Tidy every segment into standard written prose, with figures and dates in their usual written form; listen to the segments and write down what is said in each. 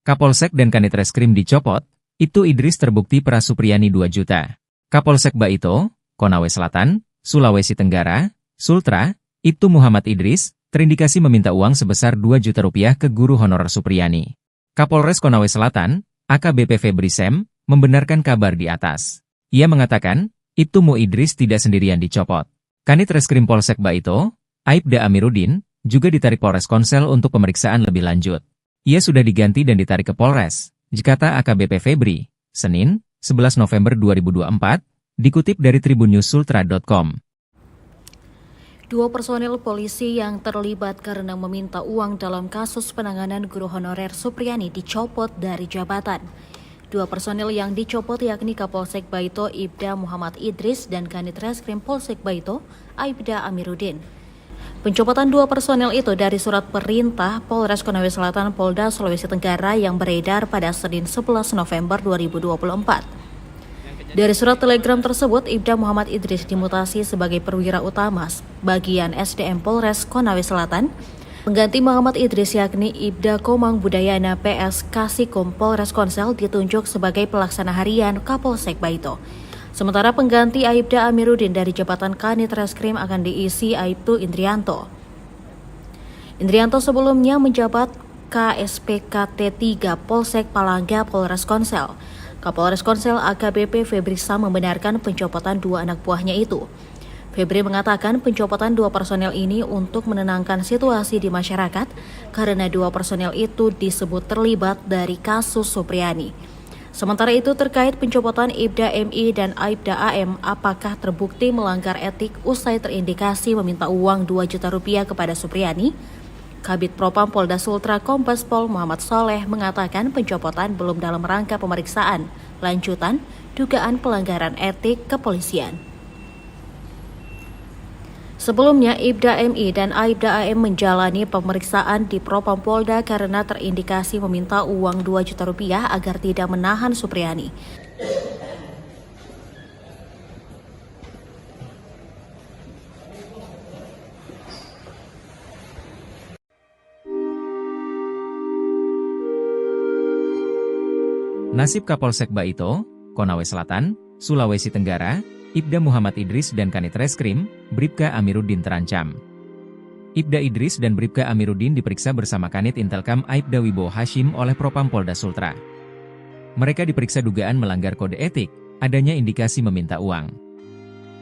Kapolsek dan Kanit Reskrim dicopot, Ibtu Idris terbukti peras Supriyani 2 juta. Kapolsek Baito, Konawe Selatan, Sulawesi Tenggara, Sultra, Ibtu Muhammad Idris, terindikasi meminta uang sebesar 2 juta rupiah ke guru honorer Supriyani. Kapolres Konawe Selatan, AKBP Febri Sem, membenarkan kabar di atas. Ia mengatakan, Ibtu Mu Idris tidak sendirian dicopot. Kanit Reskrim Polsek Baito, Aibda Amiruddin, juga ditarik Polres Konsel untuk pemeriksaan lebih lanjut. Ia sudah diganti dan ditarik ke Polres, kata AKBP Febri, Senin, 11 November 2024, dikutip dari tribunnews.sultra.com. 2 personel polisi yang terlibat karena meminta uang dalam kasus penanganan guru honorer Supriyani dicopot dari jabatan. 2 personel yang dicopot yakni Kapolsek Baito Ibda Muhammad Idris dan Kanit Reskrim Polsek Baito Aibda Amiruddin. Pencopotan 2 personel itu dari surat perintah Polres Konawe Selatan Polda Sulawesi Tenggara yang beredar pada Senin 11 November 2024. Dari surat telegram tersebut, Ibda Muhammad Idris dimutasi sebagai perwira utama bagian SDM Polres Konawe Selatan. Pengganti Muhammad Idris yakni Ibda Komang Budayana PS Kasikum Polres Konsel ditunjuk sebagai pelaksana harian Kapolsek Baito. Sementara pengganti Aibda Amiruddin dari jabatan Kanit Reskrim akan diisi Aibtu Indrianto. Indrianto sebelumnya menjabat KSPKT 3 Polsek Palangga Polres Konsel. Kapolres Konsel AKBP Febri Sam membenarkan pencopotan 2 anak buahnya itu. Febri mengatakan pencopotan 2 personel ini untuk menenangkan situasi di masyarakat karena 2 personel itu disebut terlibat dari kasus Supriyani. Sementara itu terkait pencopotan Ibda MI dan Aibda AM, apakah terbukti melanggar etik usai terindikasi meminta uang 2 juta rupiah kepada Supriyani? Kabid Propam Polda Sultra Kombes Pol Muhammad Soleh mengatakan pencopotan belum dalam rangka pemeriksaan lanjutan dugaan pelanggaran etik kepolisian. Sebelumnya, Ibda MI dan Aibda AM menjalani pemeriksaan di Propam Polda karena terindikasi meminta uang 2 juta rupiah agar tidak menahan Supriyani. Nasib Kapolsek Baito, Konawe Selatan, Sulawesi Tenggara, Ibda Muhammad Idris dan Kanit Reskrim, Bribka Amiruddin terancam. Ibda Idris dan Bribka Amiruddin diperiksa bersama Kanit Intelkam Aibda Wibowo Hashim oleh Propam Polda Sultra. Mereka diperiksa dugaan melanggar kode etik, adanya indikasi meminta uang.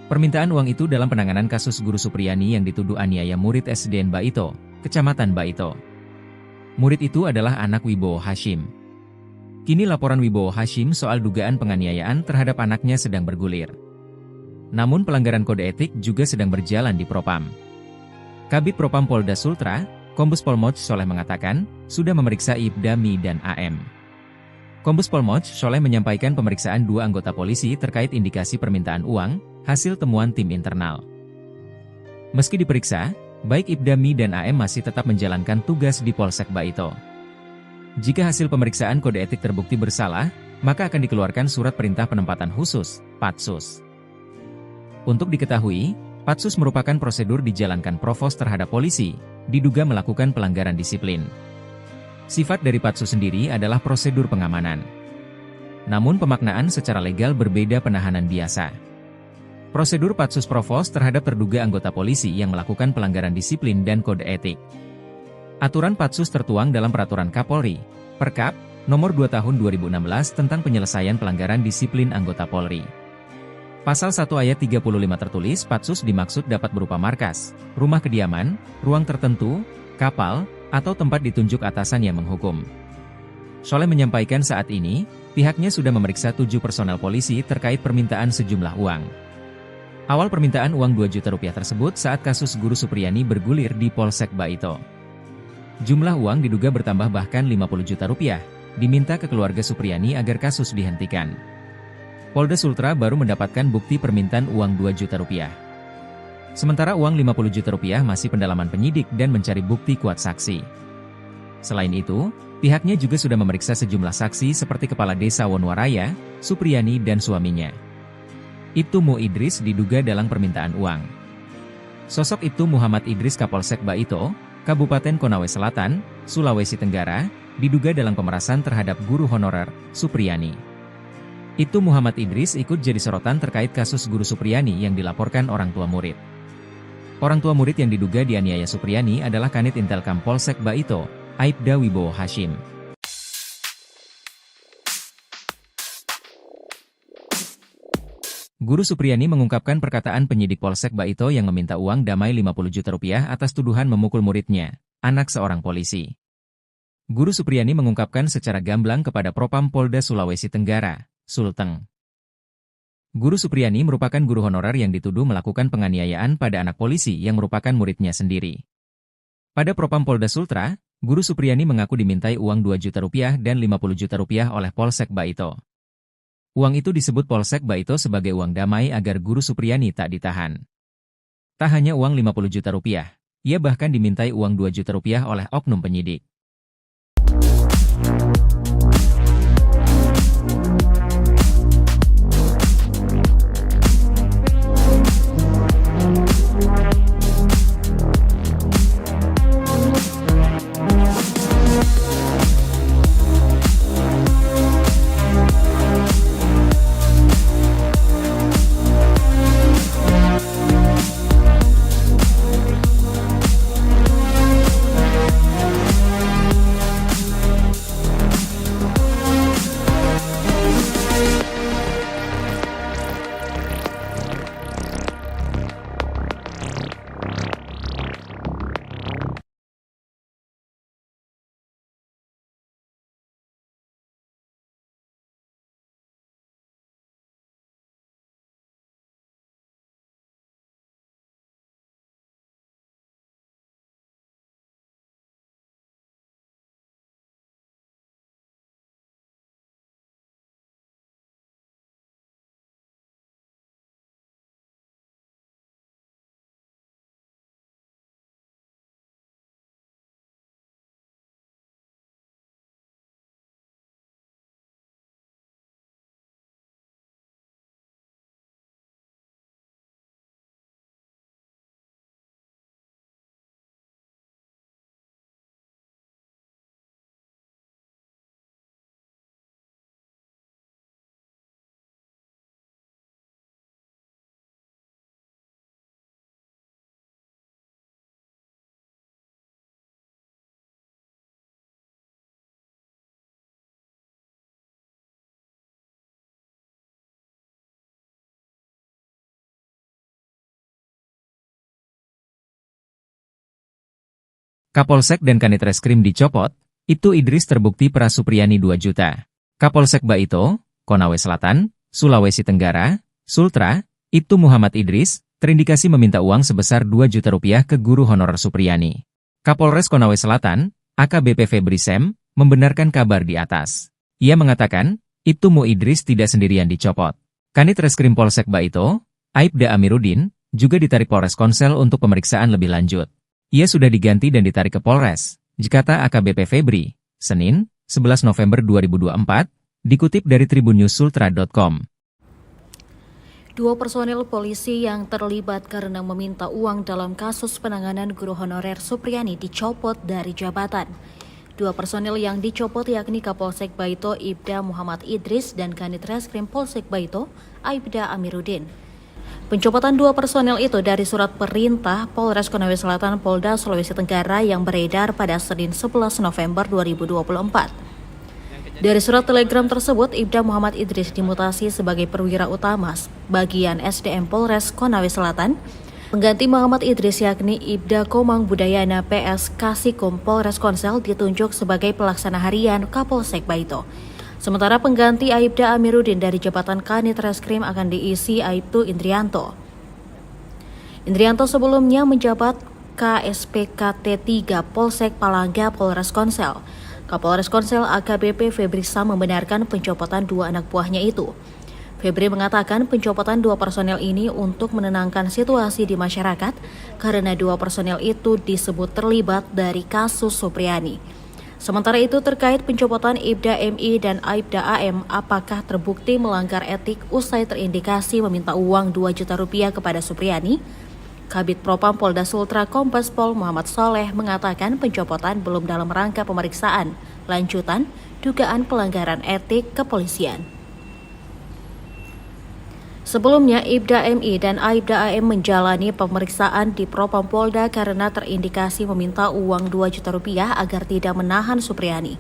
Permintaan uang itu dalam penanganan kasus guru Supriyani yang dituduh aniaya murid SDN Baito, Kecamatan Baito. Murid itu adalah anak Wibowo Hashim. Kini laporan Wibowo Hashim soal dugaan penganiayaan terhadap anaknya sedang bergulir. Namun pelanggaran kode etik juga sedang berjalan di Propam. Kabid Propam Polda Sultra, Kombes Pol Moch Soleh mengatakan, sudah memeriksa Ibda Mi dan AM. Kombes Pol Moch Soleh menyampaikan pemeriksaan 2 anggota polisi terkait indikasi permintaan uang, hasil temuan tim internal. Meski diperiksa, baik Ibda Mi dan AM masih tetap menjalankan tugas di Polsek Baito. Jika hasil pemeriksaan kode etik terbukti bersalah, maka akan dikeluarkan surat perintah penempatan khusus, Patsus. Untuk diketahui, Patsus merupakan prosedur dijalankan Provos terhadap polisi, diduga melakukan pelanggaran disiplin. Sifat dari Patsus sendiri adalah prosedur pengamanan. Namun pemaknaan secara legal berbeda penahanan biasa. Prosedur Patsus Provos terhadap terduga anggota polisi yang melakukan pelanggaran disiplin dan kode etik. Aturan Patsus tertuang dalam Peraturan Kapolri, Perkap, Nomor 2 Tahun 2016 tentang penyelesaian pelanggaran disiplin anggota Polri. Pasal 1 ayat 35 tertulis Patsus dimaksud dapat berupa markas, rumah kediaman, ruang tertentu, kapal, atau tempat ditunjuk atasan yang menghukum. Soleh menyampaikan saat ini, pihaknya sudah memeriksa 7 personel polisi terkait permintaan sejumlah uang. Awal permintaan uang 2 juta rupiah tersebut saat kasus guru Supriyani bergulir di Polsek Baito. Jumlah uang diduga bertambah bahkan 50 juta rupiah, diminta ke keluarga Supriyani agar kasus dihentikan. Polda Sultra baru mendapatkan bukti permintaan uang 2 juta rupiah. Sementara uang 50 juta rupiah masih pendalaman penyidik dan mencari bukti kuat saksi. Selain itu, pihaknya juga sudah memeriksa sejumlah saksi seperti Kepala Desa Wonwaraya, Supriyani dan suaminya. Ibtu Mu Idris diduga dalam permintaan uang. Sosok Ibtu Muhammad Idris Kapolsek Baito, Kabupaten Konawe Selatan, Sulawesi Tenggara, diduga dalam pemerasan terhadap guru honorer, Supriyani. Ibtu Muhammad Idris ikut jadi sorotan terkait kasus guru Supriyani yang dilaporkan orang tua murid. Orang tua murid yang diduga dianiaya Supriyani adalah Kanit Intelkam Polsek Baito, Aibda Wibowo Hashim. Guru Supriyani mengungkapkan perkataan penyidik Polsek Baito yang meminta uang damai 50 juta rupiah atas tuduhan memukul muridnya, anak seorang polisi. Guru Supriyani mengungkapkan secara gamblang kepada Propam Polda Sulawesi Tenggara, Sulteng. Guru Supriyani merupakan guru honorer yang dituduh melakukan penganiayaan pada anak polisi yang merupakan muridnya sendiri. Pada Propam Polda Sultra, Guru Supriyani mengaku dimintai uang 2 juta rupiah dan 50 juta rupiah oleh Polsek Baito. Uang itu disebut Polsek Baito sebagai uang damai agar Guru Supriyani tak ditahan. Tak hanya uang 50 juta rupiah, ia bahkan dimintai uang 2 juta rupiah oleh oknum penyidik. Kapolsek dan Kanit Reskrim dicopot, Ibtu Idris terbukti peras Supriyani 2 juta. Kapolsek Baito, Konawe Selatan, Sulawesi Tenggara, Sultra, Ibtu Muhammad Idris, terindikasi meminta uang sebesar 2 juta rupiah ke guru honorer Supriyani. Kapolres Konawe Selatan, AKBP Febri Sem, membenarkan kabar di atas. Ia mengatakan, Ibtu Mu Idris tidak sendirian dicopot. Kanit Reskrim Polsek Baito, Aibda Amiruddin, juga ditarik Polres Konsel untuk pemeriksaan lebih lanjut. Ia sudah diganti dan ditarik ke Polres, kata AKBP Febri, Senin, 11 November 2024, dikutip dari tribunnews-sultra.com. 2 personil polisi yang terlibat karena meminta uang dalam kasus penanganan guru honorer Supriyani dicopot dari jabatan. 2 personil yang dicopot yakni Kapolsek Baito Ibda Muhammad Idris dan Kanit Reskrim Polsek Baito Aibda Amiruddin. Pencopotan 2 personel itu dari surat perintah Polres Konawe Selatan Polda Sulawesi Tenggara yang beredar pada Senin 11 November 2024. Dari surat telegram tersebut, Ibda Muhammad Idris dimutasi sebagai perwira utama bagian SDM Polres Konawe Selatan. Pengganti Muhammad Idris yakni Ibda Komang Budayana PS Kasikom Polres Konsel ditunjuk sebagai pelaksana harian Kapolsek Baito. Sementara pengganti Aibda Amiruddin dari jabatan Kanit Reskrim akan diisi Aibtu Indrianto. Indrianto sebelumnya menjabat KSPKT 3 Polsek Palangga Polres Konsel. Kapolres Konsel AKBP Febri Sam membenarkan pencopotan 2 anak buahnya itu. Febri mengatakan pencopotan 2 personel ini untuk menenangkan situasi di masyarakat karena 2 personel itu disebut terlibat dari kasus Supriyani. Sementara itu terkait pencopotan Ibda MI dan Aibda AM, apakah terbukti melanggar etik usai terindikasi meminta uang 2 juta rupiah kepada Supriyani? Kabid Propam Polda Sultra Kombes Pol Muhammad Soleh mengatakan pencopotan belum dalam rangka pemeriksaan, lanjutan dugaan pelanggaran etik kepolisian. Sebelumnya, Ibda MI dan Aibda AM menjalani pemeriksaan di Propam Polda karena terindikasi meminta uang 2 juta rupiah agar tidak menahan Supriyani.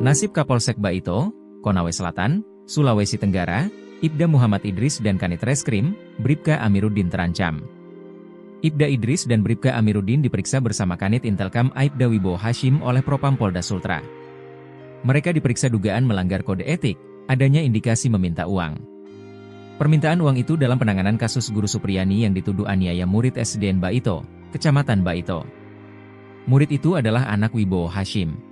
Nasib Kapolsek Baito, Konawe Selatan, Sulawesi Tenggara, Ibda Muhammad Idris dan Kanit Reskrim, Bribka Amiruddin terancam. Ibda Idris dan Bribka Amiruddin diperiksa bersama Kanit Intelkam Aibda Wibowo Hashim oleh Propam Polda Sultra. Mereka diperiksa dugaan melanggar kode etik, adanya indikasi meminta uang. Permintaan uang itu dalam penanganan kasus Guru Supriyani yang dituduh aniaya murid SDN Baito, Kecamatan Baito. Murid itu adalah anak Wibowo Hashim.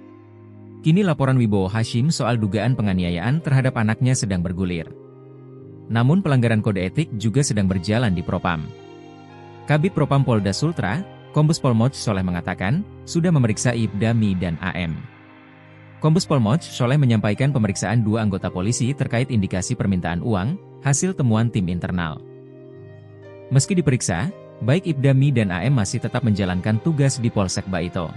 Kini laporan Wibowo Hashim soal dugaan penganiayaan terhadap anaknya sedang bergulir. Namun pelanggaran kode etik juga sedang berjalan di Propam. Kabid Propam Polda Sultra, Kombes Pol Moch Soleh mengatakan, sudah memeriksa Ibda Mi dan AM. Kombes Pol Moch Soleh menyampaikan pemeriksaan 2 anggota polisi terkait indikasi permintaan uang, hasil temuan tim internal. Meski diperiksa, baik Ibda Mi dan AM masih tetap menjalankan tugas di Polsek Baito.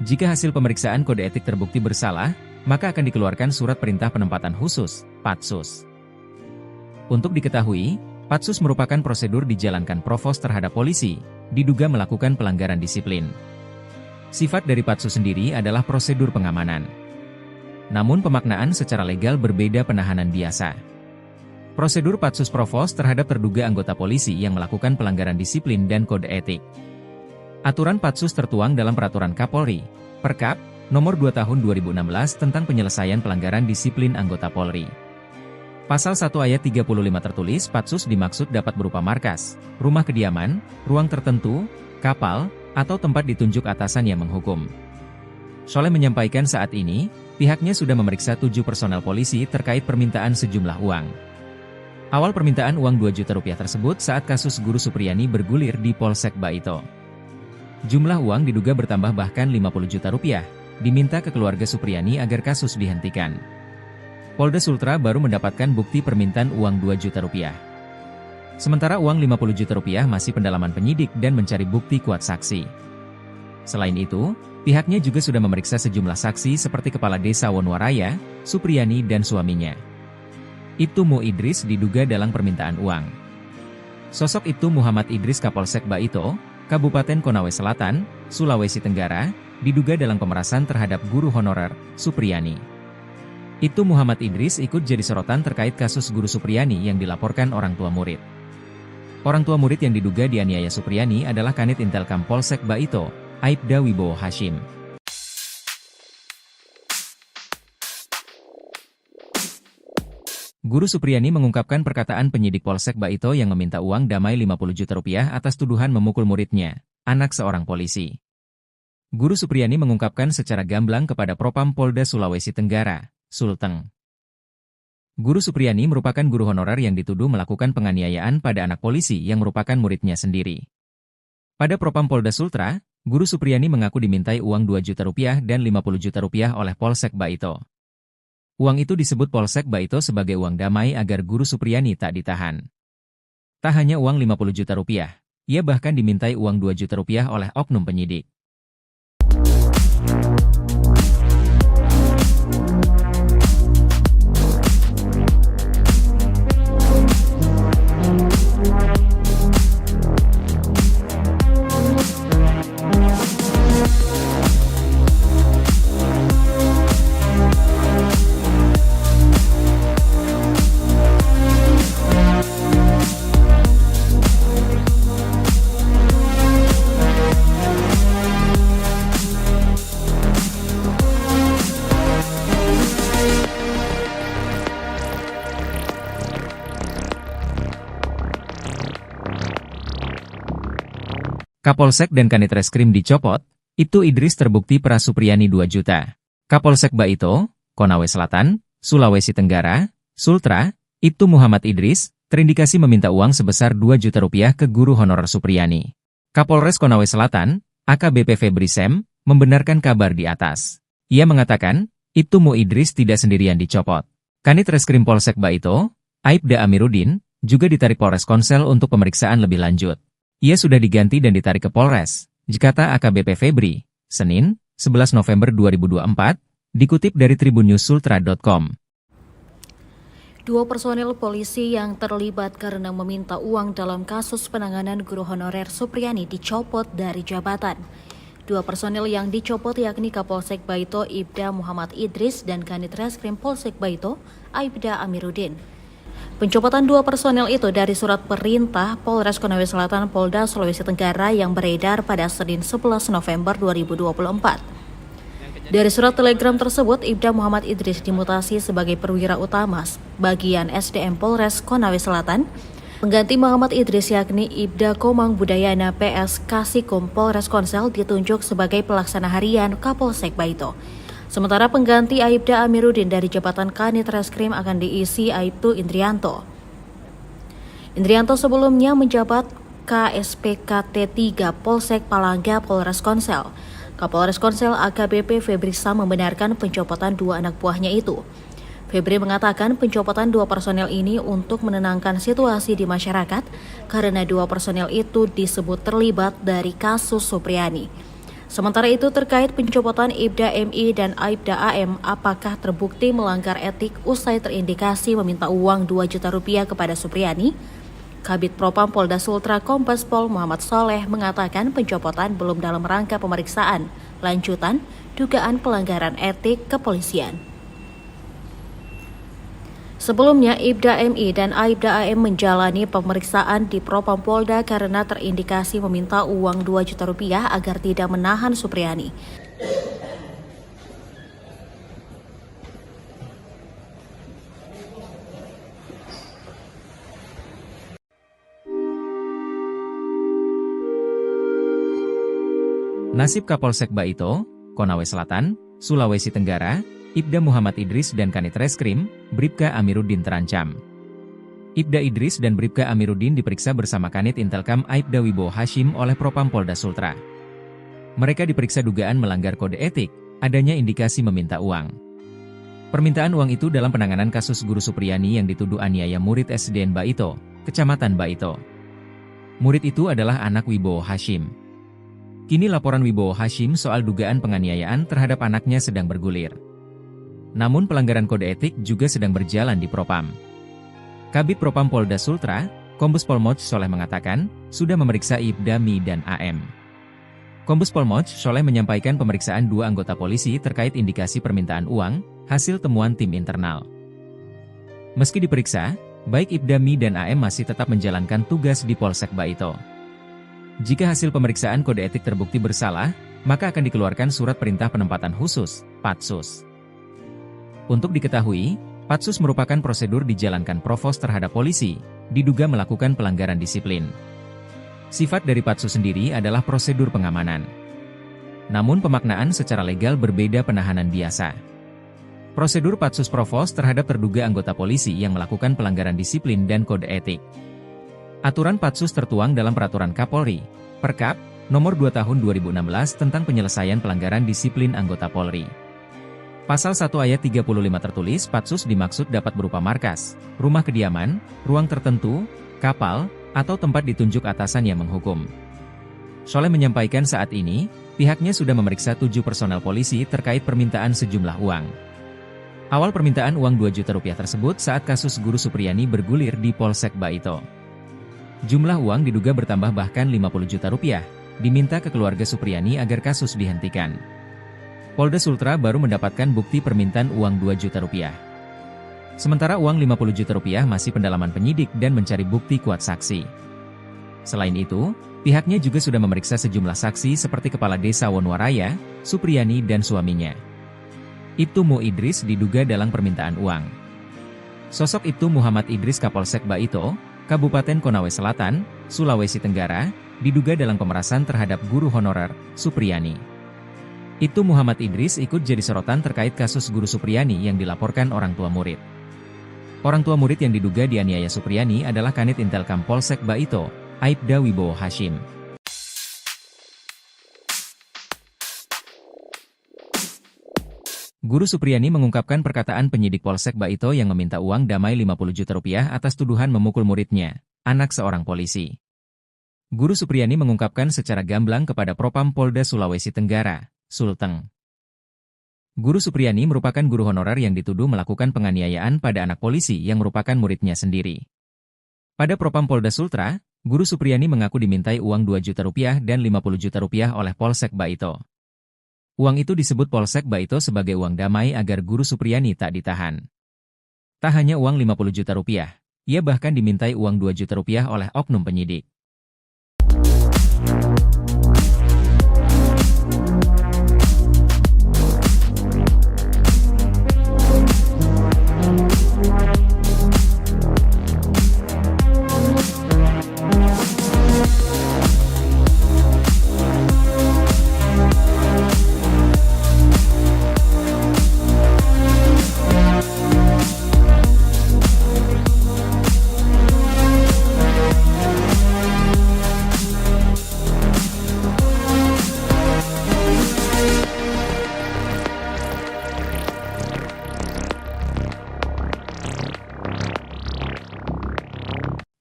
Jika hasil pemeriksaan kode etik terbukti bersalah, maka akan dikeluarkan surat perintah penempatan khusus, Patsus. Untuk diketahui, Patsus merupakan prosedur dijalankan Provos terhadap polisi, diduga melakukan pelanggaran disiplin. Sifat dari Patsus sendiri adalah prosedur pengamanan. Namun pemaknaan secara legal berbeda penahanan biasa. Prosedur Patsus Provos terhadap terduga anggota polisi yang melakukan pelanggaran disiplin dan kode etik. Aturan Patsus tertuang dalam Peraturan Kapolri, Perkap, Nomor 2 Tahun 2016 tentang penyelesaian pelanggaran disiplin anggota Polri. Pasal 1 ayat 35 tertulis Patsus dimaksud dapat berupa markas, rumah kediaman, ruang tertentu, kapal, atau tempat ditunjuk atasan yang menghukum. Soleh menyampaikan saat ini, pihaknya sudah memeriksa 7 personel polisi terkait permintaan sejumlah uang. Awal permintaan uang 2 juta rupiah tersebut saat kasus Guru Supriyani bergulir di Polsek Baito. Jumlah uang diduga bertambah bahkan 50 juta rupiah, diminta ke keluarga Supriyani agar kasus dihentikan. Polda Sultra baru mendapatkan bukti permintaan uang 2 juta rupiah. Sementara uang 50 juta rupiah masih pendalaman penyidik dan mencari bukti kuat saksi. Selain itu, pihaknya juga sudah memeriksa sejumlah saksi seperti Kepala Desa Wonwaraya, Supriyani dan suaminya. Ibtu Mu Idris diduga dalam permintaan uang. Sosok Ibtu Muhammad Idris Kapolsek Baito, Kabupaten Konawe Selatan, Sulawesi Tenggara, diduga dalam pemerasan terhadap guru honorer, Supriyani. Ibtu Muhammad Idris ikut jadi sorotan terkait kasus Guru Supriyani yang dilaporkan orang tua murid. Orang tua murid yang diduga dianiaya Supriyani adalah Kanit Intelkam Polsek Baito, Aibda Wibowo Hashim. Guru Supriyani mengungkapkan perkataan penyidik Polsek Baito yang meminta uang damai 50 juta rupiah atas tuduhan memukul muridnya, anak seorang polisi. Guru Supriyani mengungkapkan secara gamblang kepada Propam Polda Sulawesi Tenggara, Sulteng. Guru Supriyani merupakan guru honorer yang dituduh melakukan penganiayaan pada anak polisi yang merupakan muridnya sendiri. Pada Propam Polda Sultra, Guru Supriyani mengaku dimintai uang 2 juta rupiah dan 50 juta rupiah oleh Polsek Baito. Uang itu disebut Polsek Baito sebagai uang damai agar Guru Supriyani tak ditahan. Tak hanya uang 50 juta rupiah, ia bahkan dimintai uang 2 juta rupiah oleh oknum penyidik. Kapolsek dan Kanit Reskrim dicopot, Ibtu Idris terbukti peras Supriyani 2 juta. Kapolsek Baito, Konawe Selatan, Sulawesi Tenggara, Sultra, Ibtu Muhammad Idris, terindikasi meminta uang sebesar 2 juta rupiah ke guru honorer Supriyani. Kapolres Konawe Selatan, AKBP Febri Sem, membenarkan kabar di atas. Ia mengatakan, Ibtu Mu Idris tidak sendirian dicopot. Kanit Reskrim Polsek Baito, Aibda Amiruddin, juga ditarik Polres Konsel untuk pemeriksaan lebih lanjut. Ia sudah diganti dan ditarik ke Polres, kata AKBP Febri, Senin, 11 November 2024, dikutip dari tribunnews.sultra.com. Dua personil polisi yang terlibat karena meminta uang dalam kasus penanganan guru honorer Supriani dicopot dari jabatan. Dua personil yang dicopot yakni Kapolsek Baito Ibda Muhammad Idris dan Kanit Reskrim Polsek Baito Aibda Amiruddin. Pencopotan dua personil itu dari surat perintah Polres Konawe Selatan Polda Sulawesi Tenggara yang beredar pada Senin 11 November 2024. Dari surat telegram tersebut, Ibda Muhammad Idris dimutasi sebagai perwira utama bagian SDM Polres Konawe Selatan. Pengganti Muhammad Idris yakni Ibda Komang Budayana PS Kasikum Polres Konsel ditunjuk sebagai pelaksana harian Kapolsek Baito. Sementara pengganti Aibda Amiruddin dari jabatan Kanit Reskrim akan diisi Aibtu Indrianto. Indrianto sebelumnya menjabat KSPKT 3 Polsek Palangga Polres Konsel. Kapolres Konsel AKBP Febri Sem membenarkan pencopotan dua anak buahnya itu. Febri mengatakan pencopotan dua personel ini untuk menenangkan situasi di masyarakat karena dua personel itu disebut terlibat dari kasus Supriani. Sementara itu terkait pencopotan Ibda MI dan Aibda AM apakah terbukti melanggar etik usai terindikasi meminta uang 2 juta rupiah kepada Supriani? Kabid Propam Polda Sultra Kombes Pol Muhammad Soleh mengatakan pencopotan belum dalam rangka pemeriksaan lanjutan dugaan pelanggaran etik kepolisian. Sebelumnya, Ibda MI dan Aibda AM menjalani pemeriksaan di Propam Polda karena terindikasi meminta uang 2 juta rupiah agar tidak menahan Supriani. Nasib Kapolsek Baito, Konawe Selatan, Sulawesi Tenggara, Ibda Muhammad Idris dan Kanit Reskrim, Bribka Amiruddin terancam. Ibda Idris dan Bribka Amiruddin diperiksa bersama Kanit Intelkam Aibda Wibowo Hashim oleh Propam Polda Sultra. Mereka diperiksa dugaan melanggar kode etik, adanya indikasi meminta uang. Permintaan uang itu dalam penanganan kasus guru Supriani yang dituduh aniaya murid SDN Baito, Kecamatan Baito. Murid itu adalah anak Wibowo Hashim. Kini laporan Wibowo Hashim soal dugaan penganiayaan terhadap anaknya sedang bergulir. Namun pelanggaran kode etik juga sedang berjalan di Propam. Kabid Propam Polda Sultra, Kombes Pol Moch Soleh mengatakan, sudah memeriksa Ibda Mi dan AM. Kombes Pol Moch Soleh menyampaikan pemeriksaan dua anggota polisi terkait indikasi permintaan uang, hasil temuan tim internal. Meski diperiksa, baik Ibda Mi dan AM masih tetap menjalankan tugas di Polsek Baito. Jika hasil pemeriksaan kode etik terbukti bersalah, maka akan dikeluarkan surat perintah penempatan khusus, Patsus. Untuk diketahui, Patsus merupakan prosedur dijalankan Provos terhadap polisi, diduga melakukan pelanggaran disiplin. Sifat dari Patsus sendiri adalah prosedur pengamanan. Namun pemaknaan secara legal berbeda penahanan biasa. Prosedur Patsus Provos terhadap terduga anggota polisi yang melakukan pelanggaran disiplin dan kode etik. Aturan Patsus tertuang dalam Peraturan Kapolri, Perkap, Nomor 2 Tahun 2016 tentang penyelesaian pelanggaran disiplin anggota Polri. Pasal 1 ayat 35 tertulis Patsus dimaksud dapat berupa markas, rumah kediaman, ruang tertentu, kapal, atau tempat ditunjuk atasan yang menghukum. Soleh menyampaikan saat ini, pihaknya sudah memeriksa 7 personel polisi terkait permintaan sejumlah uang. Awal permintaan uang 2 juta rupiah tersebut saat kasus guru Supriani bergulir di Polsek Baito. Jumlah uang diduga bertambah bahkan 50 juta rupiah, diminta ke keluarga Supriani agar kasus dihentikan. Polda Sultra baru mendapatkan bukti permintaan uang 2 juta rupiah. Sementara uang 50 juta rupiah masih pendalaman penyidik dan mencari bukti kuat saksi. Selain itu, pihaknya juga sudah memeriksa sejumlah saksi seperti Kepala Desa Wonwaraya, Supriani dan suaminya. Ibtu Mu Idris diduga dalam permintaan uang. Sosok Ibtu Muhammad Idris Kapolsek Baito, Kabupaten Konawe Selatan, Sulawesi Tenggara, diduga dalam pemerasan terhadap guru honorer, Supriani. Ibtu Muhammad Idris ikut jadi sorotan terkait kasus guru Supriani yang dilaporkan orang tua murid. Orang tua murid yang diduga dianiaya Supriani adalah Kanit Intelkam Polsek Baito, Aibda Wibowo Hashim. Guru Supriyani mengungkapkan perkataan penyidik Polsek Baito yang meminta uang damai 50 juta rupiah atas tuduhan memukul muridnya, anak seorang polisi. Guru Supriyani mengungkapkan secara gamblang kepada Propam Polda Sulawesi Tenggara, Sulteng. Guru Supriyani merupakan guru honorer yang dituduh melakukan penganiayaan pada anak polisi yang merupakan muridnya sendiri. Pada Propam Polda Sultra, Guru Supriyani mengaku dimintai uang 2 juta rupiah dan 50 juta rupiah oleh Polsek Baito. Uang itu disebut Polsek Baito sebagai uang damai agar Guru Supriyani tak ditahan. Tak hanya uang 50 juta rupiah, ia bahkan dimintai uang 2 juta rupiah oleh oknum penyidik.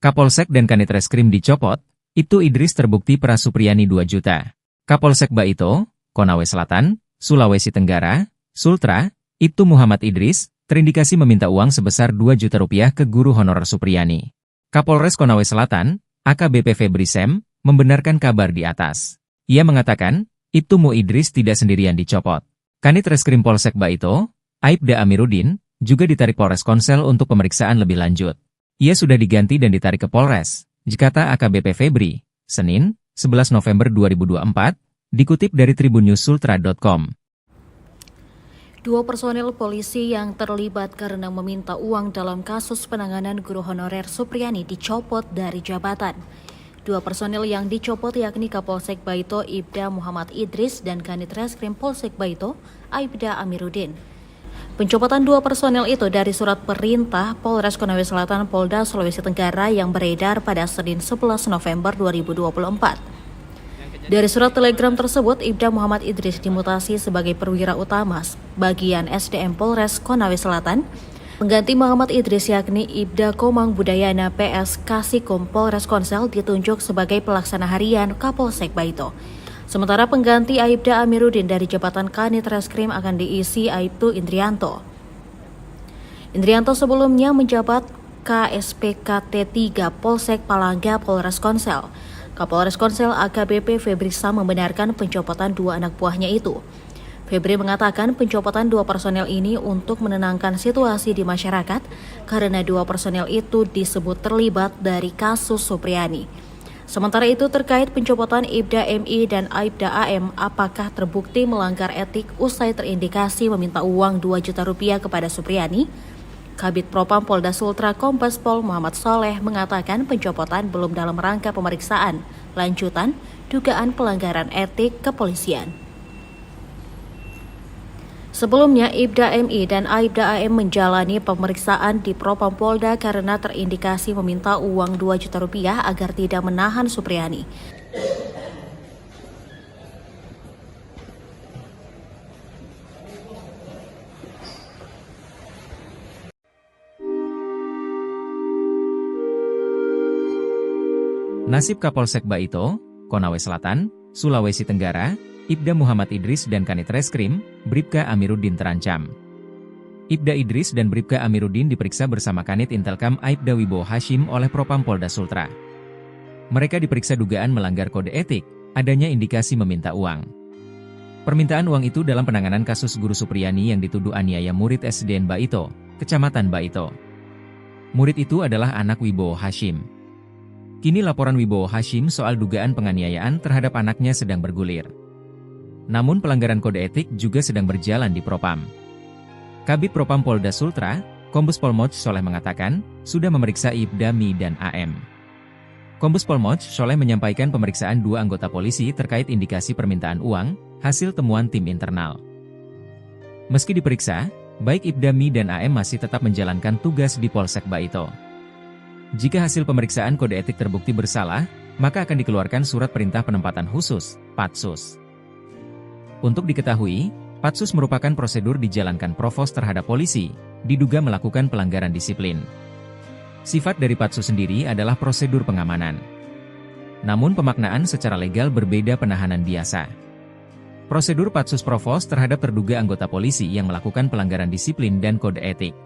Kapolsek dan Kanit Reskrim dicopot, Ibtu Idris terbukti peras Supriyani 2 juta. Kapolsek Baito, Konawe Selatan, Sulawesi Tenggara, Sultra, Ibtu Muhammad Idris, terindikasi meminta uang sebesar 2 juta rupiah ke guru honorer Supriyani. Kapolres Konawe Selatan, AKBP Febri Sem, membenarkan kabar di atas. Ia mengatakan, Ibtu Mu Idris tidak sendirian dicopot. Kanit Reskrim Polsek Baito, Aibda Amiruddin, juga ditarik Polres Konsel untuk pemeriksaan lebih lanjut. Ia sudah diganti dan ditarik ke Polres, kata AKBP Febri, Senin, 11 November 2024, dikutip dari tribunnews.sultra.com. 2 personel polisi yang terlibat karena meminta uang dalam kasus penanganan guru honorer Supriyani dicopot dari jabatan. 2 personel yang dicopot yakni Kapolsek Baito Ibda Muhammad Idris dan Kanit Reskrim Polsek Baito Aibda Amiruddin. Pencopotan 2 personel itu dari surat perintah Polres Konawe Selatan Polda Sulawesi Tenggara yang beredar pada Senin 11 November 2024. Dari surat telegram tersebut, Ibda Muhammad Idris dimutasi sebagai perwira utama bagian SDM Polres Konawe Selatan. Pengganti Muhammad Idris yakni Ibda Komang Budayana PS Kasikum Polres Konsel ditunjuk sebagai pelaksana harian Kapolsek Baito. Sementara pengganti Aibda Amiruddin dari jabatan Kanit Reskrim akan diisi Aibtu Indrianto. Indrianto sebelumnya menjabat KSPKT 3 Polsek Palangga Polres Konsel. Kapolres Konsel AKBP Febri Sam membenarkan pencopotan 2 anak buahnya itu. Febri mengatakan pencopotan 2 personel ini untuk menenangkan situasi di masyarakat karena 2 personel itu disebut terlibat dari kasus Supriyani. Sementara itu terkait pencopotan Ibda MI dan Aibda AM, apakah terbukti melanggar etik usai terindikasi meminta uang 2 juta rupiah kepada Supriyani? Kabid Propam Polda Sultra Kombes Pol Muhammad Soleh mengatakan pencopotan belum dalam rangka pemeriksaan lanjutan dugaan pelanggaran etik kepolisian. Sebelumnya, Ibda MI dan Aibda AM menjalani pemeriksaan di Propam Polda karena terindikasi meminta uang 2 juta rupiah agar tidak menahan Supriyani. Nasib Kapolsek Baito, Konawe Selatan, Sulawesi Tenggara, Ibda Muhammad Idris dan Kanit Reskrim, Bribka Amiruddin terancam. Ibda Idris dan Bribka Amiruddin diperiksa bersama Kanit Intelkam Aibda Wibowo Hashim oleh Propam Polda Sultra. Mereka diperiksa dugaan melanggar kode etik, adanya indikasi meminta uang. Permintaan uang itu dalam penanganan kasus Guru Supriyani yang dituduh aniaya murid SDN Baito, Kecamatan Baito. Murid itu adalah anak Wibowo Hashim. Kini laporan Wibowo Hashim soal dugaan penganiayaan terhadap anaknya sedang bergulir. Namun pelanggaran kode etik juga sedang berjalan di Propam. Kabid Propam Polda Sultra, Kombes Pol Moch Soleh mengatakan, sudah memeriksa Ibda Mi dan AM. Kombes Pol Moch Soleh menyampaikan pemeriksaan 2 anggota polisi terkait indikasi permintaan uang, hasil temuan tim internal. Meski diperiksa, baik Ibda Mi dan AM masih tetap menjalankan tugas di Polsek Baito. Jika hasil pemeriksaan kode etik terbukti bersalah, maka akan dikeluarkan surat perintah penempatan khusus, Patsus. Untuk diketahui, Patsus merupakan prosedur dijalankan provos terhadap polisi, diduga melakukan pelanggaran disiplin. Sifat dari patsus sendiri adalah prosedur pengamanan. Namun pemaknaan secara legal berbeda penahanan biasa. Prosedur patsus provos terhadap terduga anggota polisi yang melakukan pelanggaran disiplin dan kode etik.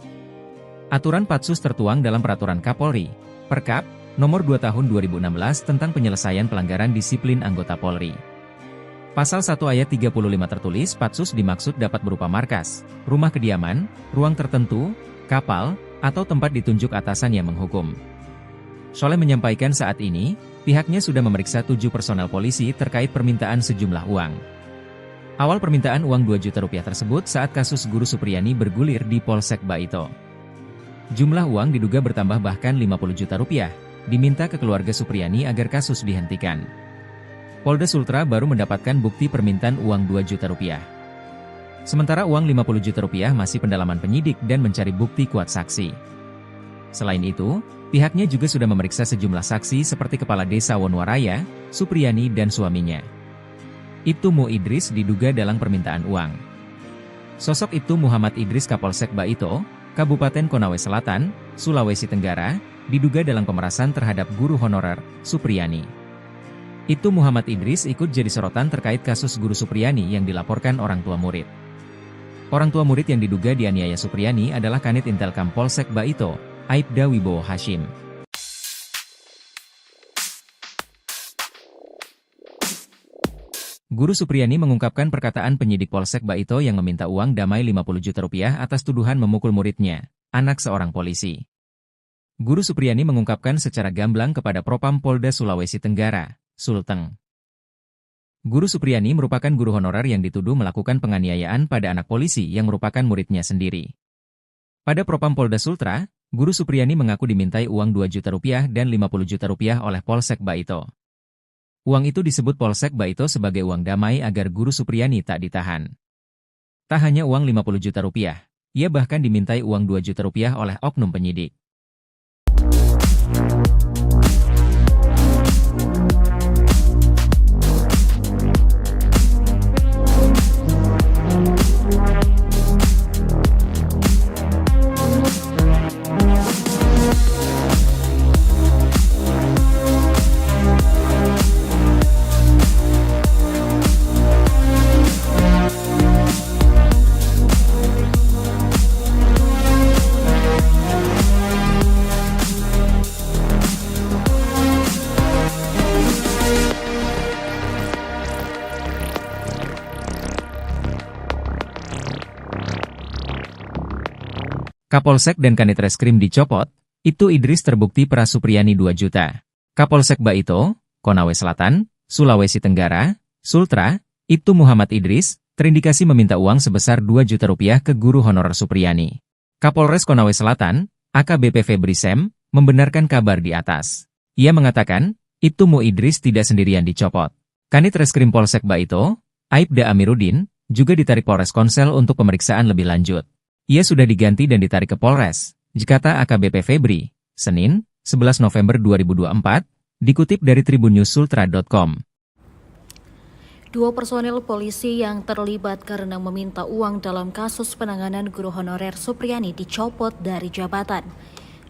Aturan patsus tertuang dalam Peraturan Kapolri, Perkap, Nomor 2 Tahun 2016 tentang penyelesaian pelanggaran disiplin anggota Polri. Pasal 1 ayat 35 tertulis patsus dimaksud dapat berupa markas, rumah kediaman, ruang tertentu, kapal, atau tempat ditunjuk atasan yang menghukum. Soleh menyampaikan saat ini, pihaknya sudah memeriksa 7 personel polisi terkait permintaan sejumlah uang. Awal permintaan uang 2 juta rupiah tersebut saat kasus Guru Supriyani bergulir di Polsek Baito. Jumlah uang diduga bertambah bahkan 50 juta rupiah, diminta ke keluarga Supriyani agar kasus dihentikan. Polda Sultra baru mendapatkan bukti permintaan uang 2 juta rupiah. Sementara uang 50 juta rupiah masih pendalaman penyidik dan mencari bukti kuat saksi. Selain itu, pihaknya juga sudah memeriksa sejumlah saksi seperti Kepala Desa Wonwaraya, Supriyani dan suaminya. Ibtu Mu Idris diduga dalam permintaan uang. Sosok Ibtu Muhammad Idris Kapolsek Baito, Kabupaten Konawe Selatan, Sulawesi Tenggara, diduga dalam pemerasan terhadap guru honorer, Supriyani. Ibtu Muhammad Idris ikut jadi sorotan terkait kasus Guru Supriyani yang dilaporkan orang tua murid. Orang tua murid yang diduga dianiaya Supriyani adalah Kanit Intelkam Polsek Baito, Aibda Wibowo Hashim. Guru Supriyani mengungkapkan perkataan penyidik Polsek Baito yang meminta uang damai 50 juta rupiah atas tuduhan memukul muridnya, anak seorang polisi. Guru Supriyani mengungkapkan secara gamblang kepada Propam Polda Sulawesi Tenggara, Sulteng. Guru Supriyani merupakan guru honorer yang dituduh melakukan penganiayaan pada anak polisi yang merupakan muridnya sendiri. Pada Propam Polda Sultra, Guru Supriyani mengaku dimintai uang 2 juta rupiah dan 50 juta rupiah oleh Polsek Baito. Uang itu disebut Polsek Baito sebagai uang damai agar Guru Supriyani tak ditahan. Tak hanya uang 50 juta rupiah, ia bahkan dimintai uang 2 juta rupiah oleh oknum penyidik. Kapolsek dan Kanit Reskrim dicopot, Ibtu Idris terbukti peras Supriyani 2 juta. Kapolsek Baito, Konawe Selatan, Sulawesi Tenggara, Sultra, Ibtu Muhammad Idris, terindikasi meminta uang sebesar 2 juta rupiah ke guru honorer Supriyani. Kapolres Konawe Selatan, AKBP Febri Sem, membenarkan kabar di atas. Ia mengatakan, Ibtu Mu Idris tidak sendirian dicopot. Kanit Reskrim Polsek Baito, Aibda Amiruddin, juga ditarik Polres Konsel untuk pemeriksaan lebih lanjut. Ia sudah diganti dan ditarik ke Polres, kata AKBP Febri, Senin, 11 November 2024, dikutip dari tribunnews.sultra.com. 2 personel polisi yang terlibat karena meminta uang dalam kasus penanganan guru honorer Supriyani dicopot dari jabatan.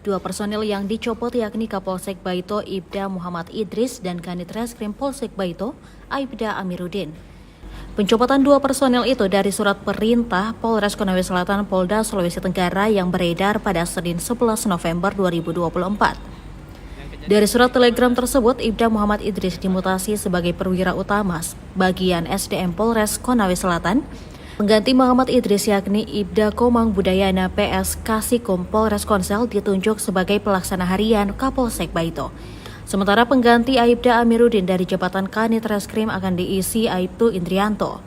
2 personel yang dicopot yakni Kapolsek Baito Ibda Muhammad Idris dan Kanit Reskrim Polsek Baito Aibda Amiruddin. Pencopotan 2 personel itu dari surat perintah Polres Konawe Selatan Polda Sulawesi Tenggara yang beredar pada Senin 11 November 2024. Dari surat telegram tersebut, Ibda Muhammad Idris dimutasi sebagai perwira utama bagian SDM Polres Konawe Selatan. Pengganti Muhammad Idris yakni Ibda Komang Budayana PS Kasikum Polres Konsel ditunjuk sebagai pelaksana harian Kapolsek Baito. Sementara pengganti Aibda Amiruddin dari jabatan Kanit Reskrim akan diisi Aibtu Indrianto.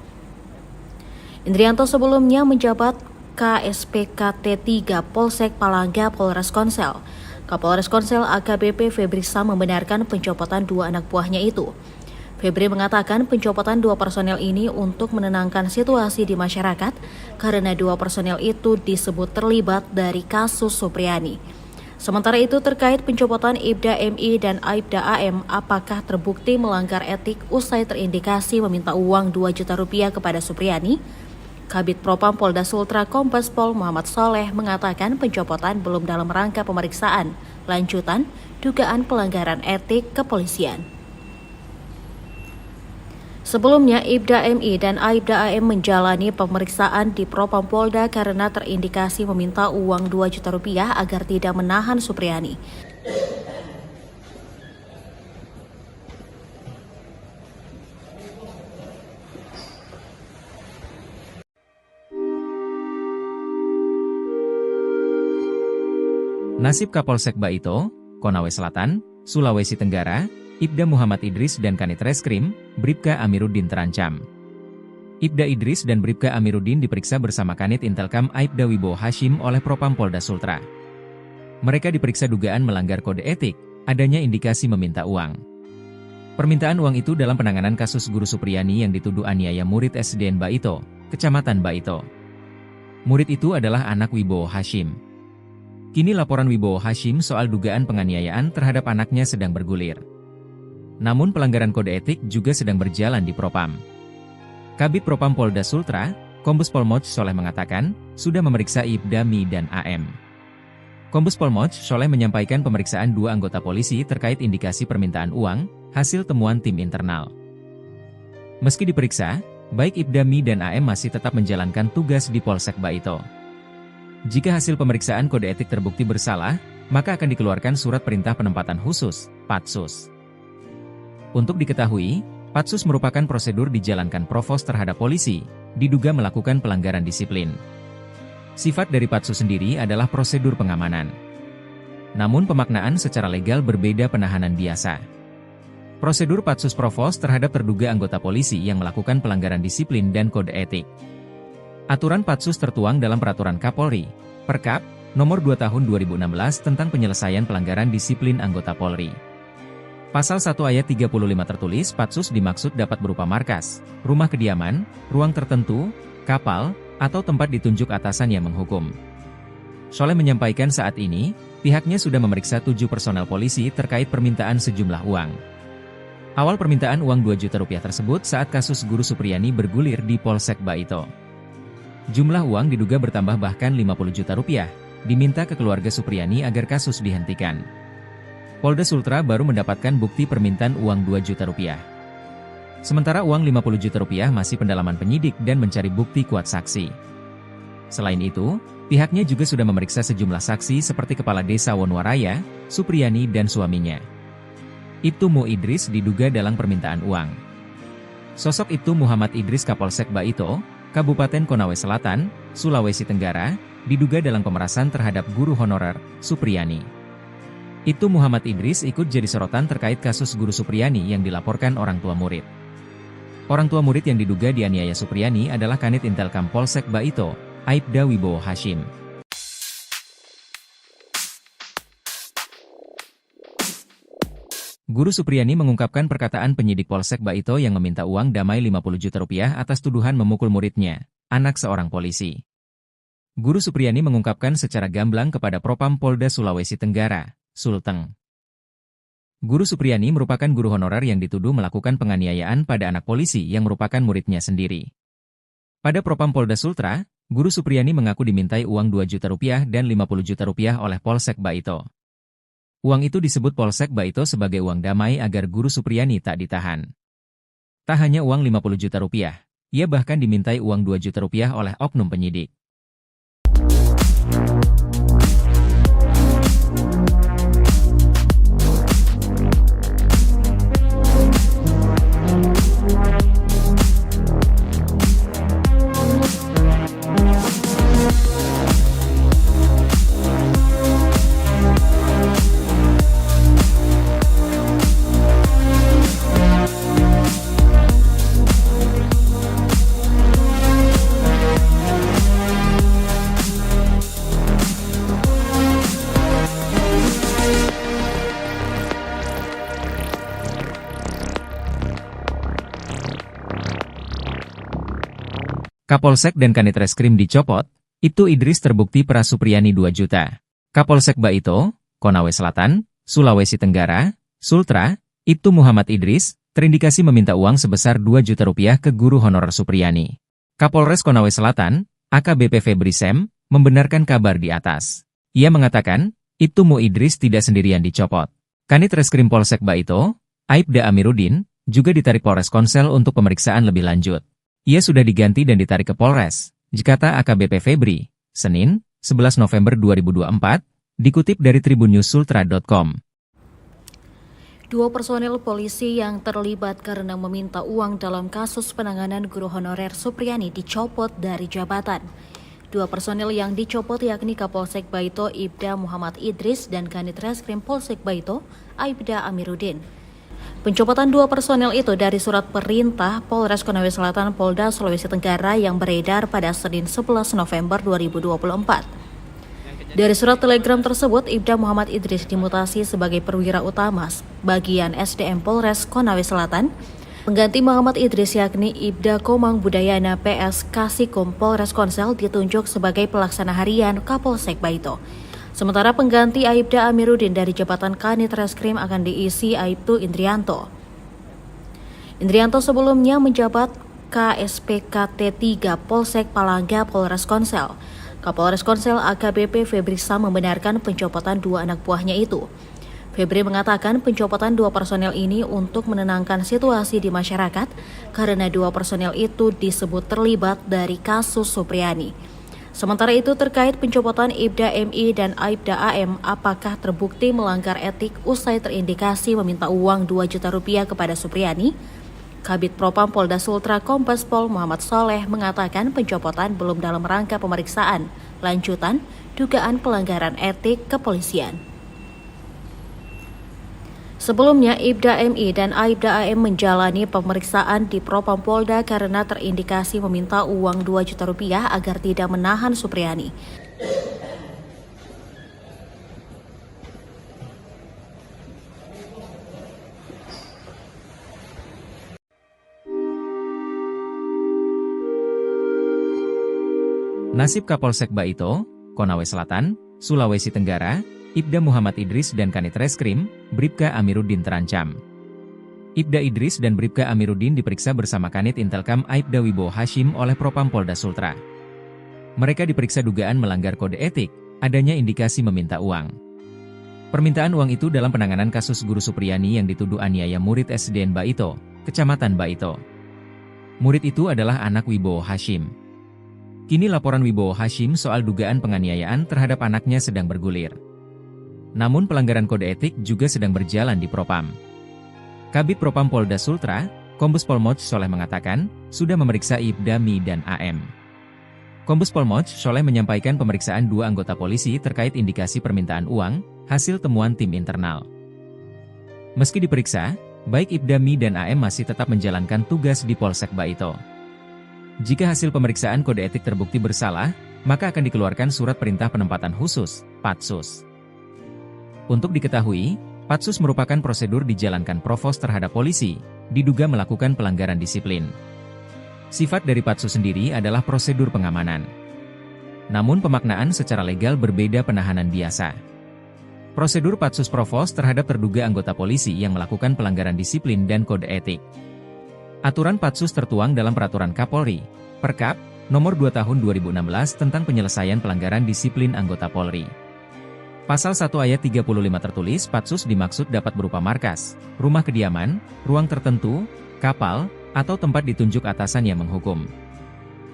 Indrianto sebelumnya menjabat KSPKT 3 Polsek Palangga Polres Konsel. Kapolres Konsel AKBP Febri Sam membenarkan pencopotan 2 anak buahnya itu. Febri mengatakan pencopotan 2 personel ini untuk menenangkan situasi di masyarakat karena 2 personel itu disebut terlibat dari kasus Supriyani. Sementara itu terkait pencopotan Ibda MI dan Aibda AM, apakah terbukti melanggar etik usai terindikasi meminta uang 2 juta rupiah kepada Supriyani? Kabid Propam Polda Sultra Kombes Pol Muhammad Soleh mengatakan pencopotan belum dalam rangka pemeriksaan, lanjutan dugaan pelanggaran etik kepolisian. Sebelumnya, Ibda MI dan Aibda AM menjalani pemeriksaan di Propam Polda karena terindikasi meminta uang 2 juta rupiah agar tidak menahan Supriyani. Nasib Kapolsek Baito, Konawe Selatan, Sulawesi Tenggara, Ibda Muhammad Idris dan Kanit Reskrim, Bribka Amiruddin terancam. Ibda Idris dan Bribka Amiruddin diperiksa bersama Kanit Intelkam Aibda Wibowo Hashim oleh Propam Polda Sultra. Mereka diperiksa dugaan melanggar kode etik, adanya indikasi meminta uang. Permintaan uang itu dalam penanganan kasus Guru Supriyani yang dituduh aniaya murid SDN Baito, Kecamatan Baito. Murid itu adalah anak Wibowo Hashim. Kini laporan Wibowo Hashim soal dugaan penganiayaan terhadap anaknya sedang bergulir. Namun pelanggaran kode etik juga sedang berjalan di Propam. Kabid Propam Polda Sultra, Kombes Pol Moch Soleh mengatakan, sudah memeriksa Ibda MI dan AM. Kombes Pol Moch Soleh menyampaikan pemeriksaan 2 anggota polisi terkait indikasi permintaan uang, hasil temuan tim internal. Meski diperiksa, baik Ibda MI dan AM masih tetap menjalankan tugas di Polsek Baito. Jika hasil pemeriksaan kode etik terbukti bersalah, maka akan dikeluarkan surat perintah penempatan khusus, Patsus. Untuk diketahui, Patsus merupakan prosedur dijalankan Provos terhadap polisi, diduga melakukan pelanggaran disiplin. Sifat dari Patsus sendiri adalah prosedur pengamanan. Namun pemaknaan secara legal berbeda penahanan biasa. Prosedur Patsus Provos terhadap terduga anggota polisi yang melakukan pelanggaran disiplin dan kode etik. Aturan Patsus tertuang dalam Peraturan Kapolri, Perkap, Nomor 2 Tahun 2016 tentang penyelesaian pelanggaran disiplin anggota Polri. Pasal 1 ayat 35 tertulis Patsus dimaksud dapat berupa markas, rumah kediaman, ruang tertentu, kapal, atau tempat ditunjuk atasan yang menghukum. Soleh menyampaikan saat ini, pihaknya sudah memeriksa 7 personel polisi terkait permintaan sejumlah uang. Awal permintaan uang 2 juta rupiah tersebut saat kasus Guru Supriyani bergulir di Polsek Baito. Jumlah uang diduga bertambah bahkan 50 juta rupiah, diminta ke keluarga Supriyani agar kasus dihentikan. Polda Sultra baru mendapatkan bukti permintaan uang 2 juta rupiah. Sementara uang 50 juta rupiah masih pendalaman penyidik dan mencari bukti kuat saksi. Selain itu, pihaknya juga sudah memeriksa sejumlah saksi seperti Kepala Desa Wonwaraya, Supriyani dan suaminya. Ibtu Mu Idris diduga dalam permintaan uang. Sosok Ibtu Muhammad Idris Kapolsek Baito, Kabupaten Konawe Selatan, Sulawesi Tenggara, diduga dalam pemerasan terhadap guru honorer, Supriyani. Ibtu Muhammad Idris ikut jadi sorotan terkait kasus Guru Supriyani yang dilaporkan orang tua murid. Orang tua murid yang diduga dianiaya Supriyani adalah Kanit Intelkam Polsek Baito, Aibda Wibowo Hashim. Guru Supriyani mengungkapkan perkataan penyidik Polsek Baito yang meminta uang damai 50 juta rupiah atas tuduhan memukul muridnya, anak seorang polisi. Guru Supriyani mengungkapkan secara gamblang kepada Propam Polda Sulawesi Tenggara, Sulteng. Guru Supriyani merupakan guru honorer yang dituduh melakukan penganiayaan pada anak polisi yang merupakan muridnya sendiri. Pada Propam Polda Sultra, Guru Supriyani mengaku dimintai uang 2 juta rupiah dan 50 juta rupiah oleh Polsek Baito. Uang itu disebut Polsek Baito sebagai uang damai agar Guru Supriyani tak ditahan. Tak hanya uang 50 juta rupiah, ia bahkan dimintai uang 2 juta rupiah oleh oknum penyidik. Kapolsek dan Kanit Reskrim dicopot, Ibtu Idris terbukti peras Supriyani 2 juta. Kapolsek Baito, Konawe Selatan, Sulawesi Tenggara, Sultra, Ibtu Muhammad Idris, terindikasi meminta uang sebesar 2 juta rupiah ke guru honorer Supriyani. Kapolres Konawe Selatan, AKBP Febri Sem, membenarkan kabar di atas. Ia mengatakan, Ibtu Mu Idris tidak sendirian dicopot. Kanit Reskrim Polsek Baito, Aibda Amiruddin, juga ditarik Polres Konsel untuk pemeriksaan lebih lanjut. Ia sudah diganti dan ditarik ke Polres, kata AKBP Febri, Senin, 11 November 2024, dikutip dari tribunnews.sultra.com. 2 personel polisi yang terlibat karena meminta uang dalam kasus penanganan guru honorer Supriani dicopot dari jabatan. 2 personel yang dicopot yakni Kapolsek Baito Ibda Muhammad Idris dan Kanit Reskrim Polsek Baito Aibda Amiruddin. Pencopotan 2 personel itu dari surat perintah Polres Konawe Selatan Polda Sulawesi Tenggara yang beredar pada Senin 11 November 2024. Dari surat telegram tersebut, Ibda Muhammad Idris dimutasi sebagai perwira utama bagian SDM Polres Konawe Selatan. Pengganti Muhammad Idris yakni Ibda Komang Budayana PS Kasikum Polres Konsel ditunjuk sebagai pelaksana harian Kapolsek Baito. Sementara pengganti Aibda Amiruddin dari jabatan Kanit Reskrim akan diisi Aibtu Indrianto. Indrianto sebelumnya menjabat KSPKT 3 Polsek Palangga Polres Konsel. Kapolres Konsel AKBP Febri Sam membenarkan pencopotan 2 anak buahnya itu. Febri mengatakan pencopotan 2 personel ini untuk menenangkan situasi di masyarakat karena 2 personel itu disebut terlibat dari kasus Supriani. Sementara itu terkait pencopotan Ibda MI dan Aibda AM apakah terbukti melanggar etik usai terindikasi meminta uang 2 juta rupiah kepada Supriani? Kabid Propam Polda Sultra Kombes Pol Muhammad Soleh mengatakan pencopotan belum dalam rangka pemeriksaan lanjutan dugaan pelanggaran etik kepolisian. Sebelumnya, Ibda MI dan Aibda AM menjalani pemeriksaan di Propam Polda karena terindikasi meminta uang 2 juta rupiah agar tidak menahan Supriani. Nasib Kapolsek Baito, Konawe Selatan, Sulawesi Tenggara, Ibda Muhammad Idris dan Kanit Reskrim, Bribka Amiruddin terancam. Ibda Idris dan Bribka Amiruddin diperiksa bersama Kanit Intelkam Aibda Wibowo Hashim oleh Propam Polda Sultra. Mereka diperiksa dugaan melanggar kode etik, adanya indikasi meminta uang. Permintaan uang itu dalam penanganan kasus guru Supriani yang dituduh aniaya murid SDN Baito, Kecamatan Baito. Murid itu adalah anak Wibowo Hashim. Kini laporan Wibowo Hashim soal dugaan penganiayaan terhadap anaknya sedang bergulir. Namun pelanggaran kode etik juga sedang berjalan di Propam. Kabid Propam Polda Sultra, Kombes Pol Moch Soleh mengatakan, sudah memeriksa Ibda Mi dan AM. Kombes Pol Moch Soleh menyampaikan pemeriksaan 2 anggota polisi terkait indikasi permintaan uang, hasil temuan tim internal. Meski diperiksa, baik Ibda Mi dan AM masih tetap menjalankan tugas di Polsek Baito. Jika hasil pemeriksaan kode etik terbukti bersalah, maka akan dikeluarkan surat perintah penempatan khusus, Patsus. Untuk diketahui, Patsus merupakan prosedur dijalankan Provos terhadap polisi, diduga melakukan pelanggaran disiplin. Sifat dari Patsus sendiri adalah prosedur pengamanan. Namun pemaknaan secara legal berbeda penahanan biasa. Prosedur Patsus Provos terhadap terduga anggota polisi yang melakukan pelanggaran disiplin dan kode etik. Aturan Patsus tertuang dalam Peraturan Kapolri, Perkap, Nomor 2 Tahun 2016 tentang penyelesaian pelanggaran disiplin anggota Polri. Pasal 1 ayat 35 tertulis Patsus dimaksud dapat berupa markas, rumah kediaman, ruang tertentu, kapal, atau tempat ditunjuk atasan yang menghukum.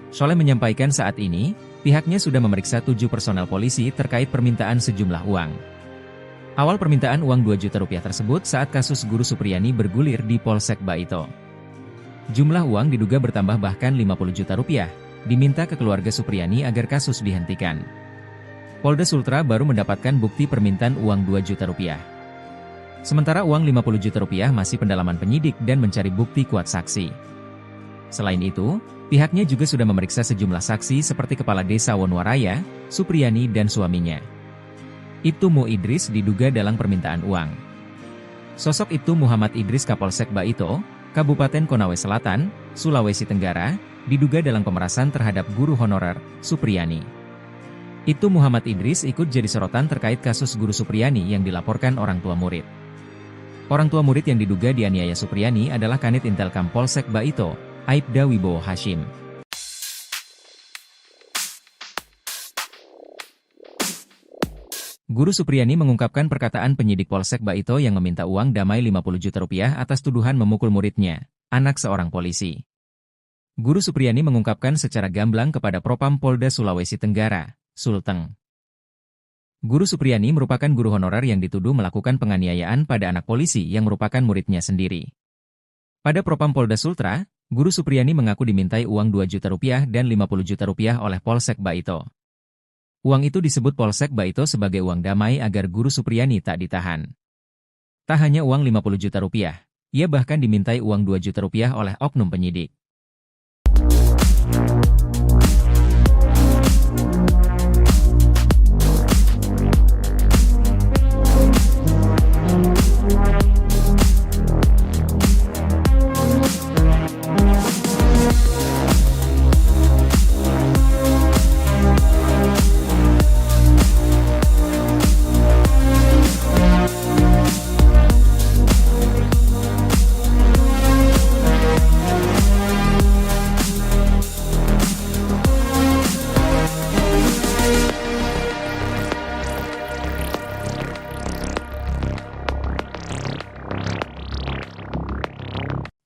Soleh menyampaikan saat ini, pihaknya sudah memeriksa 7 personel polisi terkait permintaan sejumlah uang. Awal permintaan uang 2 juta rupiah tersebut saat kasus guru Supriani bergulir di Polsek Baito. Jumlah uang diduga bertambah bahkan 50 juta rupiah, diminta ke keluarga Supriani agar kasus dihentikan. Polda Sultra baru mendapatkan bukti permintaan uang 2 juta rupiah. Sementara uang 50 juta rupiah masih pendalaman penyidik dan mencari bukti kuat saksi. Selain itu, pihaknya juga sudah memeriksa sejumlah saksi seperti Kepala Desa Wonwaraya, Supriani dan suaminya. Ibtu Mu Idris diduga dalam permintaan uang. Sosok Ibtu Muhammad Idris Kapolsek Baito, Kabupaten Konawe Selatan, Sulawesi Tenggara, diduga dalam pemerasan terhadap guru honorer, Supriani. Ibtu Muhammad Idris ikut jadi sorotan terkait kasus guru Supriani yang dilaporkan orang tua murid. Orang tua murid yang diduga dianiaya Supriani adalah Kanit Intelkam Polsek Baito, Aibda Wibowo Hashim. Guru Supriyani mengungkapkan perkataan penyidik Polsek Baito yang meminta uang damai 50 juta rupiah atas tuduhan memukul muridnya, anak seorang polisi. Guru Supriyani mengungkapkan secara gamblang kepada Propam Polda Sulawesi Tenggara, Sulteng. Guru Supriyani merupakan guru honorer yang dituduh melakukan penganiayaan pada anak polisi yang merupakan muridnya sendiri. Pada Propam Polda Sultra, Guru Supriyani mengaku dimintai uang 2 juta rupiah dan 50 juta rupiah oleh Polsek Baito. Uang itu disebut Polsek Baito sebagai uang damai agar Guru Supriyani tak ditahan. Tak hanya uang 50 juta rupiah, ia bahkan dimintai uang 2 juta rupiah oleh oknum penyidik.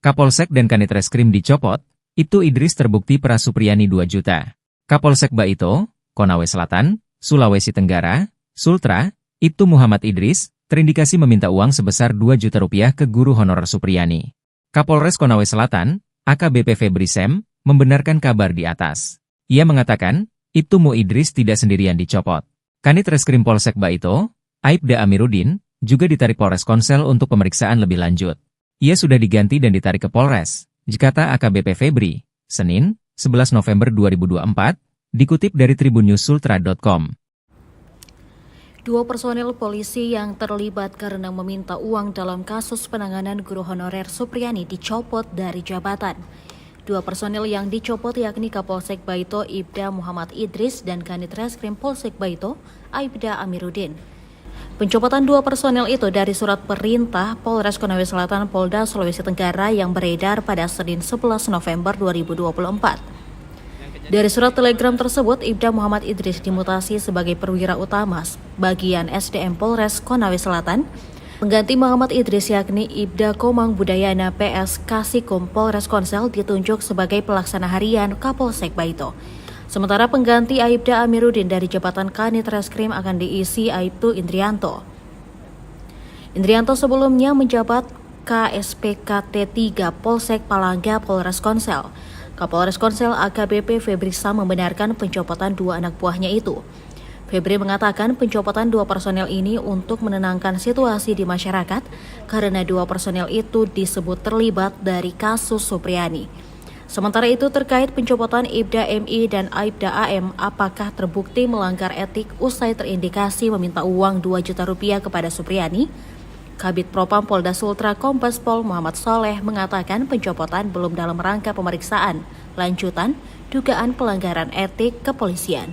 Kapolsek dan Kanit Reskrim dicopot, Ibtu Idris terbukti peras Supriyani 2 juta. Kapolsek Baito, Konawe Selatan, Sulawesi Tenggara, Sultra, Ibtu Muhammad Idris, terindikasi meminta uang sebesar 2 juta rupiah ke guru honorer Supriyani. Kapolres Konawe Selatan, AKBP Febri Sem, membenarkan kabar di atas. Ia mengatakan, Ibtu Mu Idris tidak sendirian dicopot. Kanit Reskrim Polsek Baito, Aibda Amiruddin, juga ditarik Polres Konsel untuk pemeriksaan lebih lanjut. Ia sudah diganti dan ditarik ke Polres, kata AKBP Febri, Senin, 11 November 2024, dikutip dari tribunnews.sultra.com. Dua personel polisi yang terlibat karena meminta uang dalam kasus penanganan guru honorer Supriyani dicopot dari jabatan. Dua personel yang dicopot yakni Kapolsek Baito Ibda Muhammad Idris dan Kanit Reskrim Polsek Baito Aibda Amiruddin. Pencopotan dua personel itu dari surat perintah Polres Konawe Selatan Polda Sulawesi Tenggara yang beredar pada Senin 11 November 2024. Dari surat telegram tersebut, Ibda Muhammad Idris dimutasi sebagai perwira utama bagian SDM Polres Konawe Selatan. Pengganti Muhammad Idris yakni Ibda Komang Budayana PS Kasikum Polres Konsel ditunjuk sebagai pelaksana harian Kapolsek Baito. Sementara pengganti Aibda Amiruddin dari jabatan Kanit Reskrim akan diisi Aibtu Indrianto. Indrianto sebelumnya menjabat KSPKT 3 Polsek Palangga Polres Konsel. Kapolres Konsel AKBP Febri Sam membenarkan pencopotan dua anak buahnya itu. Febri mengatakan pencopotan dua personel ini untuk menenangkan situasi di masyarakat karena dua personel itu disebut terlibat dari kasus Supriyani. Sementara itu terkait pencopotan Ibda MI dan Aibda AM, apakah terbukti melanggar etik usai terindikasi meminta uang 2 juta rupiah kepada Supriyani? Kabid Propam Polda Sultra Kombes Pol Muhammad Soleh mengatakan pencopotan belum dalam rangka pemeriksaan lanjutan dugaan pelanggaran etik kepolisian.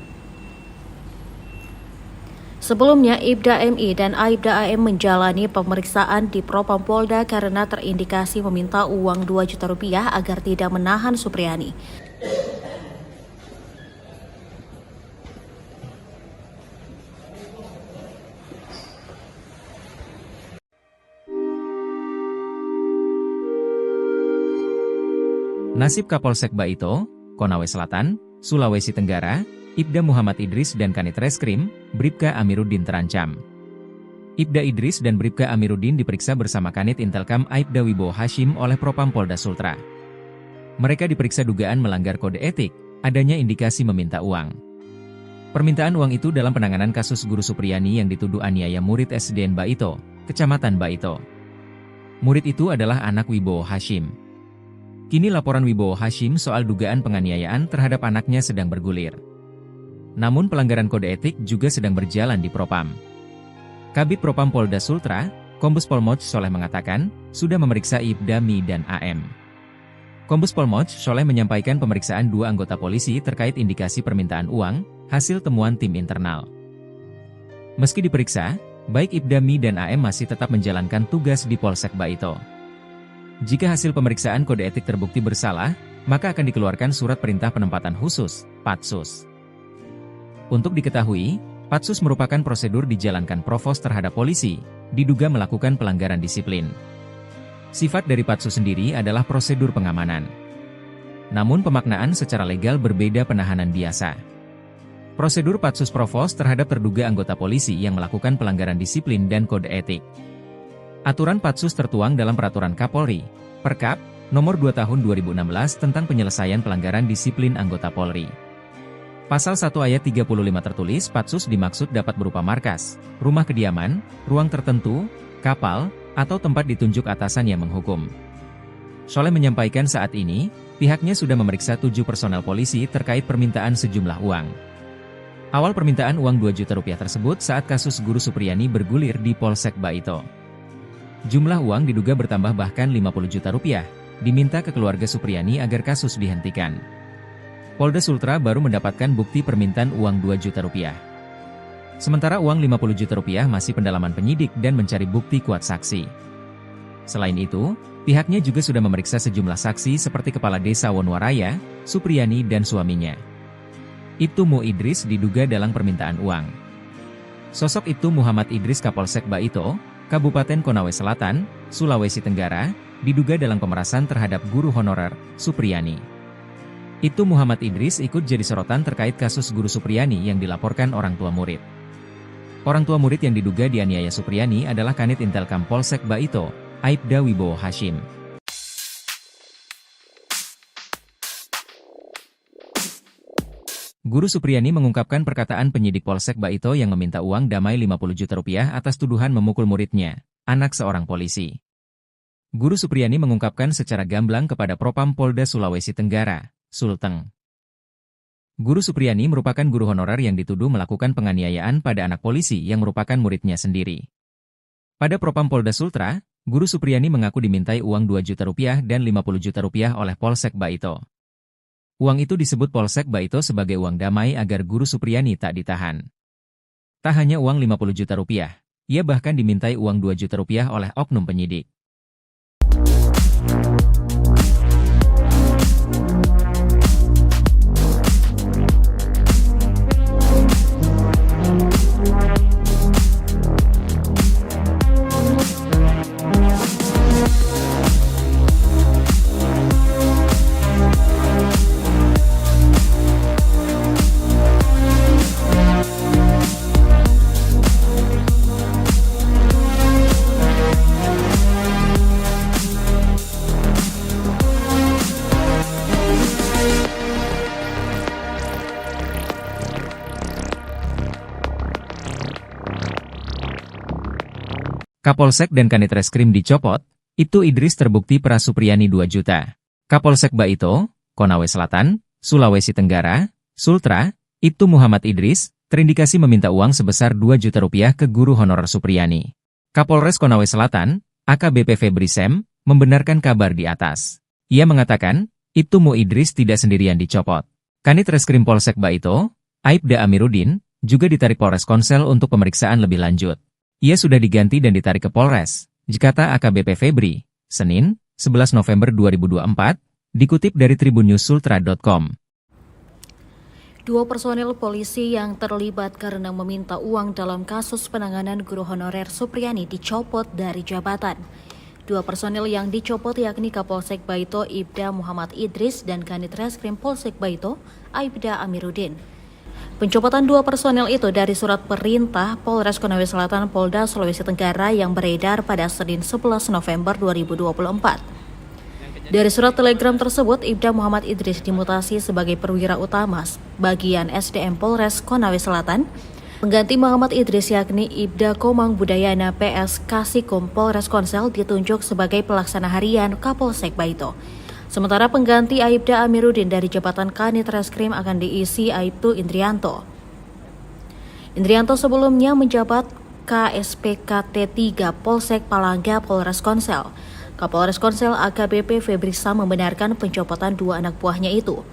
Sebelumnya, Ibda MI dan Aibda AM menjalani pemeriksaan di Propam Polda karena terindikasi meminta uang 2 juta rupiah agar tidak menahan Supriyani. Nasib Kapolsek Baito, Konawe Selatan, Sulawesi Tenggara, Ibda Muhammad Idris dan Kanit Reskrim, Bribka Amiruddin terancam. Ibda Idris dan Bribka Amiruddin diperiksa bersama Kanit Intelkam Aibda Wibowo Hashim oleh Propam Polda Sultra. Mereka diperiksa dugaan melanggar kode etik, adanya indikasi meminta uang. Permintaan uang itu dalam penanganan kasus guru Supriyani yang dituduh aniaya murid SDN Baito, Kecamatan Baito. Murid itu adalah anak Wibowo Hashim. Kini laporan Wibowo Hashim soal dugaan penganiayaan terhadap anaknya sedang bergulir. Namun pelanggaran kode etik juga sedang berjalan di Propam. Kabid Propam Polda Sultra, Kombes Pol Moch Soleh mengatakan, sudah memeriksa Ibda Mi dan AM. Kombes Pol Moch Soleh menyampaikan pemeriksaan dua anggota polisi terkait indikasi permintaan uang, hasil temuan tim internal. Meski diperiksa, baik Ibda Mi dan AM masih tetap menjalankan tugas di Polsek Baito. Jika hasil pemeriksaan kode etik terbukti bersalah, maka akan dikeluarkan surat perintah penempatan khusus, Patsus. Untuk diketahui, Patsus merupakan prosedur dijalankan provos terhadap polisi, diduga melakukan pelanggaran disiplin. Sifat dari patsus sendiri adalah prosedur pengamanan. Namun pemaknaan secara legal berbeda penahanan biasa. Prosedur patsus provos terhadap terduga anggota polisi yang melakukan pelanggaran disiplin dan kode etik. Aturan patsus tertuang dalam Peraturan Kapolri, Perkap, Nomor 2 Tahun 2016 tentang penyelesaian pelanggaran disiplin anggota Polri. Pasal 1 ayat 35 tertulis patsus dimaksud dapat berupa markas, rumah kediaman, ruang tertentu, kapal, atau tempat ditunjuk atasan yang menghukum. Soleh menyampaikan saat ini, pihaknya sudah memeriksa 7 personel polisi terkait permintaan sejumlah uang. Awal permintaan uang 2 juta rupiah tersebut saat kasus Guru Supriyani bergulir di Polsek Baito. Jumlah uang diduga bertambah bahkan 50 juta rupiah, diminta ke keluarga Supriyani agar kasus dihentikan. Polda Sultra baru mendapatkan bukti permintaan uang 2 juta rupiah. Sementara uang 50 juta rupiah masih pendalaman penyidik dan mencari bukti kuat saksi. Selain itu, pihaknya juga sudah memeriksa sejumlah saksi seperti Kepala Desa Wonwaraya, Supriyani dan suaminya. Ibtu Mu Idris diduga dalam permintaan uang. Sosok Ibtu Muhammad Idris Kapolsek Baito, Kabupaten Konawe Selatan, Sulawesi Tenggara, diduga dalam pemerasan terhadap guru honorer, Supriyani. Ibtu Muhammad Idris ikut jadi sorotan terkait kasus Guru Supriyani yang dilaporkan orang tua murid. Orang tua murid yang diduga dianiaya Supriyani adalah Kanit Intelkam Polsek Baito, Aibda Wibowo Hashim. Guru Supriyani mengungkapkan perkataan penyidik Polsek Baito yang meminta uang damai 50 juta rupiah atas tuduhan memukul muridnya, anak seorang polisi. Guru Supriyani mengungkapkan secara gamblang kepada Propam Polda Sulawesi Tenggara, Sulteng. Guru Supriyani merupakan guru honorer yang dituduh melakukan penganiayaan pada anak polisi yang merupakan muridnya sendiri. Pada Propam Polda Sultra, Guru Supriyani mengaku dimintai uang 2 juta rupiah dan 50 juta rupiah oleh Polsek Baito. Uang itu disebut Polsek Baito sebagai uang damai agar Guru Supriyani tak ditahan. Tak hanya uang 50 juta rupiah, ia bahkan dimintai uang 2 juta rupiah oleh oknum penyidik. Kapolsek dan Kanit Reskrim dicopot, Ibtu Idris terbukti peras Supriyani 2 juta. Kapolsek Baito, Konawe Selatan, Sulawesi Tenggara, Sultra, Ibtu Muhammad Idris, terindikasi meminta uang sebesar 2 juta rupiah ke guru honorer Supriyani. Kapolres Konawe Selatan, AKBP Febri Sem, membenarkan kabar di atas. Ia mengatakan, Ibtu Mu Idris tidak sendirian dicopot. Kanit Reskrim Polsek Baito, Aibda Amiruddin, juga ditarik Polres Konsel untuk pemeriksaan lebih lanjut. Ia sudah diganti dan ditarik ke Polres, kata AKBP Febri, Senin, 11 November 2024, dikutip dari tribunnews.sultra.com. 2 personel polisi yang terlibat karena meminta uang dalam kasus penanganan guru honorer Supriyani dicopot dari jabatan. 2 personel yang dicopot yakni Kapolsek Baito Ibda Muhammad Idris dan Kanit Reskrim Polsek Baito Aibda Amiruddin. Pencopotan 2 personel itu dari surat perintah Polres Konawe Selatan Polda Sulawesi Tenggara yang beredar pada Senin 11 November 2024. Dari surat telegram tersebut, Ibda Muhammad Idris dimutasi sebagai perwira utama bagian SDM Polres Konawe Selatan. Pengganti Muhammad Idris yakni Ibda Komang Budayana PS Kasikum Polres Konsel ditunjuk sebagai pelaksana harian Kapolsek Baito. Sementara pengganti Aibda Amiruddin dari jabatan Kanit Reskrim akan diisi Aibtu Indrianto. Indrianto sebelumnya menjabat KSPKT 3 Polsek Palangga Polres Konsel. Kapolres Konsel AKBP Febri Sam membenarkan pencopotan 2 anak buahnya itu.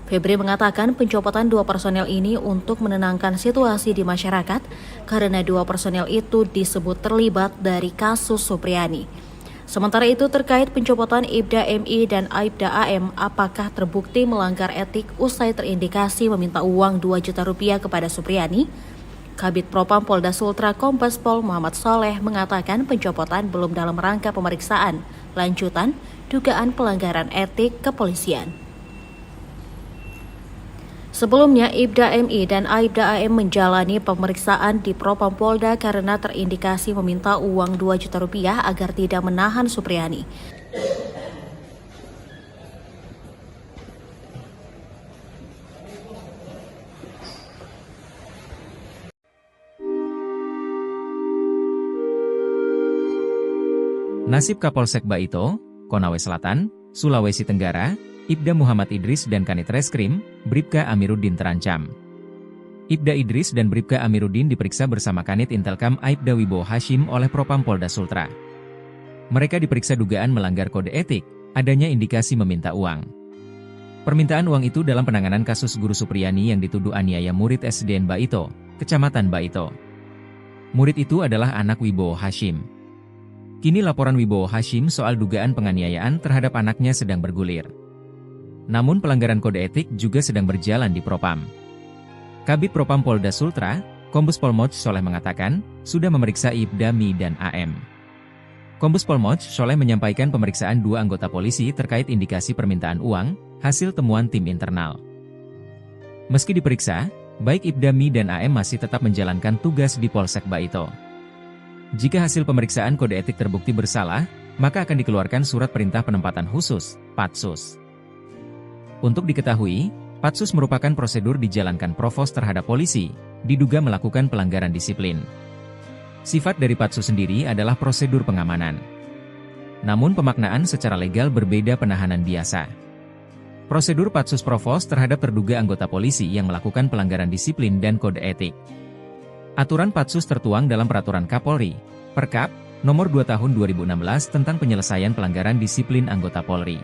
Febri mengatakan pencopotan 2 personel ini untuk menenangkan situasi di masyarakat karena 2 personel itu disebut terlibat dari kasus Supriyani. Sementara itu terkait pencopotan Ibda MI dan Aibda AM, apakah terbukti melanggar etik usai terindikasi meminta uang 2 juta rupiah kepada Supriyani? Kabid Propam Polda Sultra Kombes Pol Muhammad Soleh mengatakan pencopotan belum dalam rangka pemeriksaan, lanjutan dugaan pelanggaran etik kepolisian. Sebelumnya, Ibda MI dan Aibda AM menjalani pemeriksaan di Propam Polda karena terindikasi meminta uang 2 juta rupiah agar tidak menahan Supriyani. Nasib Kapolsek Baito, Konawe Selatan, Sulawesi Tenggara, Ibda Muhammad Idris dan Kanit Reskrim, Bribka Amiruddin terancam. Ibda Idris dan Bribka Amiruddin diperiksa bersama Kanit Intelkam Aibda Wibowo Hashim oleh Propam Polda Sultra. Mereka diperiksa dugaan melanggar kode etik, adanya indikasi meminta uang. Permintaan uang itu dalam penanganan kasus Guru Supriyani yang dituduh aniaya murid SDN Baito, Kecamatan Baito. Murid itu adalah anak Wibowo Hashim. Kini laporan Wibowo Hashim soal dugaan penganiayaan terhadap anaknya sedang bergulir. Namun pelanggaran kode etik juga sedang berjalan di Propam. Kabid Propam Polda Sultra, Kombes Pol Moch Soleh mengatakan, sudah memeriksa Ibda MI dan AM. Kombes Pol Moch Soleh menyampaikan pemeriksaan 2 anggota polisi terkait indikasi permintaan uang, hasil temuan tim internal. Meski diperiksa, baik Ibda MI dan AM masih tetap menjalankan tugas di Polsek Baito. Jika hasil pemeriksaan kode etik terbukti bersalah, maka akan dikeluarkan surat perintah penempatan khusus, Patsus. Untuk diketahui, Patsus merupakan prosedur dijalankan Provos terhadap polisi, diduga melakukan pelanggaran disiplin. Sifat dari Patsus sendiri adalah prosedur pengamanan. Namun pemaknaan secara legal berbeda penahanan biasa. Prosedur Patsus Provos terhadap terduga anggota polisi yang melakukan pelanggaran disiplin dan kode etik. Aturan Patsus tertuang dalam Peraturan Kapolri, Perkap, Nomor 2 Tahun 2016 tentang penyelesaian pelanggaran disiplin anggota Polri.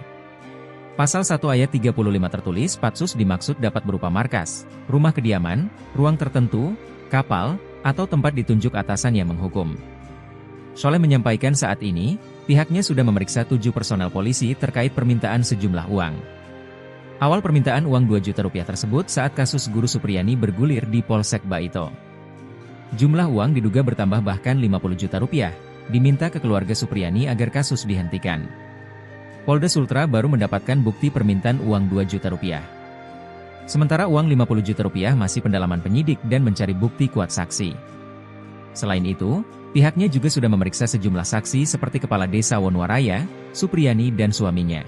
Pasal 1 ayat 35 tertulis Patsus dimaksud dapat berupa markas, rumah kediaman, ruang tertentu, kapal, atau tempat ditunjuk atasan yang menghukum. Soleh menyampaikan saat ini, pihaknya sudah memeriksa 7 personel polisi terkait permintaan sejumlah uang. Awal permintaan uang 2 juta rupiah tersebut saat kasus Guru Supriyani bergulir di Polsek Baito. Jumlah uang diduga bertambah bahkan 50 juta rupiah, diminta ke keluarga Supriyani agar kasus dihentikan. Polda Sultra baru mendapatkan bukti permintaan uang 2 juta rupiah. Sementara uang 50 juta rupiah masih pendalaman penyidik dan mencari bukti kuat saksi. Selain itu, pihaknya juga sudah memeriksa sejumlah saksi seperti Kepala Desa Wonwaraya, Supriyani dan suaminya.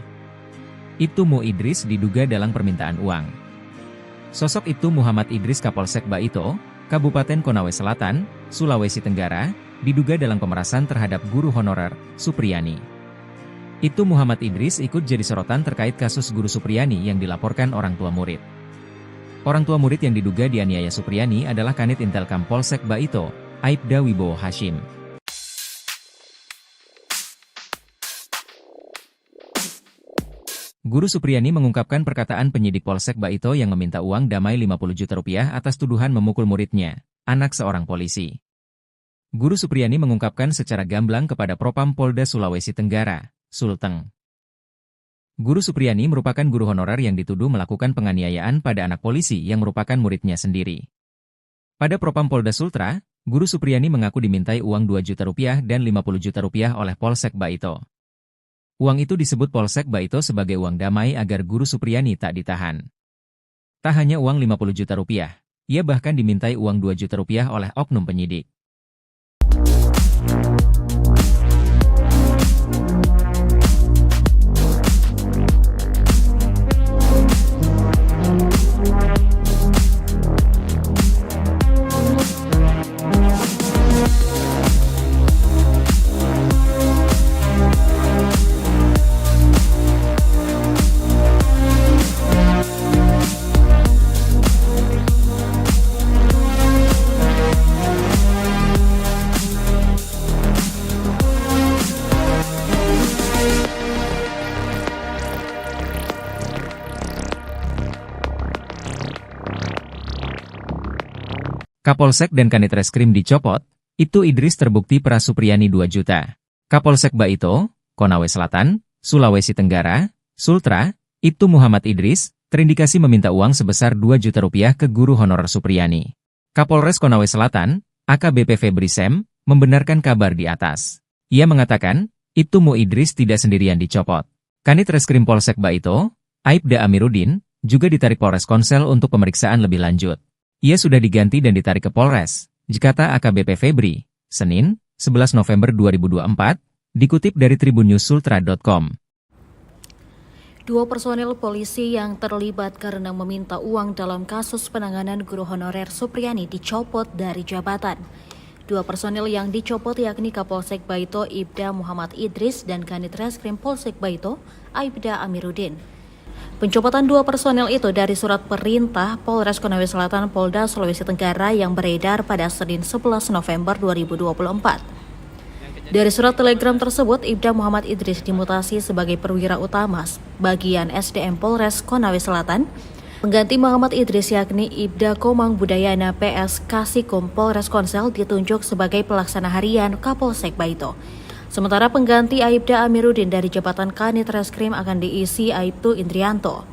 Ibtu Mu Idris diduga dalam permintaan uang. Sosok Ibtu Muhammad Idris Kapolsek Baito, Kabupaten Konawe Selatan, Sulawesi Tenggara, diduga dalam pemerasan terhadap guru honorer, Supriyani. Ibtu Muhammad Idris ikut jadi sorotan terkait kasus Guru Supriyani yang dilaporkan orang tua murid. Orang tua murid yang diduga dianiaya Supriyani adalah Kanit Intelkam Polsek Baito, Aibda Wibowo Hashim. Guru Supriyani mengungkapkan perkataan penyidik Polsek Baito yang meminta uang damai 50 juta rupiah atas tuduhan memukul muridnya, anak seorang polisi. Guru Supriyani mengungkapkan secara gamblang kepada Propam Polda Sulawesi Tenggara, Sulteng. Guru Supriyani merupakan guru honorer yang dituduh melakukan penganiayaan pada anak polisi yang merupakan muridnya sendiri. Pada Propam Polda Sultra, Guru Supriyani mengaku dimintai uang 2 juta rupiah dan 50 juta rupiah oleh Polsek Baito. Uang itu disebut Polsek Baito sebagai uang damai agar Guru Supriyani tak ditahan. Tak hanya uang 50 juta rupiah, ia bahkan dimintai uang 2 juta rupiah oleh oknum penyidik. Kapolsek dan Kanit Reskrim dicopot, Ibtu Idris terbukti peras Supriyani 2 juta. Kapolsek Baito, Konawe Selatan, Sulawesi Tenggara, Sultra, Ibtu Muhammad Idris, terindikasi meminta uang sebesar 2 juta rupiah ke guru honorer Supriyani. Kapolres Konawe Selatan, AKBP Febri Sem, membenarkan kabar di atas. Ia mengatakan, Ibtu Mu Idris tidak sendirian dicopot. Kanit Reskrim Polsek Baito, Aibda Amiruddin, juga ditarik Polres Konsel untuk pemeriksaan lebih lanjut. Ia sudah diganti dan ditarik ke Polres, kata AKBP Febri, Senin, 11 November 2024, dikutip dari tribunnews-sultra.com. Dua personel polisi yang terlibat karena meminta uang dalam kasus penanganan guru honorer Supriani dicopot dari jabatan. Dua personel yang dicopot yakni Kapolsek Baito Ibda Muhammad Idris dan Kanit Reskrim Polsek Baito Aibda Amiruddin. Pencopotan dua personel itu dari surat perintah Polres Konawe Selatan Polda Sulawesi Tenggara yang beredar pada Senin 11 November 2024. Dari surat telegram tersebut, Ibda Muhammad Idris dimutasi sebagai perwira utama bagian SDM Polres Konawe Selatan. Pengganti Muhammad Idris yakni Ibda Komang Budayana PS Kasikum Polres Konsel ditunjuk sebagai pelaksana harian Kapolsek Baito. Sementara pengganti Aibda Amiruddin dari jabatan Kanit Reskrim akan diisi Aibtu Indrianto.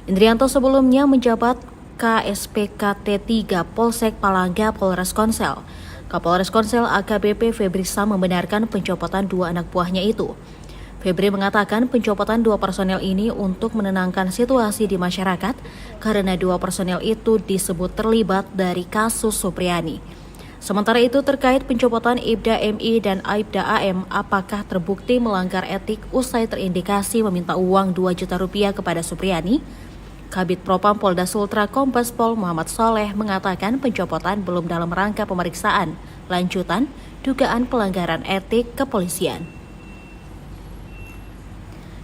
Indrianto sebelumnya menjabat KSPKT 3 Polsek Palangga Polres Konsel. Kapolres Konsel AKBP Febri Sem membenarkan pencopotan dua anak buahnya itu. Febri mengatakan pencopotan dua personel ini untuk menenangkan situasi di masyarakat karena dua personel itu disebut terlibat dari kasus Supriani. Sementara itu terkait pencopotan Ibda MI dan Aibda AM, apakah terbukti melanggar etik usai terindikasi meminta uang 2 juta rupiah kepada Supriani? Kabid Propam Polda Sultra Kombes Pol Muhammad Soleh mengatakan pencopotan belum dalam rangka pemeriksaan lanjutan dugaan pelanggaran etik kepolisian.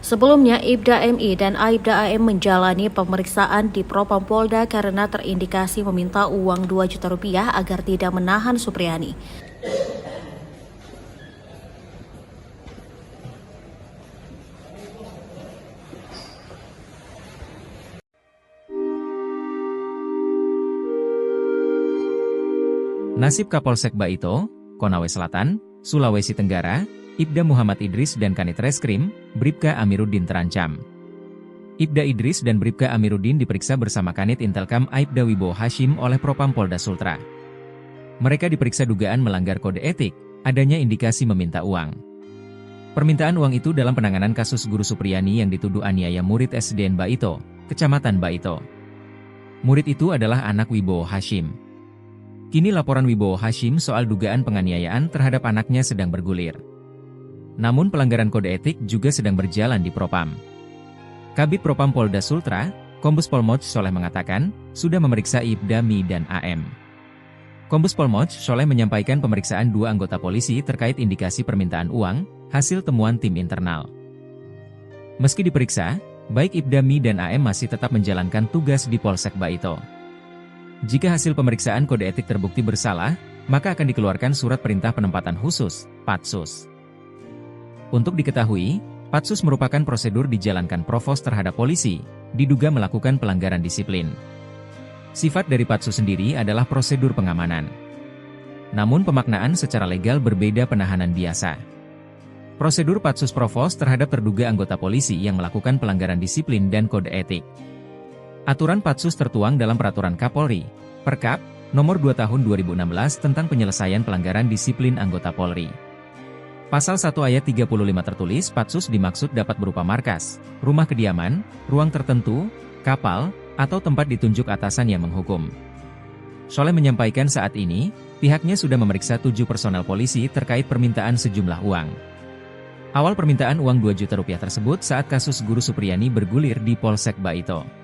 Sebelumnya, Ibda MI dan Aibda AM menjalani pemeriksaan di Propam Polda karena terindikasi meminta uang 2 juta rupiah agar tidak menahan Supriani. Nasib Kapolsek Baito, Konawe Selatan, Sulawesi Tenggara, Ibda Muhammad Idris dan Kanit Reskrim, Bribka Amiruddin terancam. Ibda Idris dan Bribka Amiruddin diperiksa bersama Kanit Intelkam Aibda Wibowo Hashim oleh Propam Polda Sultra. Mereka diperiksa dugaan melanggar kode etik, adanya indikasi meminta uang. Permintaan uang itu dalam penanganan kasus guru Supriani yang dituduh aniaya murid SDN Baito, Kecamatan Baito. Murid itu adalah anak Wibowo Hashim. Kini laporan Wibowo Hashim soal dugaan penganiayaan terhadap anaknya sedang bergulir. Namun pelanggaran kode etik juga sedang berjalan di Propam. Kabid Propam Polda Sultra, Kombes Pol Moch Soleh mengatakan, sudah memeriksa Ibda Mi dan AM. Kombes Pol Moch Soleh menyampaikan pemeriksaan dua anggota polisi terkait indikasi permintaan uang, hasil temuan tim internal. Meski diperiksa, baik Ibda Mi dan AM masih tetap menjalankan tugas di Polsek Baito. Jika hasil pemeriksaan kode etik terbukti bersalah, maka akan dikeluarkan surat perintah penempatan khusus, Patsus. Untuk diketahui, Patsus merupakan prosedur dijalankan Provos terhadap polisi, diduga melakukan pelanggaran disiplin. Sifat dari Patsus sendiri adalah prosedur pengamanan. Namun pemaknaan secara legal berbeda penahanan biasa. Prosedur Patsus Provos terhadap terduga anggota polisi yang melakukan pelanggaran disiplin dan kode etik. Aturan Patsus tertuang dalam Peraturan Kapolri, Perkap, Nomor 2 Tahun 2016 tentang penyelesaian pelanggaran disiplin anggota Polri. Pasal 1 ayat 35 tertulis Patsus dimaksud dapat berupa markas, rumah kediaman, ruang tertentu, kapal, atau tempat ditunjuk atasan yang menghukum. Soleh menyampaikan saat ini, pihaknya sudah memeriksa 7 personel polisi terkait permintaan sejumlah uang. Awal permintaan uang 2 juta rupiah tersebut saat kasus guru Supriani bergulir di Polsek Baito.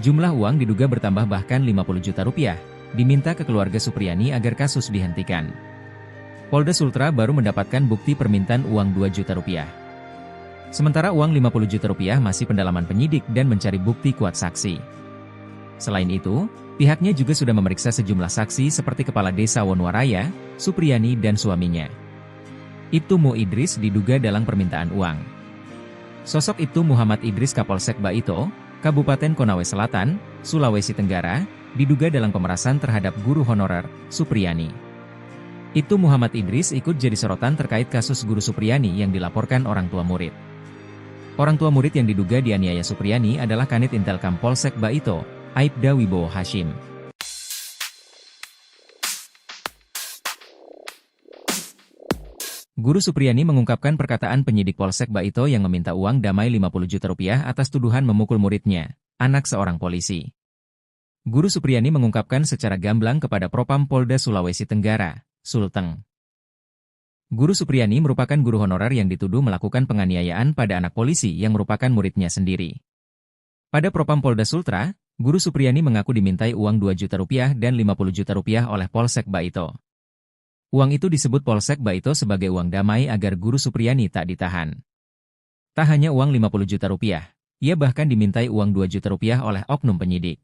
Jumlah uang diduga bertambah bahkan 50 juta rupiah, diminta ke keluarga Supriani agar kasus dihentikan. Polda Sultra baru mendapatkan bukti permintaan uang 2 juta rupiah. Sementara uang 50 juta rupiah masih pendalaman penyidik dan mencari bukti kuat saksi. Selain itu, pihaknya juga sudah memeriksa sejumlah saksi seperti Kepala Desa Wonwaraya, Supriani dan suaminya. Ibtu Mu Idris diduga dalam permintaan uang. Sosok Ibtu Muhammad Idris Kapolsek Baito, Kabupaten Konawe Selatan, Sulawesi Tenggara, diduga dalam pemerasan terhadap guru honorer, Supriani. Ibtu Muhammad Idris ikut jadi sorotan terkait kasus guru Supriani yang dilaporkan orang tua murid. Orang tua murid yang diduga dianiaya Supriani adalah Kanit Intelkam Polsek Baito, Aibda Wibowo Hashim. Guru Supriyani mengungkapkan perkataan penyidik Polsek Baito yang meminta uang damai 50 juta rupiah atas tuduhan memukul muridnya, anak seorang polisi. Guru Supriyani mengungkapkan secara gamblang kepada Propam Polda Sulawesi Tenggara, Sulteng. Guru Supriyani merupakan guru honorer yang dituduh melakukan penganiayaan pada anak polisi yang merupakan muridnya sendiri. Pada Propam Polda Sultra, Guru Supriyani mengaku dimintai uang 2 juta rupiah dan 50 juta rupiah oleh Polsek Baito. Uang itu disebut Polsek Baito sebagai uang damai agar Guru Supriyani tak ditahan. Tak hanya uang 50 juta rupiah, ia bahkan dimintai uang 2 juta rupiah oleh oknum penyidik.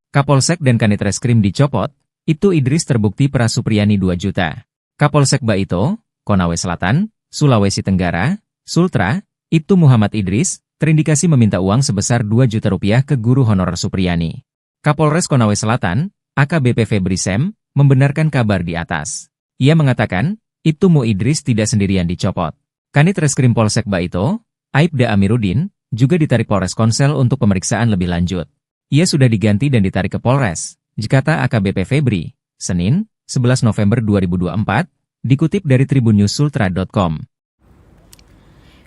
Kapolsek dan Kanit Reskrim dicopot, Ibtu Idris terbukti peras Supriyani 2 juta. Kapolsek Baito, Konawe Selatan, Sulawesi Tenggara, Sultra, Ibtu Muhammad Idris, terindikasi meminta uang sebesar 2 juta rupiah ke guru honorer Supriyani. Kapolres Konawe Selatan, AKBP Febri Sem, membenarkan kabar di atas. Ia mengatakan, Ibtu Mu Idris tidak sendirian dicopot. Kanit Reskrim Polsek Baito, Aibda Amiruddin, juga ditarik Polres Konsel untuk pemeriksaan lebih lanjut. Ia sudah diganti dan ditarik ke Polres, kata AKBP Febri, Senin, 11 November 2024, dikutip dari tribunnews.sultra.com.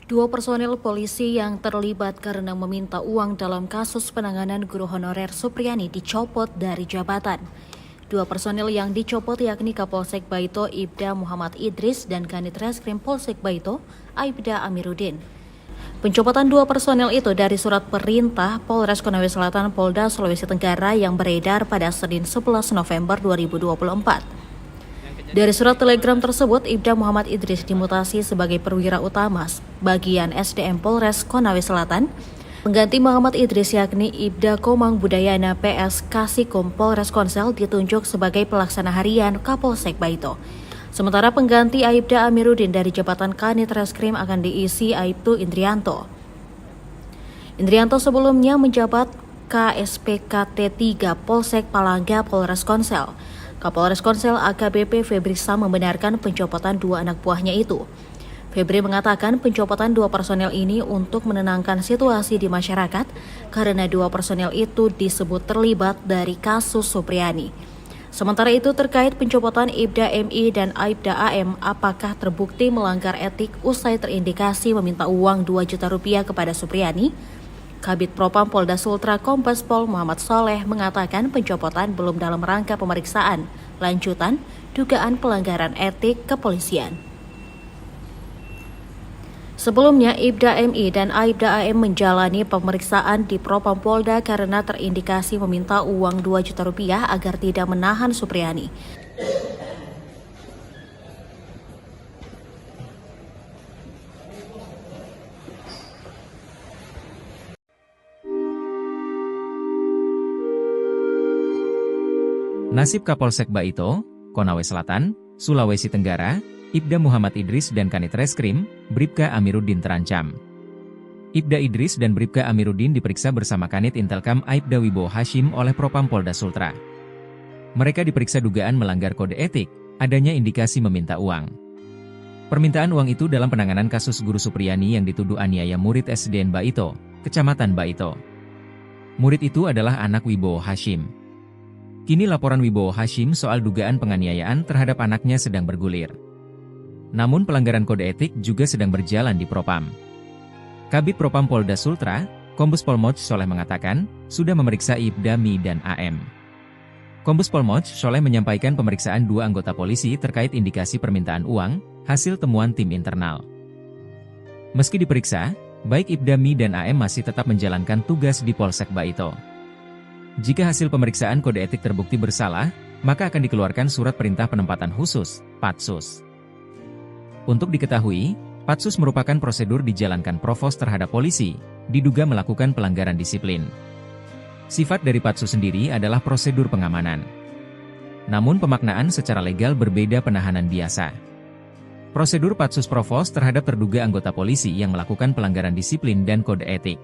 2 personel polisi yang terlibat karena meminta uang dalam kasus penanganan guru honorer Supriyani dicopot dari jabatan. 2 personel yang dicopot yakni Kapolsek Baito Ibda Muhammad Idris dan Kanit Reskrim Polsek Baito Aibda Amiruddin. Pencopotan 2 personel itu dari surat perintah Polres Konawe Selatan Polda Sulawesi Tenggara yang beredar pada Senin 11 November 2024. Dari surat telegram tersebut, Ibda Muhammad Idris dimutasi sebagai perwira utama bagian SDM Polres Konawe Selatan. Pengganti Muhammad Idris yakni Ibda Komang Budayana PS Kasikum Polres Konsel ditunjuk sebagai pelaksana harian Kapolsek Baito. Sementara pengganti Aibda Amiruddin dari jabatan Kanit Reskrim akan diisi Aibtu Indrianto. Indrianto sebelumnya menjabat KSPKT 3 Polsek Palangga Polres Konsel. Kapolres Konsel AKBP Febri Sam membenarkan pencopotan 2 anak buahnya itu. Febri mengatakan pencopotan 2 personel ini untuk menenangkan situasi di masyarakat karena 2 personel itu disebut terlibat dari kasus Supriyani. Sementara itu terkait pencopotan Ibda MI dan Aibda AM, apakah terbukti melanggar etik usai terindikasi meminta uang 2 juta rupiah kepada Supriyani? Kabid Propam Polda Sultra Kombes Pol Muhammad Soleh mengatakan pencopotan belum dalam rangka pemeriksaan lanjutan dugaan pelanggaran etik kepolisian. Sebelumnya, Ibda MI dan Aibda AM menjalani pemeriksaan di Propam Polda karena terindikasi meminta uang 2 juta rupiah agar tidak menahan Supriyani. Nasib Kapolsek Baito, Konawe Selatan, Sulawesi Tenggara, Ibda Muhammad Idris dan Kanit Reskrim, Bribka Amiruddin terancam. Ibda Idris dan Bribka Amiruddin diperiksa bersama Kanit Intelkam Aibda Wibowo Hashim oleh Propam Polda Sultra. Mereka diperiksa dugaan melanggar kode etik, adanya indikasi meminta uang. Permintaan uang itu dalam penanganan kasus Guru Supriyani yang dituduh aniaya murid SDN Baito, Kecamatan Baito. Murid itu adalah anak Wibowo Hashim. Kini laporan Wibowo Hashim soal dugaan penganiayaan terhadap anaknya sedang bergulir. Namun pelanggaran kode etik juga sedang berjalan di Propam. Kabid Propam Polda Sultra, Kombes Pol Moch Soleh mengatakan, sudah memeriksa Ibda Mi dan AM. Kombes Pol Moch Soleh menyampaikan pemeriksaan 2 anggota polisi terkait indikasi permintaan uang, hasil temuan tim internal. Meski diperiksa, baik Ibda Mi dan AM masih tetap menjalankan tugas di Polsek Baito. Jika hasil pemeriksaan kode etik terbukti bersalah, maka akan dikeluarkan surat perintah penempatan khusus, Patsus. Untuk diketahui, Patsus merupakan prosedur dijalankan provos terhadap polisi, diduga melakukan pelanggaran disiplin. Sifat dari patsus sendiri adalah prosedur pengamanan. Namun pemaknaan secara legal berbeda penahanan biasa. Prosedur patsus provos terhadap terduga anggota polisi yang melakukan pelanggaran disiplin dan kode etik.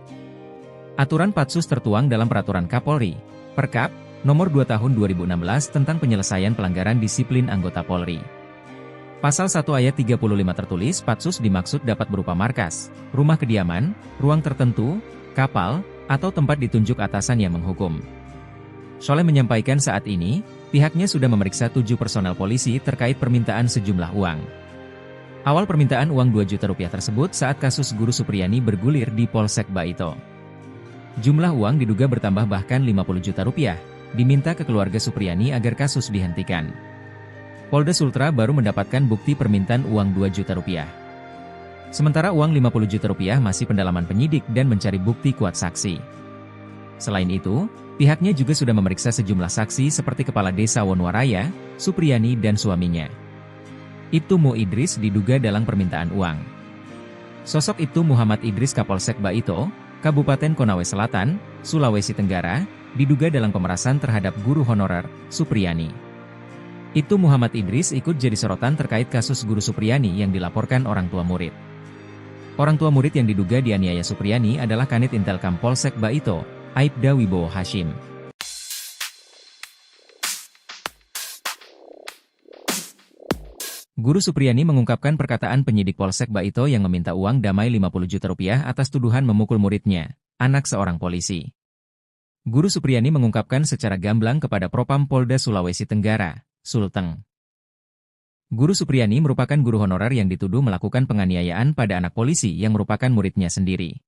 Aturan patsus tertuang dalam Peraturan Kapolri, Perkap, Nomor 2 Tahun 2016 tentang penyelesaian pelanggaran disiplin anggota Polri. Pasal 1 ayat 35 tertulis patsus dimaksud dapat berupa markas, rumah kediaman, ruang tertentu, kapal, atau tempat ditunjuk atasan yang menghukum. Soleh menyampaikan saat ini, pihaknya sudah memeriksa 7 personel polisi terkait permintaan sejumlah uang. Awal permintaan uang 2 juta rupiah tersebut saat kasus Guru Supriyani bergulir di Polsek Baito. Jumlah uang diduga bertambah bahkan 50 juta rupiah, diminta ke keluarga Supriyani agar kasus dihentikan. Polda Sultra baru mendapatkan bukti permintaan uang 2 juta rupiah. Sementara uang 50 juta rupiah masih pendalaman penyidik dan mencari bukti kuat saksi. Selain itu, pihaknya juga sudah memeriksa sejumlah saksi seperti Kepala Desa Wonwaraya, Supriyani dan suaminya. Ibtu Mu Idris diduga dalam permintaan uang. Sosok Ibtu Muhammad Idris Kapolsek Baito, Kabupaten Konawe Selatan, Sulawesi Tenggara, diduga dalam pemerasan terhadap guru honorer, Supriyani. Ibtu Muhammad Idris ikut jadi sorotan terkait kasus Guru Supriyani yang dilaporkan orang tua murid. Orang tua murid yang diduga dianiaya Supriyani adalah Kanit Intelkam Polsek Baito, Aibda Wibowo Hashim. Guru Supriyani mengungkapkan perkataan penyidik Polsek Baito yang meminta uang damai 50 juta rupiah atas tuduhan memukul muridnya, anak seorang polisi. Guru Supriyani mengungkapkan secara gamblang kepada Propam Polda Sulawesi Tenggara, Sulteng. Guru Supriyani merupakan guru honorer yang dituduh melakukan penganiayaan pada anak polisi yang merupakan muridnya sendiri.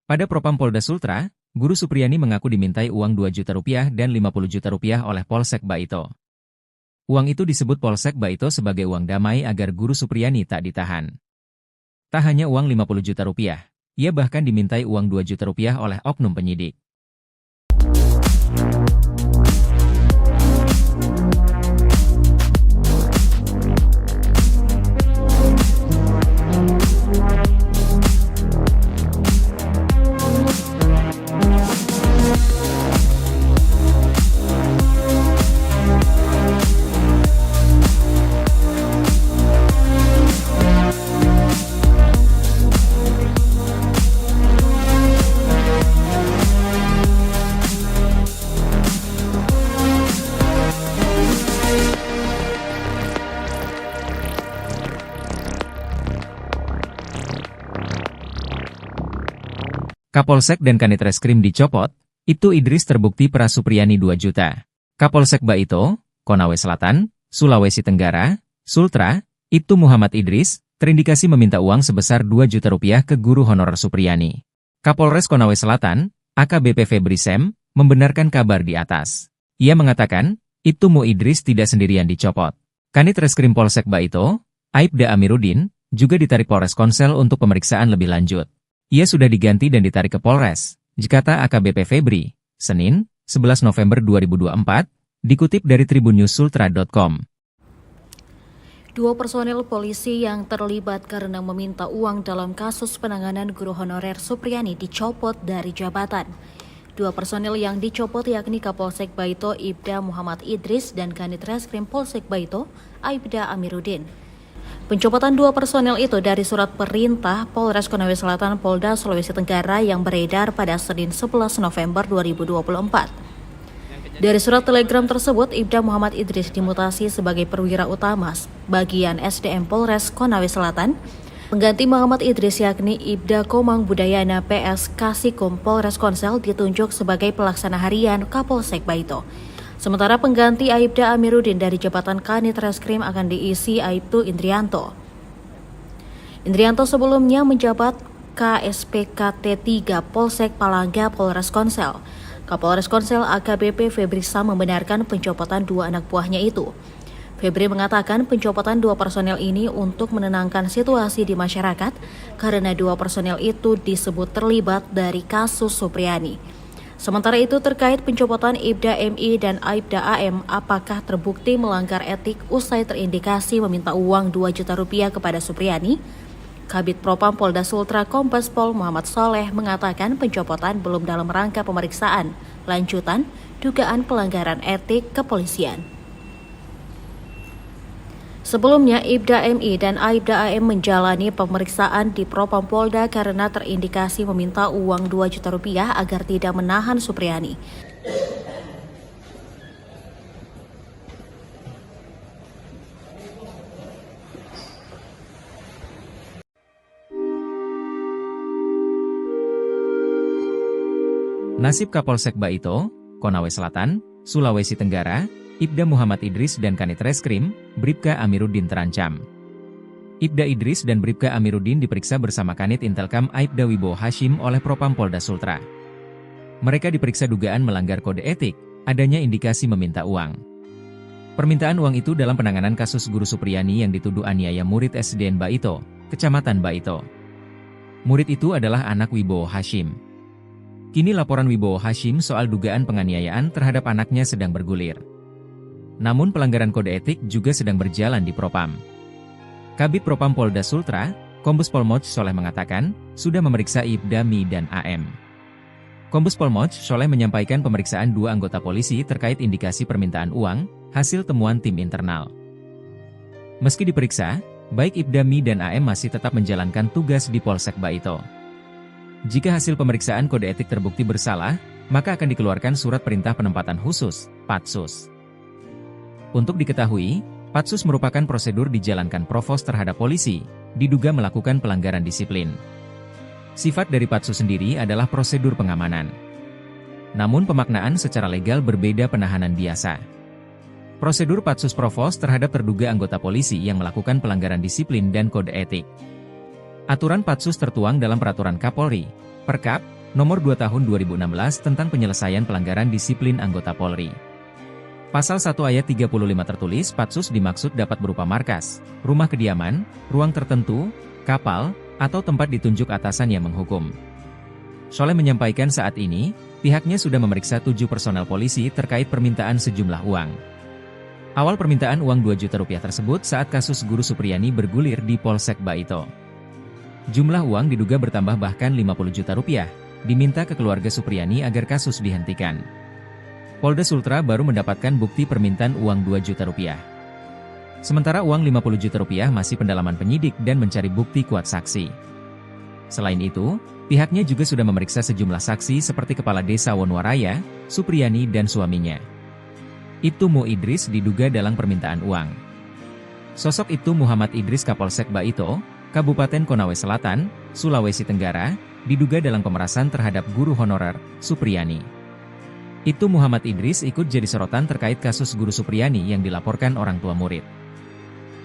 Pada Propam Polda Sultra, Guru Supriyani mengaku dimintai uang 2 juta rupiah dan 50 juta rupiah oleh Polsek Baito. Uang itu disebut Polsek Baito sebagai uang damai agar Guru Supriyani tak ditahan. Tak hanya uang 50 juta rupiah, ia bahkan dimintai uang 2 juta rupiah oleh oknum penyidik. Kapolsek dan Kanit Reskrim dicopot, Ibtu Idris terbukti peras Supriyani 2 juta. Kapolsek Baito, Konawe Selatan, Sulawesi Tenggara, Sultra, Ibtu Muhammad Idris, terindikasi meminta uang sebesar 2 juta rupiah ke guru honorer Supriyani. Kapolres Konawe Selatan, AKBP Febri Sem, membenarkan kabar di atas. Ia mengatakan, Ibtu Mu Idris tidak sendirian dicopot. Kanit Reskrim Polsek Baito, Aibda Amiruddin, juga ditarik Polres Konsel untuk pemeriksaan lebih lanjut. Ia sudah diganti dan ditarik ke Polres, Jakarta AKBP Febri, Senin, 11 November 2024, dikutip dari tribunnews.sultra.com. 2 personel polisi yang terlibat karena meminta uang dalam kasus penanganan guru honorer Supriyani dicopot dari jabatan. 2 personel yang dicopot yakni Kapolsek Baito Ibda Muhammad Idris dan Kanit Reskrim Polsek Baito Aibda Amiruddin. Pencopotan 2 personel itu dari surat perintah Polres Konawe Selatan Polda Sulawesi Tenggara yang beredar pada Senin 11 November 2024. Dari surat telegram tersebut, Ibda Muhammad Idris dimutasi sebagai perwira utama bagian SDM Polres Konawe Selatan. Pengganti Muhammad Idris yakni Ibda Komang Budayana PS Kasikum Polres Konsel ditunjuk sebagai pelaksana harian Kapolsek Baito. Sementara pengganti Aibda Amiruddin dari jabatan Kanit Reskrim akan diisi Aibtu Indrianto. Indrianto sebelumnya menjabat KSPKT 3 Polsek Palangga Polres Konsel. Kapolres Konsel AKBP Febri Sam membenarkan pencopotan 2 anak buahnya itu. Febri mengatakan pencopotan 2 personel ini untuk menenangkan situasi di masyarakat karena 2 personel itu disebut terlibat dari kasus Supriyani. Sementara itu terkait pencopotan Ibda MI dan Aibda AM, apakah terbukti melanggar etik usai terindikasi meminta uang 2 juta rupiah kepada Supriyani? Kabid Propam Polda Sultra Kombes Pol Muhammad Soleh mengatakan pencopotan belum dalam rangka pemeriksaan, lanjutan dugaan pelanggaran etik kepolisian. Sebelumnya, Ibda MI dan Aibda AM menjalani pemeriksaan di Propam Polda karena terindikasi meminta uang 2 juta rupiah agar tidak menahan Supriyani. Nasib Kapolsek Baito, Konawe Selatan, Sulawesi Tenggara, Ibda Muhammad Idris dan Kanit Reskrim, Bribka Amiruddin terancam. Ibda Idris dan Bribka Amiruddin diperiksa bersama Kanit Intelkam Aibda Wibowo Hashim oleh Propam Polda Sultra. Mereka diperiksa dugaan melanggar kode etik, adanya indikasi meminta uang. Permintaan uang itu dalam penanganan kasus Guru Supriyani yang dituduh aniaya murid SDN Baito, Kecamatan Baito. Murid itu adalah anak Wibowo Hashim. Kini laporan Wibowo Hashim soal dugaan penganiayaan terhadap anaknya sedang bergulir. Namun pelanggaran kode etik juga sedang berjalan di Propam. Kabid Propam Polda Sultra, Kombes Pol Moch Soleh mengatakan, sudah memeriksa Ibda MI dan AM. Kombes Pol Moch Soleh menyampaikan pemeriksaan 2 anggota polisi terkait indikasi permintaan uang, hasil temuan tim internal. Meski diperiksa, baik Ibda MI dan AM masih tetap menjalankan tugas di Polsek Baito. Jika hasil pemeriksaan kode etik terbukti bersalah, maka akan dikeluarkan surat perintah penempatan khusus, Patsus. Untuk diketahui, Patsus merupakan prosedur dijalankan Provos terhadap polisi, diduga melakukan pelanggaran disiplin. Sifat dari Patsus sendiri adalah prosedur pengamanan. Namun pemaknaan secara legal berbeda penahanan biasa. Prosedur Patsus Provos terhadap terduga anggota polisi yang melakukan pelanggaran disiplin dan kode etik. Aturan Patsus tertuang dalam Peraturan Kapolri, Perkap, Nomor 2 Tahun 2016 tentang penyelesaian pelanggaran disiplin anggota Polri. Pasal 1 ayat 35 tertulis Patsus dimaksud dapat berupa markas, rumah kediaman, ruang tertentu, kapal, atau tempat ditunjuk atasan yang menghukum. Soleh menyampaikan saat ini, pihaknya sudah memeriksa 7 personel polisi terkait permintaan sejumlah uang. Awal permintaan uang 2 juta rupiah tersebut saat kasus Guru Supriyani bergulir di Polsek Baito. Jumlah uang diduga bertambah bahkan 50 juta rupiah, diminta ke keluarga Supriyani agar kasus dihentikan. Polda Sultra baru mendapatkan bukti permintaan uang 2 juta rupiah. Sementara uang 50 juta rupiah masih pendalaman penyidik dan mencari bukti kuat saksi. Selain itu, pihaknya juga sudah memeriksa sejumlah saksi seperti Kepala Desa Wonwaraya, Supriyani dan suaminya. Ibtu Mu Idris diduga dalam permintaan uang. Sosok Ibtu Muhammad Idris Kapolsek Baito, Kabupaten Konawe Selatan, Sulawesi Tenggara, diduga dalam pemerasan terhadap guru honorer, Supriyani. Ibtu Muhammad Idris ikut jadi sorotan terkait kasus Guru Supriyani yang dilaporkan orang tua murid.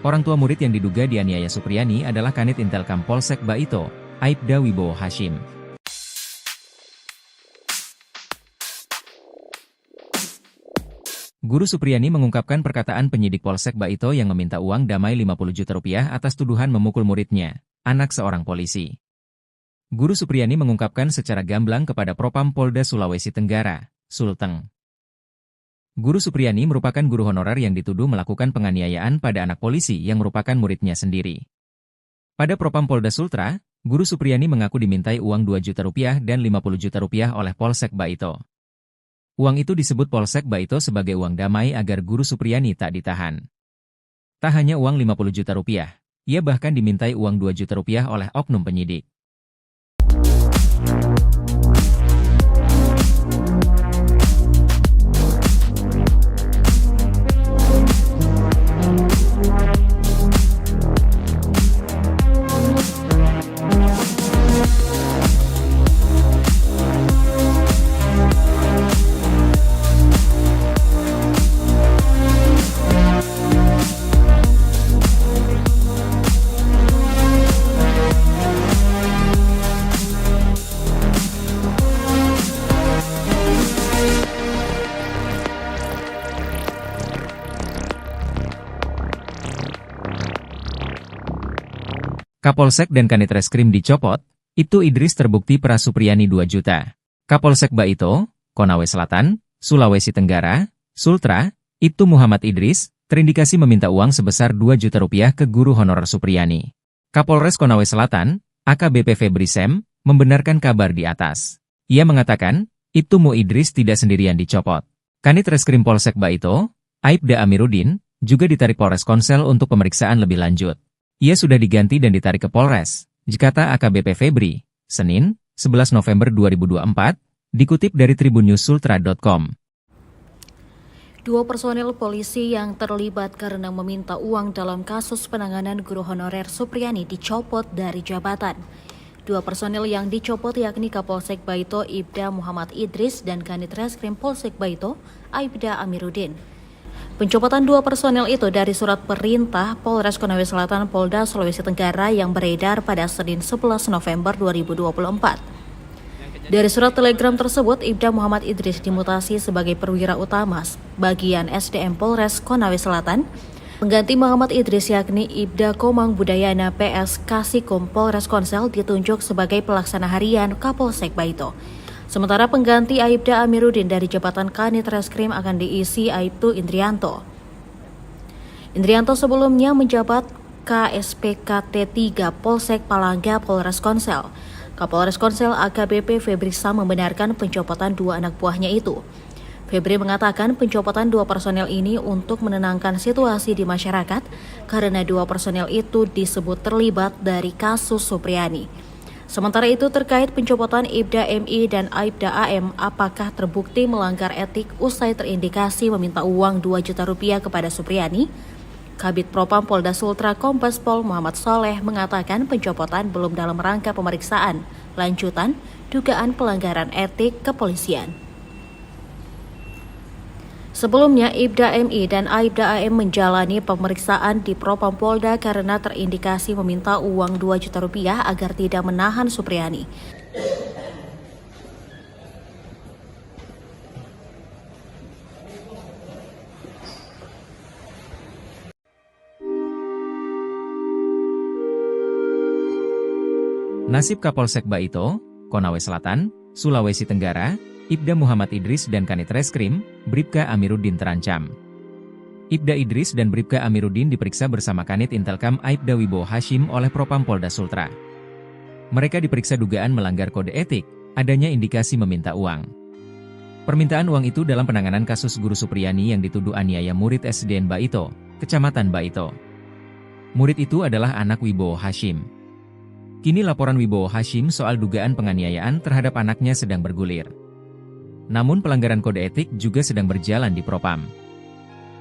Orang tua murid yang diduga dianiaya Supriyani adalah Kanit Intelkam Polsek Baito, Aibda Wibowo Hashim. Guru Supriyani mengungkapkan perkataan penyidik Polsek Baito yang meminta uang damai 50 juta rupiah atas tuduhan memukul muridnya, anak seorang polisi. Guru Supriyani mengungkapkan secara gamblang kepada Propam Polda Sulawesi Tenggara, Sulteng. Guru Supriyani merupakan guru honorer yang dituduh melakukan penganiayaan pada anak polisi yang merupakan muridnya sendiri. Pada Propam Polda Sultra, Guru Supriyani mengaku dimintai uang 2 juta rupiah dan 50 juta rupiah oleh Polsek Baito. Uang itu disebut Polsek Baito sebagai uang damai agar Guru Supriyani tak ditahan. Tak hanya uang 50 juta rupiah, ia bahkan dimintai uang 2 juta rupiah oleh oknum penyidik. Kapolsek dan Kanit Reskrim dicopot, Ibtu Idris terbukti peras Supriyani 2 juta. Kapolsek Baito, Konawe Selatan, Sulawesi Tenggara, Sultra, Ibtu Muhammad Idris, terindikasi meminta uang sebesar 2 juta rupiah ke guru honorer Supriyani. Kapolres Konawe Selatan, AKBP Febri Sem, membenarkan kabar di atas. Ia mengatakan, Ibtu Mu Idris tidak sendirian dicopot. Kanit Reskrim Polsek Baito, Aibda Amiruddin, juga ditarik Polres Konsel untuk pemeriksaan lebih lanjut. Ia sudah diganti dan ditarik ke Polres, kata AKBP Febri, Senin, 11 November 2024, dikutip dari tribunnews-sultra.com. Dua personel polisi yang terlibat karena meminta uang dalam kasus penanganan guru honorer Supriani dicopot dari jabatan. Dua personel yang dicopot yakni Kapolsek Baito Ibda Muhammad Idris dan Kanit Reskrim Polsek Baito Aibda Amiruddin. Pencopotan dua personel itu dari surat perintah Polres Konawe Selatan Polda Sulawesi Tenggara yang beredar pada Senin 11 November 2024. Dari surat telegram tersebut, Ibda Muhammad Idris dimutasi sebagai perwira utama bagian SDM Polres Konawe Selatan. Pengganti Muhammad Idris yakni Ibda Komang Budayana PS Kasikom Polres Konsel ditunjuk sebagai pelaksana harian Kapolsek Baito. Sementara pengganti Aibda Amiruddin dari jabatan Kanit Reskrim akan diisi Aibtu Indrianto. Indrianto sebelumnya menjabat KSPKT 3 Polsek Palangga Polres Konsel. Kapolres Konsel AKBP Febri Sam membenarkan pencopotan dua anak buahnya itu. Febri mengatakan pencopotan dua personel ini untuk menenangkan situasi di masyarakat karena dua personel itu disebut terlibat dari kasus Supriani. Sementara itu terkait pencopotan Ibda MI dan Aibda AM apakah terbukti melanggar etik usai terindikasi meminta uang 2 juta rupiah kepada Supriani? Kabid Propam Polda Sultra Kombes Pol Muhammad Soleh mengatakan pencopotan belum dalam rangka pemeriksaan lanjutan dugaan pelanggaran etik kepolisian. Sebelumnya, Ibda MI dan Aibda AM menjalani pemeriksaan di Propam Polda karena terindikasi meminta uang 2 juta rupiah agar tidak menahan Supriani. Nasib Kapolsek Baito, Konawe Selatan, Sulawesi Tenggara, Ibda Muhammad Idris dan Kanit Reskrim, Bribka Amiruddin terancam. Ibda Idris dan Bribka Amiruddin diperiksa bersama Kanit Intelkam Aibda Wibowo Hashim oleh Propam Polda Sultra. Mereka diperiksa dugaan melanggar kode etik, adanya indikasi meminta uang. Permintaan uang itu dalam penanganan kasus guru Supriani yang dituduh aniaya murid SDN Baito, Kecamatan Baito. Murid itu adalah anak Wibowo Hashim. Kini laporan Wibowo Hashim soal dugaan penganiayaan terhadap anaknya sedang bergulir. Namun pelanggaran kode etik juga sedang berjalan di Propam.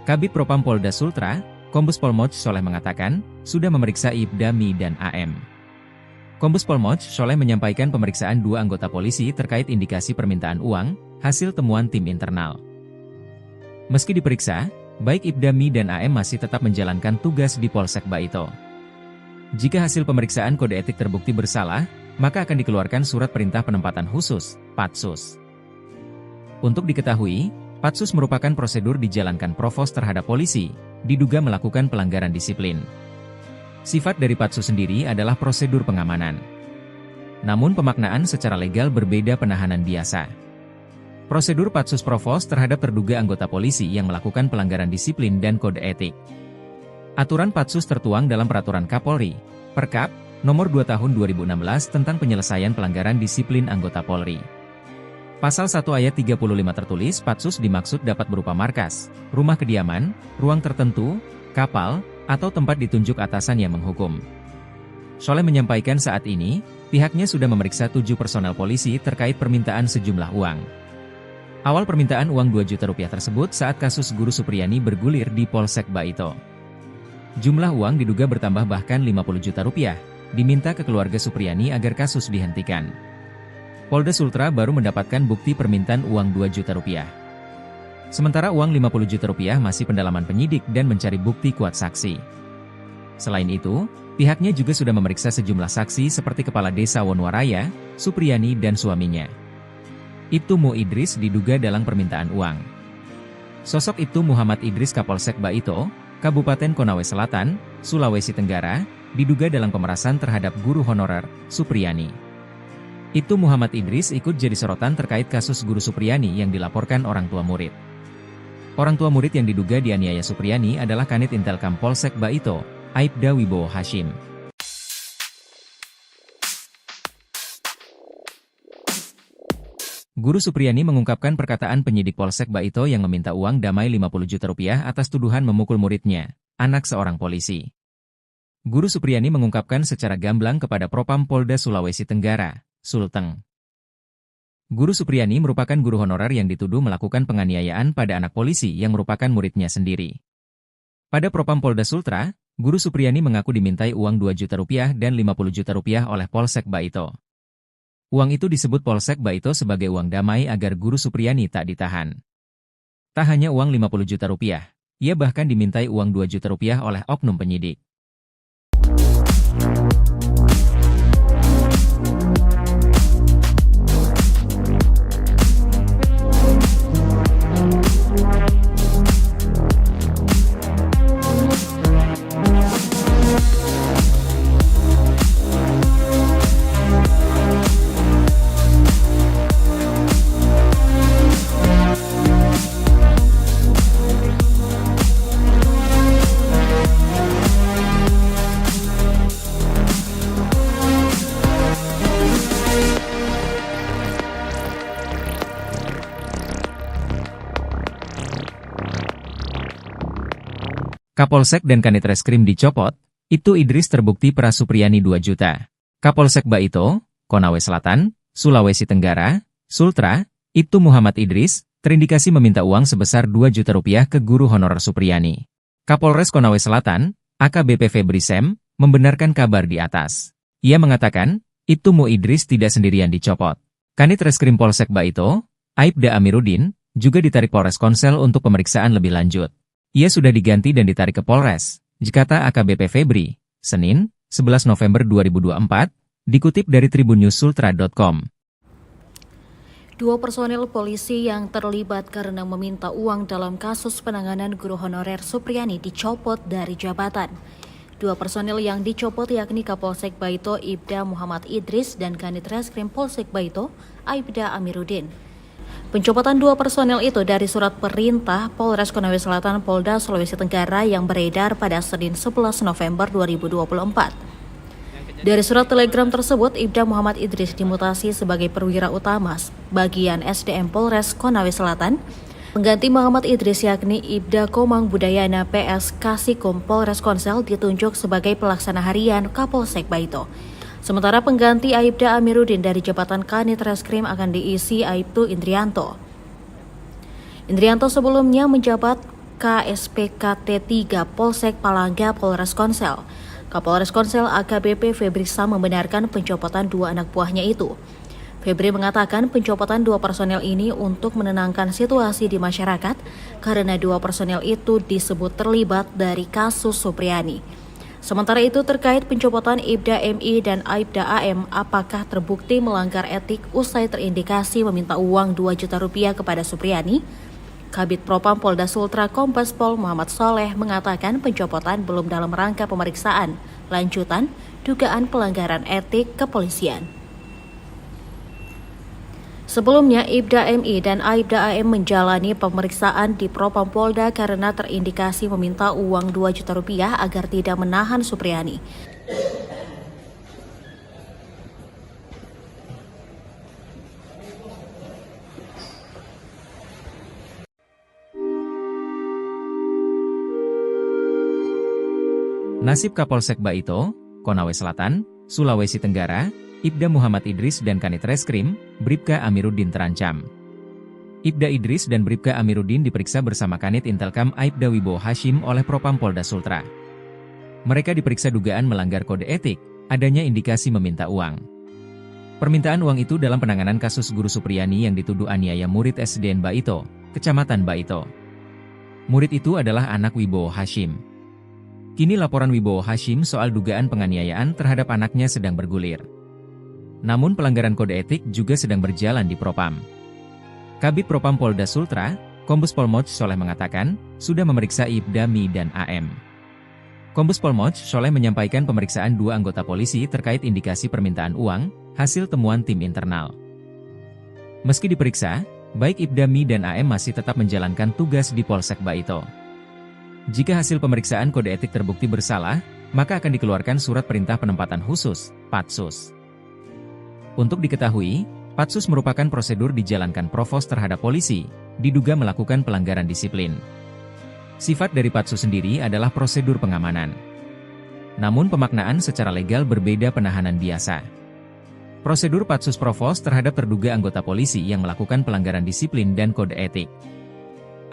Kabid Propam Polda Sultra, Kombes Pol Moch Soleh mengatakan, sudah memeriksa Ibda Mi dan AM. Kombes Pol Moch Soleh menyampaikan pemeriksaan dua anggota polisi terkait indikasi permintaan uang, hasil temuan tim internal. Meski diperiksa, baik Ibda Mi dan AM masih tetap menjalankan tugas di Polsek Baito. Jika hasil pemeriksaan kode etik terbukti bersalah, maka akan dikeluarkan surat perintah penempatan khusus, Patsus. Untuk diketahui, Patsus merupakan prosedur dijalankan Provos terhadap polisi, diduga melakukan pelanggaran disiplin. Sifat dari Patsus sendiri adalah prosedur pengamanan. Namun pemaknaan secara legal berbeda penahanan biasa. Prosedur Patsus Provos terhadap terduga anggota polisi yang melakukan pelanggaran disiplin dan kode etik. Aturan Patsus tertuang dalam Peraturan Kapolri, Perkap, Nomor 2 Tahun 2016 tentang penyelesaian pelanggaran disiplin anggota Polri. Pasal 1 ayat 35 tertulis Patsus dimaksud dapat berupa markas, rumah kediaman, ruang tertentu, kapal, atau tempat ditunjuk atasan yang menghukum. Soleh menyampaikan saat ini, pihaknya sudah memeriksa 7 personel polisi terkait permintaan sejumlah uang. Awal permintaan uang 2 juta rupiah tersebut saat kasus guru Supriani bergulir di Polsek Baito. Jumlah uang diduga bertambah bahkan 50 juta rupiah, diminta ke keluarga Supriani agar kasus dihentikan. Polda Sultra baru mendapatkan bukti permintaan uang 2 juta rupiah. Sementara uang 50 juta rupiah masih pendalaman penyidik dan mencari bukti kuat saksi. Selain itu, pihaknya juga sudah memeriksa sejumlah saksi seperti Kepala Desa Wonwaraya, Supriani dan suaminya. Ibtu Mu Idris diduga dalam permintaan uang. Sosok Ibtu Muhammad Idris Kapolsek Baito, Kabupaten Konawe Selatan, Sulawesi Tenggara, diduga dalam pemerasan terhadap guru honorer, Supriani. Ibtu Muhammad Idris ikut jadi sorotan terkait kasus guru Supriani yang dilaporkan orang tua murid. Orang tua murid yang diduga dianiaya Supriani adalah Kanit Intelkam Polsek Baito, Aibda Wibowo Hashim. Guru Supriyani mengungkapkan perkataan penyidik Polsek Baito yang meminta uang damai 50 juta rupiah atas tuduhan memukul muridnya, anak seorang polisi. Guru Supriyani mengungkapkan secara gamblang kepada Propam Polda Sulawesi Tenggara, Sulteng. Guru Supriyani merupakan guru honorer yang dituduh melakukan penganiayaan pada anak polisi yang merupakan muridnya sendiri. Pada Propam Polda Sultra, Guru Supriyani mengaku dimintai uang 2 juta rupiah dan 50 juta rupiah oleh Polsek Baito. Uang itu disebut Polsek Baito sebagai uang damai agar Guru Supriyani tak ditahan. Tak hanya uang 50 juta rupiah, ia bahkan dimintai uang 2 juta rupiah oleh oknum penyidik. Kapolsek dan Kanit Reskrim dicopot, Ibtu Idris terbukti peras Supriyani 2 juta. Kapolsek Baito, Konawe Selatan, Sulawesi Tenggara, Sultra, Ibtu Muhammad Idris, terindikasi meminta uang sebesar 2 juta rupiah ke guru honorer Supriyani. Kapolres Konawe Selatan, AKBP Febri Sem, membenarkan kabar di atas. Ia mengatakan, Ibtu Mu Idris tidak sendirian dicopot. Kanit Reskrim Polsek Baito, Aibda Amiruddin, juga ditarik Polres Konsel untuk pemeriksaan lebih lanjut. Ia sudah diganti dan ditarik ke Polres, kata AKBP Febri, Senin, 11 November 2024, dikutip dari tribunnews.sultra.com. 2 personel polisi yang terlibat karena meminta uang dalam kasus penanganan guru honorer Supriyani dicopot dari jabatan. 2 personel yang dicopot yakni Kapolsek Baito Ibda Muhammad Idris dan Kanit Reskrim Polsek Baito Aibda Amiruddin. Pencopotan 2 personel itu dari surat perintah Polres Konawe Selatan Polda Sulawesi Tenggara yang beredar pada Senin 11 November 2024. Dari surat telegram tersebut, Ibda Muhammad Idris dimutasi sebagai perwira utama bagian SDM Polres Konawe Selatan. Pengganti Muhammad Idris yakni Ibda Komang Budayana PS Kasikum Polres Konsel ditunjuk sebagai pelaksana harian Kapolsek Baito. Sementara pengganti Aibda Amiruddin dari jabatan Kanit Reskrim akan diisi Aibtu Indrianto. Indrianto sebelumnya menjabat KSPKT 3 Polsek Palangga Polres Konsel. Kapolres Konsel AKBP Febri Sam membenarkan pencopotan 2 anak buahnya itu. Febri mengatakan pencopotan 2 personel ini untuk menenangkan situasi di masyarakat karena 2 personel itu disebut terlibat dari kasus Supriyani. Sementara itu terkait pencopotan Ibda MI dan Aibda AM, apakah terbukti melanggar etik usai terindikasi meminta uang 2 juta rupiah kepada Supriyani? Kabid Propam Polda Sultra Kombes Pol Muhammad Soleh mengatakan pencopotan belum dalam rangka pemeriksaan lanjutan dugaan pelanggaran etik kepolisian. Sebelumnya, Ibda MI dan Aibda AM menjalani pemeriksaan di Propam Polda karena terindikasi meminta uang 2 juta rupiah agar tidak menahan Supriyani. Nasib Kapolsek Baito, Konawe Selatan, Sulawesi Tenggara, Ibda Muhammad Idris dan Kanit Reskrim, Bribka Amiruddin terancam. Ibda Idris dan Bribka Amiruddin diperiksa bersama Kanit Intelkam Aibda Wibowo Hashim oleh Propam Polda Sultra. Mereka diperiksa dugaan melanggar kode etik, adanya indikasi meminta uang. Permintaan uang itu dalam penanganan kasus Guru Supriyani yang dituduh aniaya murid SDN Baito, Kecamatan Baito. Murid itu adalah anak Wibowo Hashim. Kini laporan Wibowo Hashim soal dugaan penganiayaan terhadap anaknya sedang bergulir. Namun pelanggaran kode etik juga sedang berjalan di Propam. Kabid Propam Polda Sultra, Kombes Pol Moch Soleh mengatakan, sudah memeriksa Ibda Mi dan AM. Kombes Pol Moch Soleh menyampaikan pemeriksaan 2 anggota polisi terkait indikasi permintaan uang, hasil temuan tim internal. Meski diperiksa, baik Ibda Mi dan AM masih tetap menjalankan tugas di Polsek Baito. Jika hasil pemeriksaan kode etik terbukti bersalah, maka akan dikeluarkan surat perintah penempatan khusus, Patsus. Untuk diketahui, Patsus merupakan prosedur dijalankan provos terhadap polisi, diduga melakukan pelanggaran disiplin. Sifat dari patsus sendiri adalah prosedur pengamanan. Namun pemaknaan secara legal berbeda penahanan biasa. Prosedur patsus provos terhadap terduga anggota polisi yang melakukan pelanggaran disiplin dan kode etik.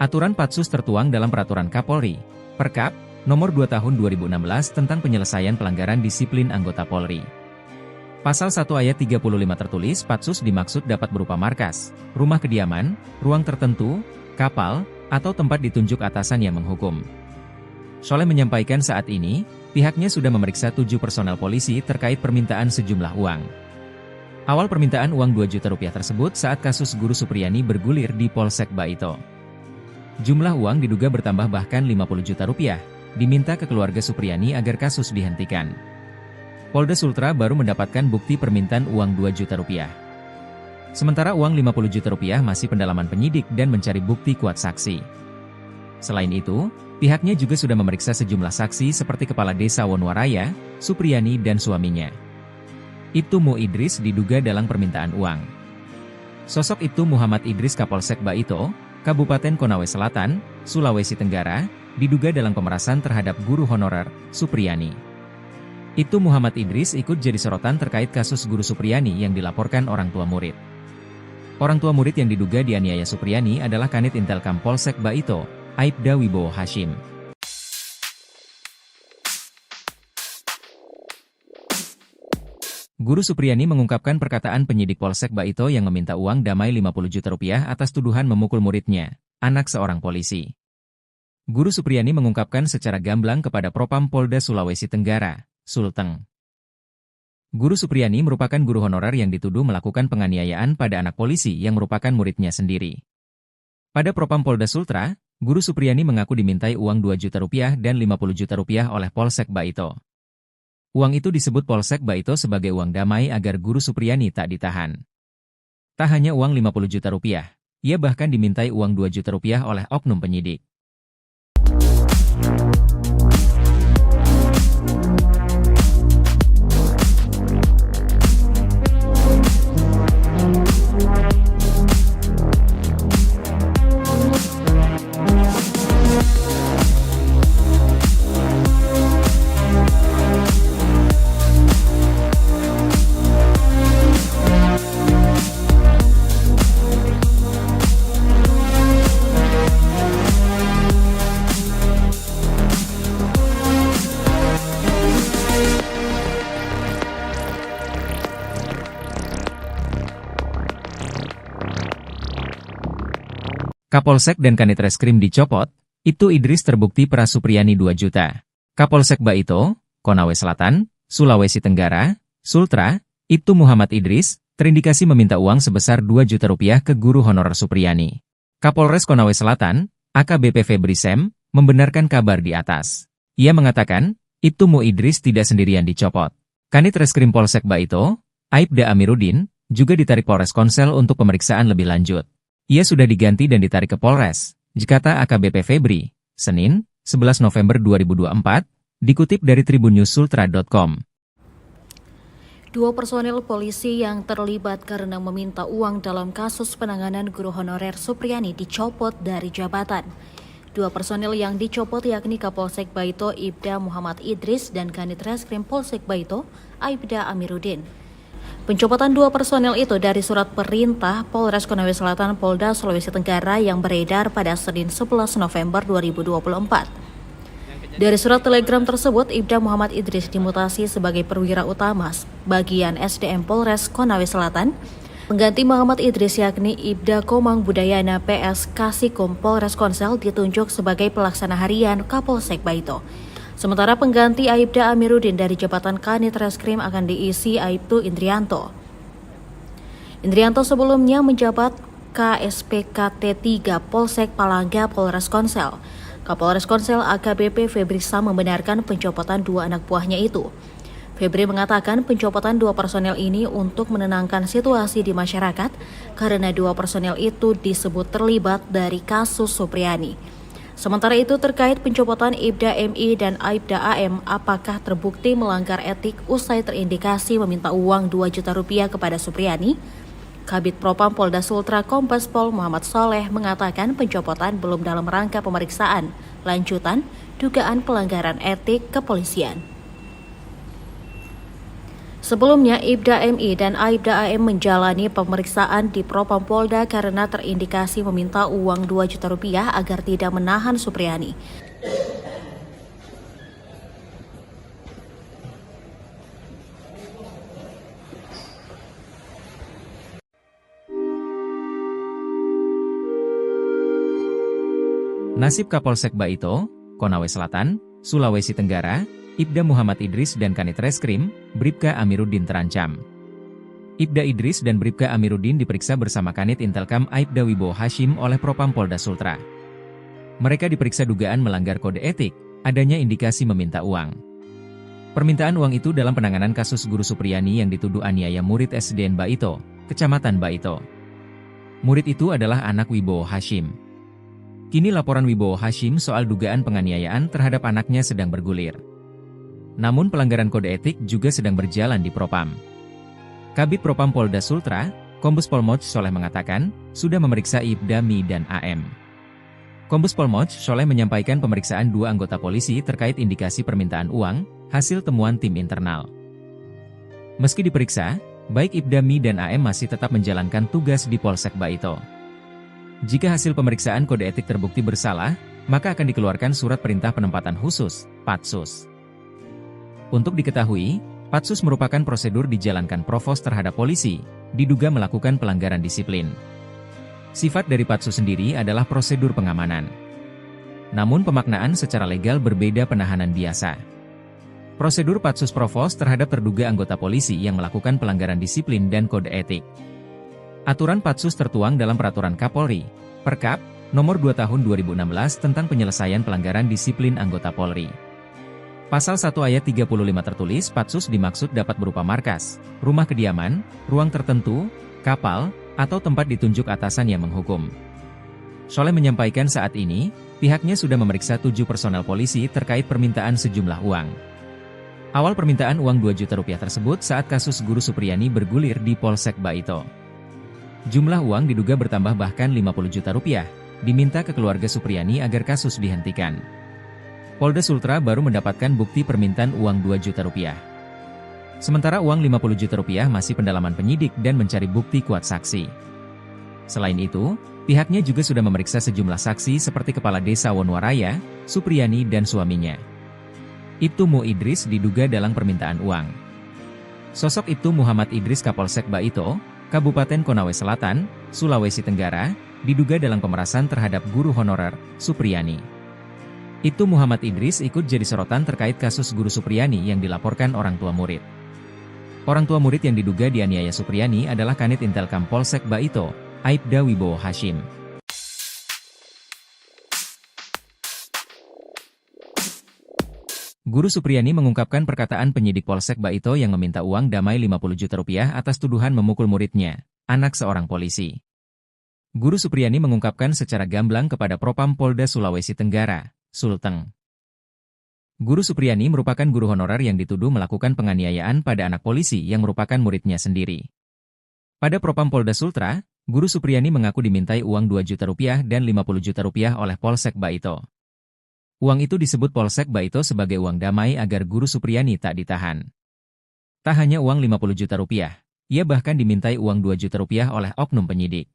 Aturan patsus tertuang dalam Peraturan Kapolri, Perkap, Nomor 2 Tahun 2016 tentang penyelesaian pelanggaran disiplin anggota Polri. Pasal 1 ayat 35 tertulis patsus dimaksud dapat berupa markas, rumah kediaman, ruang tertentu, kapal, atau tempat ditunjuk atasan yang menghukum. Soleh menyampaikan saat ini, pihaknya sudah memeriksa 7 personel polisi terkait permintaan sejumlah uang. Awal permintaan uang 2 juta rupiah tersebut saat kasus Guru Supriyani bergulir di Polsek Baito. Jumlah uang diduga bertambah bahkan 50 juta rupiah, diminta ke keluarga Supriyani agar kasus dihentikan. Polda Sultra baru mendapatkan bukti permintaan uang 2 juta rupiah. Sementara uang 50 juta rupiah masih pendalaman penyidik dan mencari bukti kuat saksi. Selain itu, pihaknya juga sudah memeriksa sejumlah saksi seperti Kepala Desa Wonwaraya, Supriyani dan suaminya. Ibtu Mu Idris diduga dalam permintaan uang. Sosok Ibtu Muhammad Idris Kapolsek Baito, Kabupaten Konawe Selatan, Sulawesi Tenggara, diduga dalam pemerasan terhadap guru honorer, Supriyani. Ibtu Muhammad Idris ikut jadi sorotan terkait kasus Guru Supriyani yang dilaporkan orang tua murid. Orang tua murid yang diduga dianiaya Supriyani adalah Kanit Intelkam Polsek Baito, Aibda Wibowo Hashim. Guru Supriyani mengungkapkan perkataan penyidik Polsek Baito yang meminta uang damai 50 juta rupiah atas tuduhan memukul muridnya, anak seorang polisi. Guru Supriyani mengungkapkan secara gamblang kepada Propam Polda Sulawesi Tenggara, Sulteng. Guru Supriyani merupakan guru honorer yang dituduh melakukan penganiayaan pada anak polisi yang merupakan muridnya sendiri. Pada Propam Polda Sultra, Guru Supriyani mengaku dimintai uang 2 juta rupiah dan 50 juta rupiah oleh Polsek Baito. Uang itu disebut Polsek Baito sebagai uang damai agar Guru Supriyani tak ditahan. Tak hanya uang 50 juta rupiah, ia bahkan dimintai uang 2 juta rupiah oleh oknum penyidik. Kapolsek dan Kanit Reskrim dicopot, Ibtu Idris terbukti peras Supriyani 2 juta. Kapolsek Baito, Konawe Selatan, Sulawesi Tenggara, Sultra, Ibtu Muhammad Idris, terindikasi meminta uang sebesar 2 juta rupiah ke guru honorer Supriyani. Kapolres Konawe Selatan, AKBP Febri Sem, membenarkan kabar di atas. Ia mengatakan, Ibtu Mu Idris tidak sendirian dicopot. Kanit Reskrim Polsek Baito, Aibda Amiruddin, juga ditarik Polres Konsel untuk pemeriksaan lebih lanjut. Ia sudah diganti dan ditarik ke Polres, kata AKBP Febri, Senin, 11 November 2024, dikutip dari tribunnews.sultra.com. 2 personil polisi yang terlibat karena meminta uang dalam kasus penanganan guru honorer Supriyani dicopot dari jabatan. 2 personil yang dicopot yakni Kapolsek Baito Ibda Muhammad Idris dan Kanit Reskrim Polsek Baito Aibda Amiruddin. Pencopotan 2 personel itu dari surat perintah Polres Konawe Selatan Polda Sulawesi Tenggara yang beredar pada Senin 11 November 2024. Dari surat telegram tersebut, Ibda Muhammad Idris dimutasi sebagai perwira utama bagian SDM Polres Konawe Selatan. Pengganti Muhammad Idris yakni Ibda Komang Budayana PS Kasikum Polres Konsel ditunjuk sebagai pelaksana harian Kapolsek Baito. Sementara pengganti Aibda Amiruddin dari jabatan Kanit Reskrim akan diisi Aibtu Indrianto. Indrianto sebelumnya menjabat KSPKT 3 Polsek Palangga Polres Konsel. Kapolres Konsel AKBP Febri Sam membenarkan pencopotan 2 anak buahnya itu. Febri mengatakan pencopotan 2 personel ini untuk menenangkan situasi di masyarakat karena 2 personel itu disebut terlibat dari kasus Supriyani. Sementara itu terkait pencopotan Ibda MI dan Aibda AM, apakah terbukti melanggar etik usai terindikasi meminta uang 2 juta rupiah kepada Supriyani? Kabid Propam Polda Sultra Kombes Pol Muhammad Soleh mengatakan pencopotan belum dalam rangka pemeriksaan, lanjutan dugaan pelanggaran etik kepolisian. Sebelumnya, Ibda MI dan Aibda AM menjalani pemeriksaan di Propam Polda karena terindikasi meminta uang 2 juta rupiah agar tidak menahan Supriyani. Nasib Kapolsek Baito, Konawe Selatan, Sulawesi Tenggara, Ibda Muhammad Idris dan Kanit Reskrim, Bribka Amiruddin terancam. Ibda Idris dan Bribka Amiruddin diperiksa bersama Kanit Intelkam Aibda Wibowo Hashim oleh Propam Polda Sultra. Mereka diperiksa dugaan melanggar kode etik, adanya indikasi meminta uang. Permintaan uang itu dalam penanganan kasus Guru Supriyani yang dituduh aniaya murid SDN Baito, Kecamatan Baito. Murid itu adalah anak Wibowo Hashim. Kini laporan Wibowo Hashim soal dugaan penganiayaan terhadap anaknya sedang bergulir. Namun pelanggaran kode etik juga sedang berjalan di Propam. Kabid Propam Polda Sultra, Kombes Pol Moch Soleh mengatakan, sudah memeriksa Ibda MI dan AM. Kombes Pol Moch Soleh menyampaikan pemeriksaan 2 anggota polisi terkait indikasi permintaan uang, hasil temuan tim internal. Meski diperiksa, baik Ibda MI dan AM masih tetap menjalankan tugas di Polsek Baito. Jika hasil pemeriksaan kode etik terbukti bersalah, maka akan dikeluarkan surat perintah penempatan khusus, Patsus. Untuk diketahui, Patsus merupakan prosedur dijalankan Provos terhadap polisi, diduga melakukan pelanggaran disiplin. Sifat dari Patsus sendiri adalah prosedur pengamanan. Namun pemaknaan secara legal berbeda penahanan biasa. Prosedur Patsus Provos terhadap terduga anggota polisi yang melakukan pelanggaran disiplin dan kode etik. Aturan Patsus tertuang dalam Peraturan Kapolri, Perkap, Nomor 2 Tahun 2016 tentang penyelesaian pelanggaran disiplin anggota Polri. Pasal 1 ayat 35 tertulis Patsus dimaksud dapat berupa markas, rumah kediaman, ruang tertentu, kapal, atau tempat ditunjuk atasan yang menghukum. Soleh menyampaikan saat ini, pihaknya sudah memeriksa 7 personel polisi terkait permintaan sejumlah uang. Awal permintaan uang 2 juta rupiah tersebut saat kasus Guru Supriyani bergulir di Polsek Baito. Jumlah uang diduga bertambah bahkan 50 juta rupiah, diminta ke keluarga Supriyani agar kasus dihentikan. Polda Sultra baru mendapatkan bukti permintaan uang 2 juta rupiah. Sementara uang 50 juta rupiah masih pendalaman penyidik dan mencari bukti kuat saksi. Selain itu, pihaknya juga sudah memeriksa sejumlah saksi seperti Kepala Desa Wonwaraya, Supriyani dan suaminya. Ibtu Mu Idris diduga dalam permintaan uang. Sosok Ibtu Muhammad Idris Kapolsek Baito, Kabupaten Konawe Selatan, Sulawesi Tenggara, diduga dalam pemerasan terhadap guru honorer, Supriyani. Ibtu Muhammad Idris ikut jadi sorotan terkait kasus Guru Supriyani yang dilaporkan orang tua murid. Orang tua murid yang diduga dianiaya Supriyani adalah Kanit Intelkam Polsek Baito, Aibda Wibowo Hashim. Guru Supriyani mengungkapkan perkataan penyidik Polsek Baito yang meminta uang damai 50 juta rupiah atas tuduhan memukul muridnya, anak seorang polisi. Guru Supriyani mengungkapkan secara gamblang kepada Propam Polda Sulawesi Tenggara, Sulteng. Guru Supriyani merupakan guru honorer yang dituduh melakukan penganiayaan pada anak polisi yang merupakan muridnya sendiri. Pada Propam Polda Sultra, Guru Supriyani mengaku dimintai uang 2 juta rupiah dan 50 juta rupiah oleh Polsek Baito. Uang itu disebut Polsek Baito sebagai uang damai agar Guru Supriyani tak ditahan. Tak hanya uang 50 juta rupiah, ia bahkan dimintai uang 2 juta rupiah oleh oknum penyidik.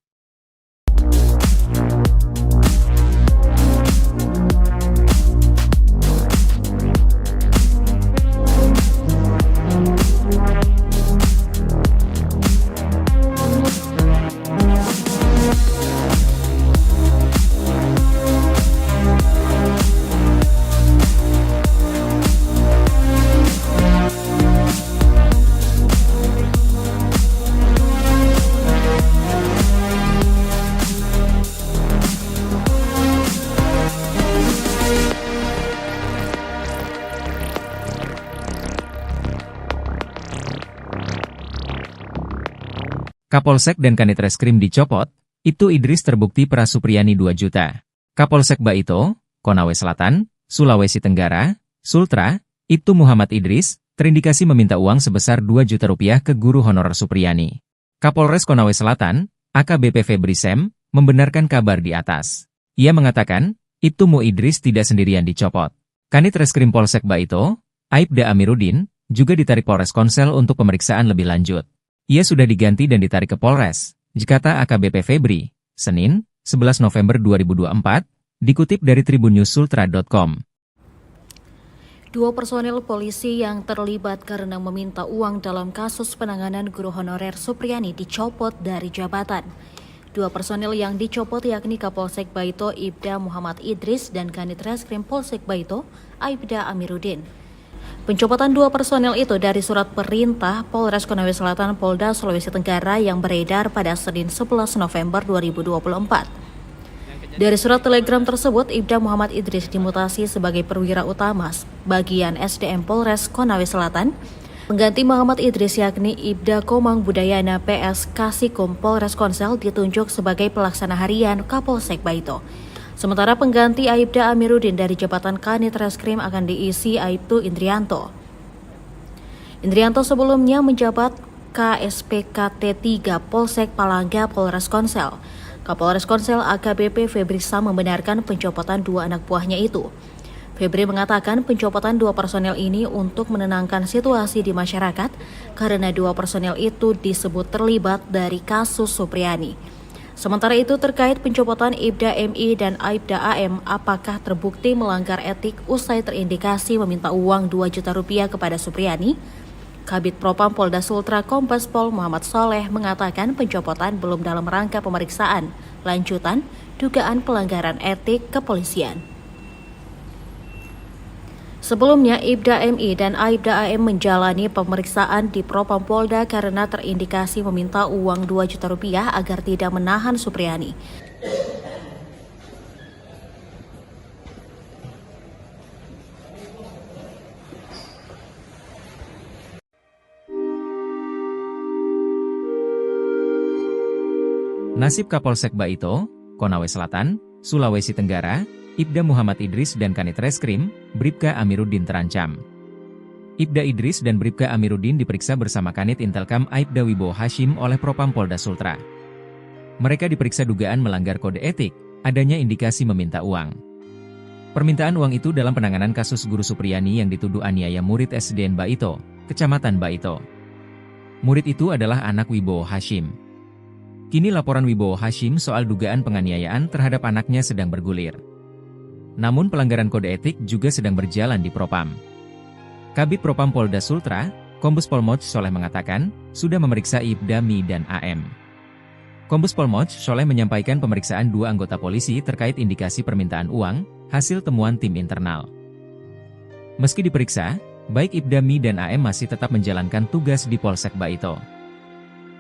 Kapolsek dan Kanit Reskrim dicopot, Ibtu Idris terbukti peras Supriyani 2 juta. Kapolsek Baito, Konawe Selatan, Sulawesi Tenggara, Sultra, Ibtu Muhammad Idris, terindikasi meminta uang sebesar 2 juta rupiah ke guru honorer Supriyani. Kapolres Konawe Selatan, AKBP Febri Sem, membenarkan kabar di atas. Ia mengatakan, Ibtu Mu Idris tidak sendirian dicopot. Kanit Reskrim Polsek Baito, Aibda Amiruddin, juga ditarik Polres Konsel untuk pemeriksaan lebih lanjut. Ia sudah diganti dan ditarik ke Polres, kata AKBP Febri, Senin, 11 November 2024, dikutip dari tribunnews.sultra.com. Dua personel polisi yang terlibat karena meminta uang dalam kasus penanganan guru honorer Supriani dicopot dari jabatan. Dua personel yang dicopot yakni Kapolsek Baito Ibda Muhammad Idris dan Kanit Reskrim Polsek Baito Aibda Amiruddin. Pencopotan dua personel itu dari surat perintah Polres Konawe Selatan Polda Sulawesi Tenggara yang beredar pada Senin 11 November 2024. Dari surat telegram tersebut, Ibda Muhammad Idris dimutasi sebagai perwira utama bagian SDM Polres Konawe Selatan. Pengganti Muhammad Idris yakni Ibda Komang Budayana PS Kasikum Polres Konsel ditunjuk sebagai pelaksana harian Kapolsek Baito. Sementara pengganti Aibda Amiruddin dari jabatan Kanit Reskrim akan diisi Aibtu Indrianto. Indrianto sebelumnya menjabat KSPKT 3 Polsek Palangga Polres Konsel. Kapolres Konsel AKBP Febri Sem membenarkan pencopotan dua anak buahnya itu. Febri mengatakan pencopotan dua personel ini untuk menenangkan situasi di masyarakat karena dua personel itu disebut terlibat dari kasus Supriani. Sementara itu terkait pencopotan Ibda MI dan Aibda AM apakah terbukti melanggar etik usai terindikasi meminta uang 2 juta rupiah kepada Supriani? Kabid Propam Polda Sultra Kombes Pol Muhammad Soleh mengatakan pencopotan belum dalam rangka pemeriksaan lanjutan dugaan pelanggaran etik kepolisian. Sebelumnya, Ibda MI dan Aibda AM menjalani pemeriksaan di Propam Polda karena terindikasi meminta uang 2 juta rupiah agar tidak menahan Supriani. Nasib Kapolsek Baito, Konawe Selatan, Sulawesi Tenggara, Ibda Muhammad Idris dan Kanit Reskrim, Bribka Amiruddin terancam. Ibda Idris dan Bribka Amiruddin diperiksa bersama Kanit Intelkam Aibda Wibowo Hashim oleh Propam Polda Sultra. Mereka diperiksa dugaan melanggar kode etik, adanya indikasi meminta uang. Permintaan uang itu dalam penanganan kasus guru Supriani yang dituduh aniaya murid SDN Baito, Kecamatan Baito. Murid itu adalah anak Wibowo Hashim. Kini laporan Wibowo Hashim soal dugaan penganiayaan terhadap anaknya sedang bergulir. Namun pelanggaran kode etik juga sedang berjalan di Propam. Kabid Propam Polda Sultra, Kombes Pol Moch Soleh mengatakan, sudah memeriksa Ibda MI dan AM. Kombes Pol Moch Soleh menyampaikan pemeriksaan dua anggota polisi terkait indikasi permintaan uang, hasil temuan tim internal. Meski diperiksa, baik Ibda MI dan AM masih tetap menjalankan tugas di Polsek Baito.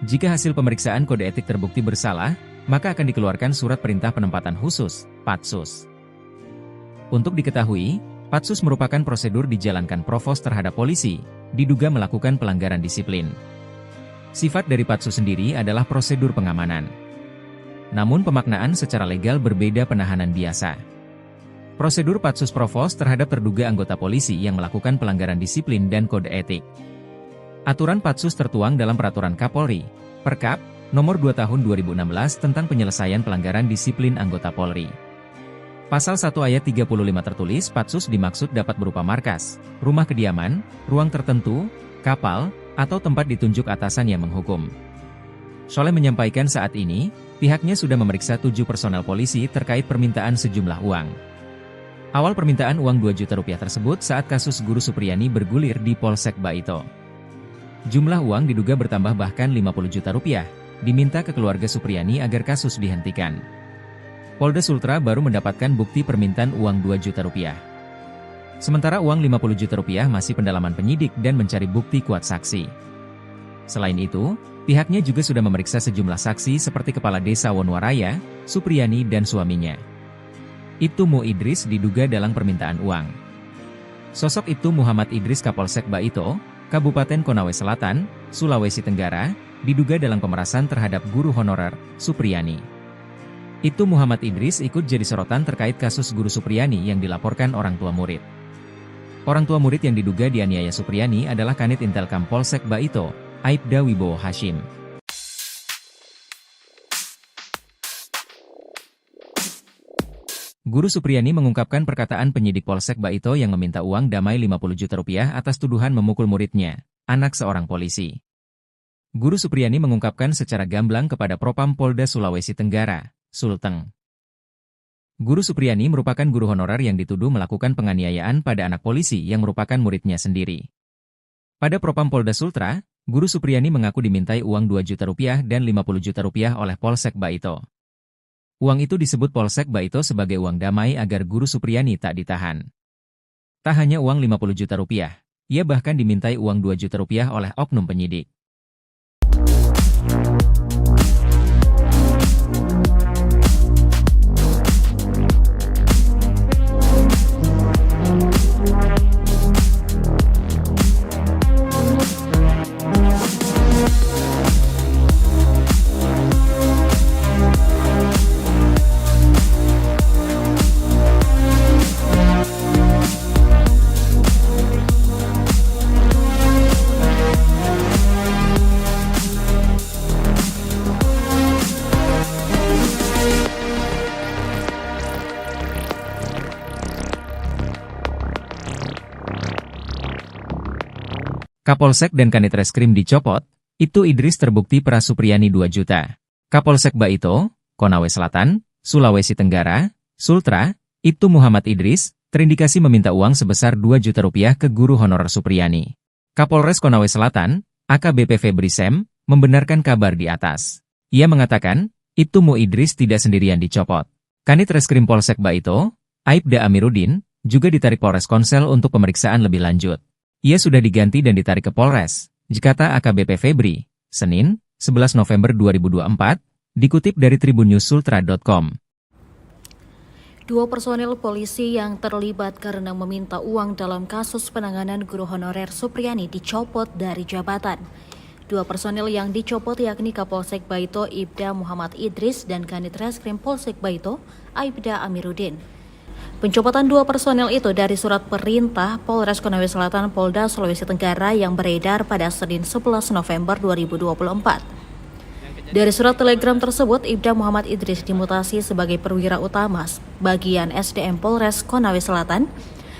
Jika hasil pemeriksaan kode etik terbukti bersalah, maka akan dikeluarkan surat perintah penempatan khusus, Patsus. Untuk diketahui, Patsus merupakan prosedur dijalankan Provos terhadap polisi, diduga melakukan pelanggaran disiplin. Sifat dari Patsus sendiri adalah prosedur pengamanan. Namun pemaknaan secara legal berbeda penahanan biasa. Prosedur Patsus Provos terhadap terduga anggota polisi yang melakukan pelanggaran disiplin dan kode etik. Aturan Patsus tertuang dalam Peraturan Kapolri, Perkap, Nomor 2 Tahun 2016 tentang penyelesaian pelanggaran disiplin anggota Polri. Pasal 1 ayat 35 tertulis Patsus dimaksud dapat berupa markas, rumah kediaman, ruang tertentu, kapal, atau tempat ditunjuk atasan yang menghukum. Soleh menyampaikan saat ini, pihaknya sudah memeriksa 7 personel polisi terkait permintaan sejumlah uang. Awal permintaan uang 2 juta rupiah tersebut saat kasus guru Supriani bergulir di Polsek Baito. Jumlah uang diduga bertambah bahkan 50 juta rupiah, diminta ke keluarga Supriani agar kasus dihentikan. Polda Sultra baru mendapatkan bukti permintaan uang 2 juta rupiah. Sementara uang 50 juta rupiah masih pendalaman penyidik dan mencari bukti kuat saksi. Selain itu, pihaknya juga sudah memeriksa sejumlah saksi seperti Kepala Desa Wonwaraya, Supriani dan suaminya. Ibtu Mu Idris diduga dalam permintaan uang. Sosok Ibtu Muhammad Idris Kapolsek Baito, Kabupaten Konawe Selatan, Sulawesi Tenggara, diduga dalam pemerasan terhadap guru honorer, Supriani. Ibtu Muhammad Idris ikut jadi sorotan terkait kasus guru Supriani yang dilaporkan orang tua murid. Orang tua murid yang diduga dianiaya Supriani adalah Kanit Intelkam Polsek Baito, Aibda Wibowo Hashim. Guru Supriyani mengungkapkan perkataan penyidik Polsek Baito yang meminta uang damai 50 juta rupiah atas tuduhan memukul muridnya, anak seorang polisi. Guru Supriyani mengungkapkan secara gamblang kepada Propam Polda Sulawesi Tenggara, Sulteng. Guru Supriyani merupakan guru honorer yang dituduh melakukan penganiayaan pada anak polisi yang merupakan muridnya sendiri. Pada Propam Polda Sultra, Guru Supriyani mengaku dimintai uang 2 juta rupiah dan 50 juta rupiah oleh Polsek Baito. Uang itu disebut Polsek Baito sebagai uang damai agar Guru Supriyani tak ditahan. Tak hanya uang 50 juta rupiah, ia bahkan dimintai uang 2 juta rupiah oleh oknum penyidik. Kapolsek dan Kanit Reskrim dicopot, Ibtu Idris terbukti peras Supriyani 2 juta. Kapolsek Baito, Konawe Selatan, Sulawesi Tenggara, Sultra, Ibtu Muhammad Idris, terindikasi meminta uang sebesar 2 juta rupiah ke guru honorer Supriyani. Kapolres Konawe Selatan, AKBP Febri Sem, membenarkan kabar di atas. Ia mengatakan, Ibtu Mu Idris tidak sendirian dicopot. Kanit Reskrim Polsek Baito, Aibda Amiruddin, juga ditarik Polres Konsel untuk pemeriksaan lebih lanjut. Ia sudah diganti dan ditarik ke Polres, kata AKBP Febri, Senin, 11 November 2024, dikutip dari tribunnews.sultra.com. 2 personel polisi yang terlibat karena meminta uang dalam kasus penanganan guru honorer Supriyani dicopot dari jabatan. 2 personel yang dicopot yakni Kapolsek Baito Ibda Muhammad Idris dan Kanit Reskrim Polsek Baito Aibda Amiruddin. Pencopotan 2 personel itu dari surat perintah Polres Konawe Selatan Polda Sulawesi Tenggara yang beredar pada Senin 11 November 2024. Dari surat telegram tersebut, Ibda Muhammad Idris dimutasi sebagai perwira utama bagian SDM Polres Konawe Selatan.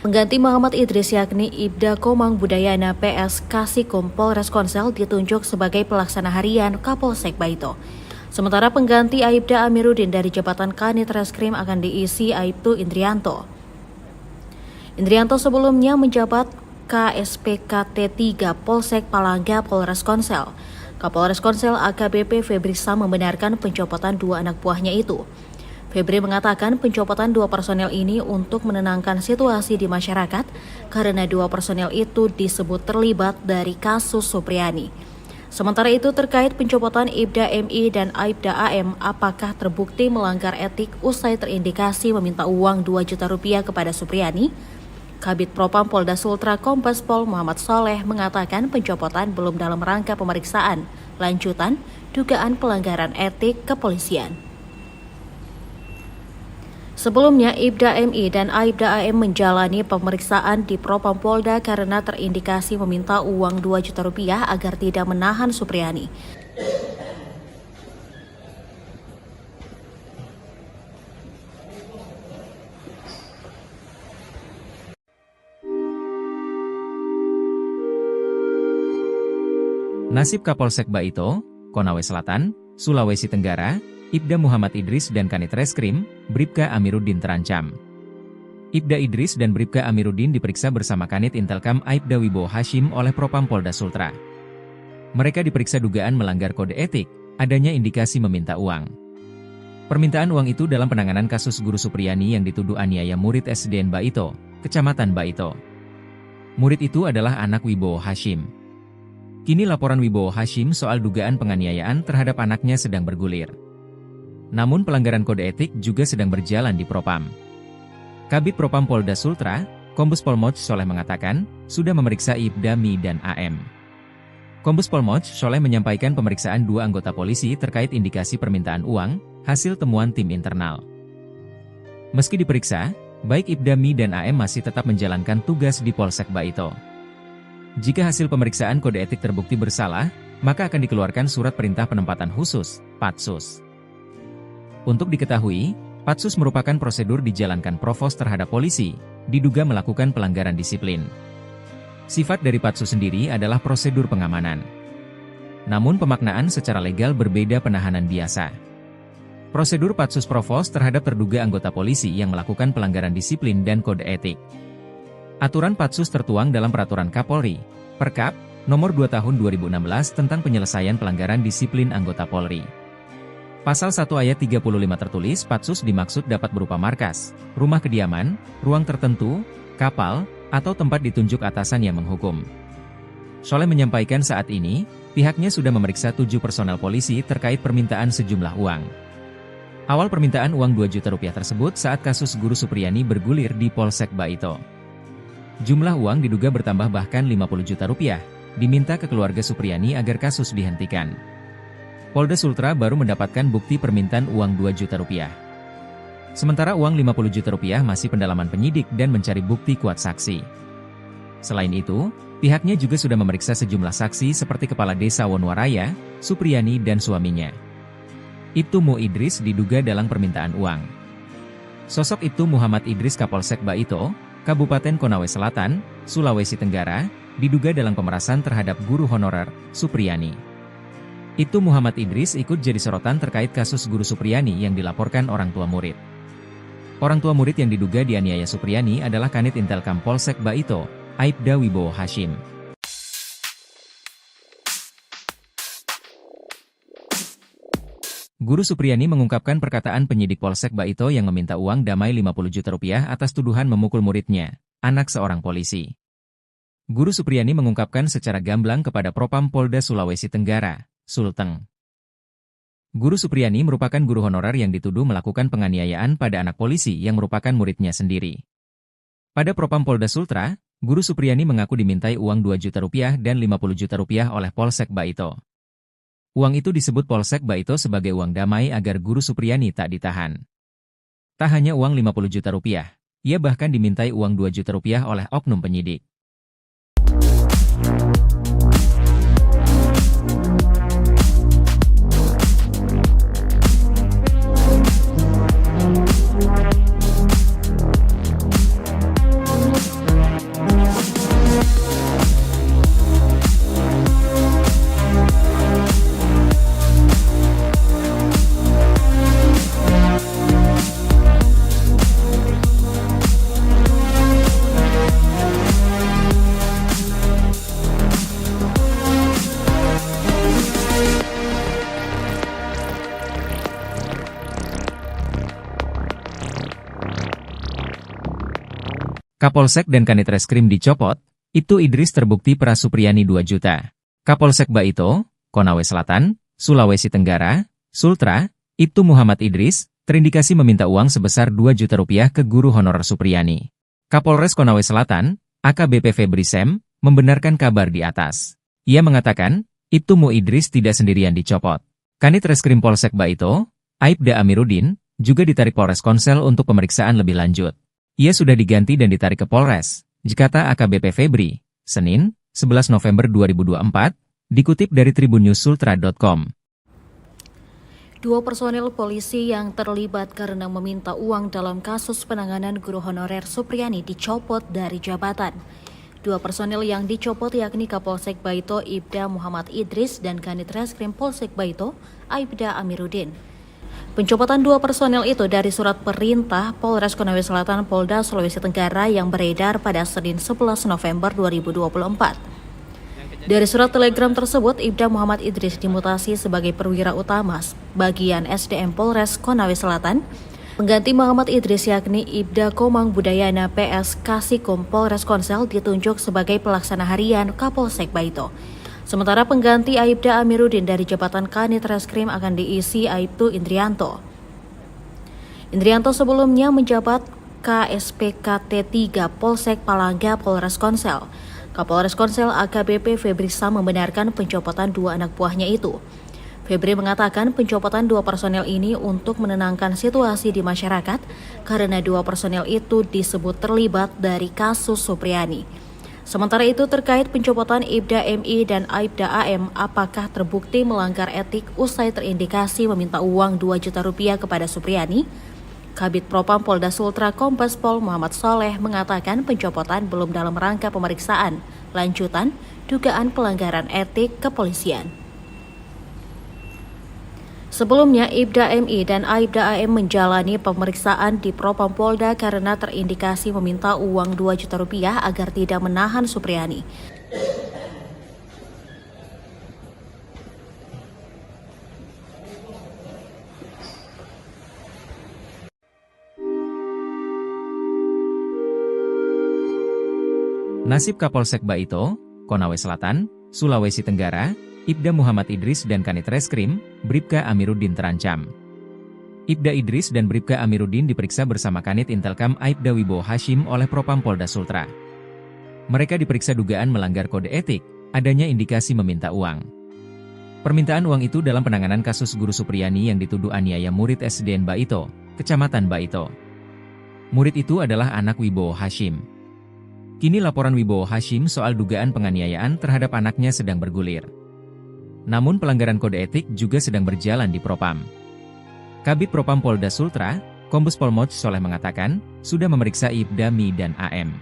Pengganti Muhammad Idris yakni Ibda Komang Budayana PS Kasikum Polres Konsel ditunjuk sebagai pelaksana harian Kapolsek Baito. Sementara pengganti Aibda Amiruddin dari jabatan Kanit Reskrim akan diisi Aibtu Indrianto. Indrianto sebelumnya menjabat KSPKT 3 Polsek Palangga Polres Konsel. Kapolres Konsel AKBP Febri Sam membenarkan pencopotan 2 anak buahnya itu. Febri mengatakan pencopotan 2 personel ini untuk menenangkan situasi di masyarakat karena 2 personel itu disebut terlibat dari kasus Supriyani. Sementara itu terkait pencopotan Ibda MI dan Aibda AM, apakah terbukti melanggar etik usai terindikasi meminta uang 2 juta rupiah kepada Supriyani? Kabid Propam Polda Sultra Kombes Pol Muhammad Soleh mengatakan pencopotan belum dalam rangka pemeriksaan lanjutan dugaan pelanggaran etik kepolisian. Sebelumnya, Ibda MI dan Aibda AM menjalani pemeriksaan di Propam Polda karena terindikasi meminta uang 2 juta rupiah agar tidak menahan Supriyani. Nasib Kapolsek Baito, Konawe Selatan, Sulawesi Tenggara, Ibda Muhammad Idris dan Kanit Reskrim, Bribka Amiruddin terancam. Ibda Idris dan Bribka Amiruddin diperiksa bersama Kanit Intelkam Aibda Wibowo Hashim oleh Propam Polda Sultra. Mereka diperiksa dugaan melanggar kode etik, adanya indikasi meminta uang. Permintaan uang itu dalam penanganan kasus guru Supriyani yang dituduh aniaya murid SDN Baito, Kecamatan Baito. Murid itu adalah anak Wibowo Hashim. Kini laporan Wibowo Hashim soal dugaan penganiayaan terhadap anaknya sedang bergulir. Namun pelanggaran kode etik juga sedang berjalan di Propam. Kabid Propam Polda Sultra, Kombes Pol Moch Soleh mengatakan, sudah memeriksa Ibda Mi dan AM. Kombes Pol Moch Soleh menyampaikan pemeriksaan 2 anggota polisi terkait indikasi permintaan uang, hasil temuan tim internal. Meski diperiksa, baik Ibda Mi dan AM masih tetap menjalankan tugas di Polsek Baito. Jika hasil pemeriksaan kode etik terbukti bersalah, maka akan dikeluarkan surat perintah penempatan khusus, Patsus. Untuk diketahui, Patsus merupakan prosedur dijalankan provos terhadap polisi, diduga melakukan pelanggaran disiplin. Sifat dari patsus sendiri adalah prosedur pengamanan. Namun pemaknaan secara legal berbeda penahanan biasa. Prosedur patsus provos terhadap terduga anggota polisi yang melakukan pelanggaran disiplin dan kode etik. Aturan patsus tertuang dalam Peraturan Kapolri, Perkap, Nomor 2 Tahun 2016 tentang penyelesaian pelanggaran disiplin anggota Polri. Pasal 1 ayat 35 tertulis patsus dimaksud dapat berupa markas, rumah kediaman, ruang tertentu, kapal, atau tempat ditunjuk atasan yang menghukum. Soleh menyampaikan saat ini, pihaknya sudah memeriksa 7 personel polisi terkait permintaan sejumlah uang. Awal permintaan uang 2 juta rupiah tersebut saat kasus Guru Supriyani bergulir di Polsek Baito. Jumlah uang diduga bertambah bahkan 50 juta rupiah, diminta ke keluarga Supriyani agar kasus dihentikan. Polda Sultra baru mendapatkan bukti permintaan uang 2 juta rupiah. Sementara uang 50 juta rupiah masih pendalaman penyidik dan mencari bukti kuat saksi. Selain itu, pihaknya juga sudah memeriksa sejumlah saksi seperti Kepala Desa Wonwaraya, Supriyani dan suaminya. Ibtu Mu Idris diduga dalam permintaan uang. Sosok Ibtu Muhammad Idris Kapolsek Baito, Kabupaten Konawe Selatan, Sulawesi Tenggara, diduga dalam pemerasan terhadap guru honorer, Supriyani. Ibtu Muhammad Idris ikut jadi sorotan terkait kasus Guru Supriyani yang dilaporkan orang tua murid. Orang tua murid yang diduga dianiaya Supriyani adalah Kanit Intelkam Polsek Baito, Aibda Wibowo Hashim. Guru Supriyani mengungkapkan perkataan penyidik Polsek Baito yang meminta uang damai 50 juta rupiah atas tuduhan memukul muridnya, anak seorang polisi. Guru Supriyani mengungkapkan secara gamblang kepada Propam Polda Sulawesi Tenggara, Sulteng. Guru Supriyani merupakan guru honorer yang dituduh melakukan penganiayaan pada anak polisi yang merupakan muridnya sendiri. Pada Propam Polda Sultra, Guru Supriyani mengaku dimintai uang 2 juta rupiah dan 50 juta rupiah oleh Polsek Baito. Uang itu disebut Polsek Baito sebagai uang damai agar Guru Supriyani tak ditahan. Tak hanya uang 50 juta rupiah, ia bahkan dimintai uang 2 juta rupiah oleh oknum penyidik. Kapolsek dan Kanit Reskrim dicopot, Ibtu Idris terbukti peras Supriyani 2 juta. Kapolsek Baito, Konawe Selatan, Sulawesi Tenggara, Sultra, Ibtu Muhammad Idris, terindikasi meminta uang sebesar 2 juta rupiah ke guru honorer Supriyani. Kapolres Konawe Selatan, AKBP Febri Sem, membenarkan kabar di atas. Ia mengatakan, Ibtu Mu Idris tidak sendirian dicopot. Kanit Reskrim Polsek Baito, Aibda Amiruddin, juga ditarik Polres Konsel untuk pemeriksaan lebih lanjut. Ia sudah diganti dan ditarik ke Polres, Jakarta AKBP Febri, Senin, 11 November 2024, dikutip dari tribunnews.sultra.com. 2 personel polisi yang terlibat karena meminta uang dalam kasus penanganan guru honorer Supriyani dicopot dari jabatan. 2 personel yang dicopot yakni Kapolsek Baito Ibda Muhammad Idris dan Kanit Reskrim Polsek Baito Aibda Amiruddin. Pencopotan 2 personel itu dari surat perintah Polres Konawe Selatan Polda Sulawesi Tenggara yang beredar pada Senin 11 November 2024. Dari surat telegram tersebut, Ibda Muhammad Idris dimutasi sebagai perwira utama bagian SDM Polres Konawe Selatan. Pengganti Muhammad Idris yakni Ibda Komang Budayana PS Kasikom Polres Konsel ditunjuk sebagai pelaksana harian Kapolsek Baito. Sementara pengganti Aibda Amiruddin dari jabatan Kanit Reskrim akan diisi Aibtu Indrianto. Indrianto sebelumnya menjabat KSPKT 3 Polsek Palangga Polres Konsel. Kapolres Konsel AKBP Febri Sam membenarkan pencopotan 2 anak buahnya itu. Febri mengatakan pencopotan 2 personel ini untuk menenangkan situasi di masyarakat karena 2 personel itu disebut terlibat dari kasus Supriyani. Sementara itu terkait pencopotan Ibda MI dan Aibda AM, apakah terbukti melanggar etik usai terindikasi meminta uang 2 juta rupiah kepada Supriyani? Kabid Propam Polda Sultra Kombes Pol Muhammad Soleh mengatakan pencopotan belum dalam rangka pemeriksaan, lanjutan dugaan pelanggaran etik kepolisian. Sebelumnya, Ibda MI dan Aibda AM menjalani pemeriksaan di Propam Polda karena terindikasi meminta uang 2 juta rupiah agar tidak menahan Supriyani. Nasib Kapolsek Baito, Konawe Selatan, Sulawesi Tenggara, Ibda Muhammad Idris dan Kanit Reskrim, Bribka Amiruddin terancam. Ibda Idris dan Bribka Amiruddin diperiksa bersama Kanit Intelkam Aibda Wibowo Hashim oleh Propam Polda Sultra. Mereka diperiksa dugaan melanggar kode etik, adanya indikasi meminta uang. Permintaan uang itu dalam penanganan kasus Guru Supriyani yang dituduh aniaya murid SDN Baito, Kecamatan Baito. Murid itu adalah anak Wibowo Hashim. Kini laporan Wibowo Hashim soal dugaan penganiayaan terhadap anaknya sedang bergulir. Namun pelanggaran kode etik juga sedang berjalan di Propam. Kabid Propam Polda Sultra, Kombes Pol Moch Soleh mengatakan, sudah memeriksa Ibda MI dan AM.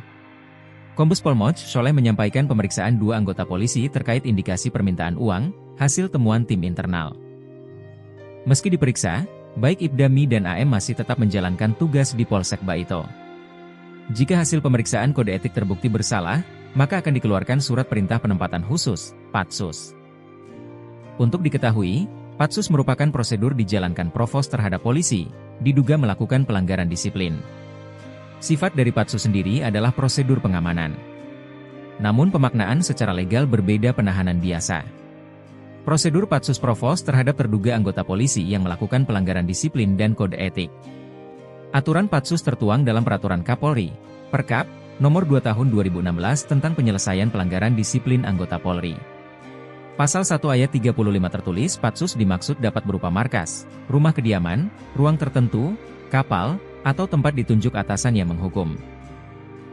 Kombes Pol Moch Soleh menyampaikan pemeriksaan 2 anggota polisi terkait indikasi permintaan uang, hasil temuan tim internal. Meski diperiksa, baik Ibda MI dan AM masih tetap menjalankan tugas di Polsek Baito. Jika hasil pemeriksaan kode etik terbukti bersalah, maka akan dikeluarkan surat perintah penempatan khusus, Patsus. Untuk diketahui, Patsus merupakan prosedur dijalankan Provos terhadap polisi, diduga melakukan pelanggaran disiplin. Sifat dari Patsus sendiri adalah prosedur pengamanan. Namun pemaknaan secara legal berbeda penahanan biasa. Prosedur Patsus Provos terhadap terduga anggota polisi yang melakukan pelanggaran disiplin dan kode etik. Aturan Patsus tertuang dalam Peraturan Kapolri, Perkap, Nomor 2 Tahun 2016 tentang penyelesaian pelanggaran disiplin anggota Polri. Pasal 1 ayat 35 tertulis Patsus dimaksud dapat berupa markas, rumah kediaman, ruang tertentu, kapal, atau tempat ditunjuk atasan yang menghukum.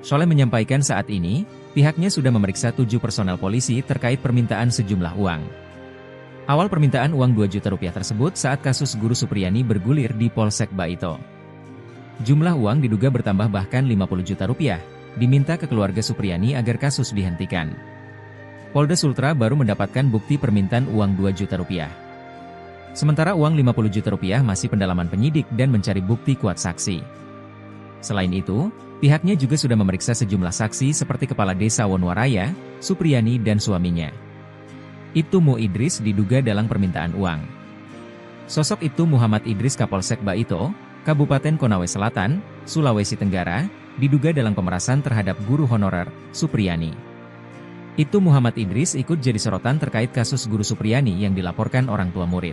Soleh menyampaikan saat ini, pihaknya sudah memeriksa 7 personel polisi terkait permintaan sejumlah uang. Awal permintaan uang 2 juta rupiah tersebut saat kasus Guru Supriyani bergulir di Polsek Baito. Jumlah uang diduga bertambah bahkan 50 juta rupiah, diminta ke keluarga Supriyani agar kasus dihentikan. Polda Sultra baru mendapatkan bukti permintaan uang 2 juta rupiah. Sementara uang 50 juta rupiah masih pendalaman penyidik dan mencari bukti kuat saksi. Selain itu, pihaknya juga sudah memeriksa sejumlah saksi seperti Kepala Desa Wonwaraya, Supriyani dan suaminya. Ibtu Mu Idris diduga dalam permintaan uang. Sosok Ibtu Muhammad Idris Kapolsek Baito, Kabupaten Konawe Selatan, Sulawesi Tenggara, diduga dalam pemerasan terhadap guru honorer, Supriyani. Ibtu Muhammad Idris ikut jadi sorotan terkait kasus Guru Supriyani yang dilaporkan orang tua murid.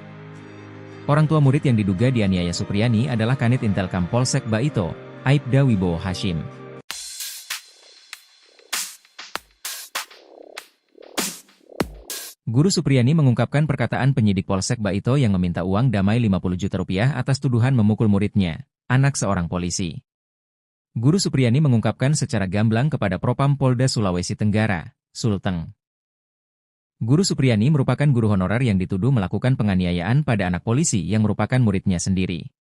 Orang tua murid yang diduga dianiaya Supriyani adalah Kanit Intelkam Polsek Baito, Aibda Wibowo Hashim. Guru Supriyani mengungkapkan perkataan penyidik Polsek Baito yang meminta uang damai 50 juta rupiah atas tuduhan memukul muridnya, anak seorang polisi. Guru Supriyani mengungkapkan secara gamblang kepada Propam Polda Sulawesi Tenggara, Sulteng. Guru Supriyani merupakan guru honorer yang dituduh melakukan penganiayaan pada anak polisi yang merupakan muridnya sendiri.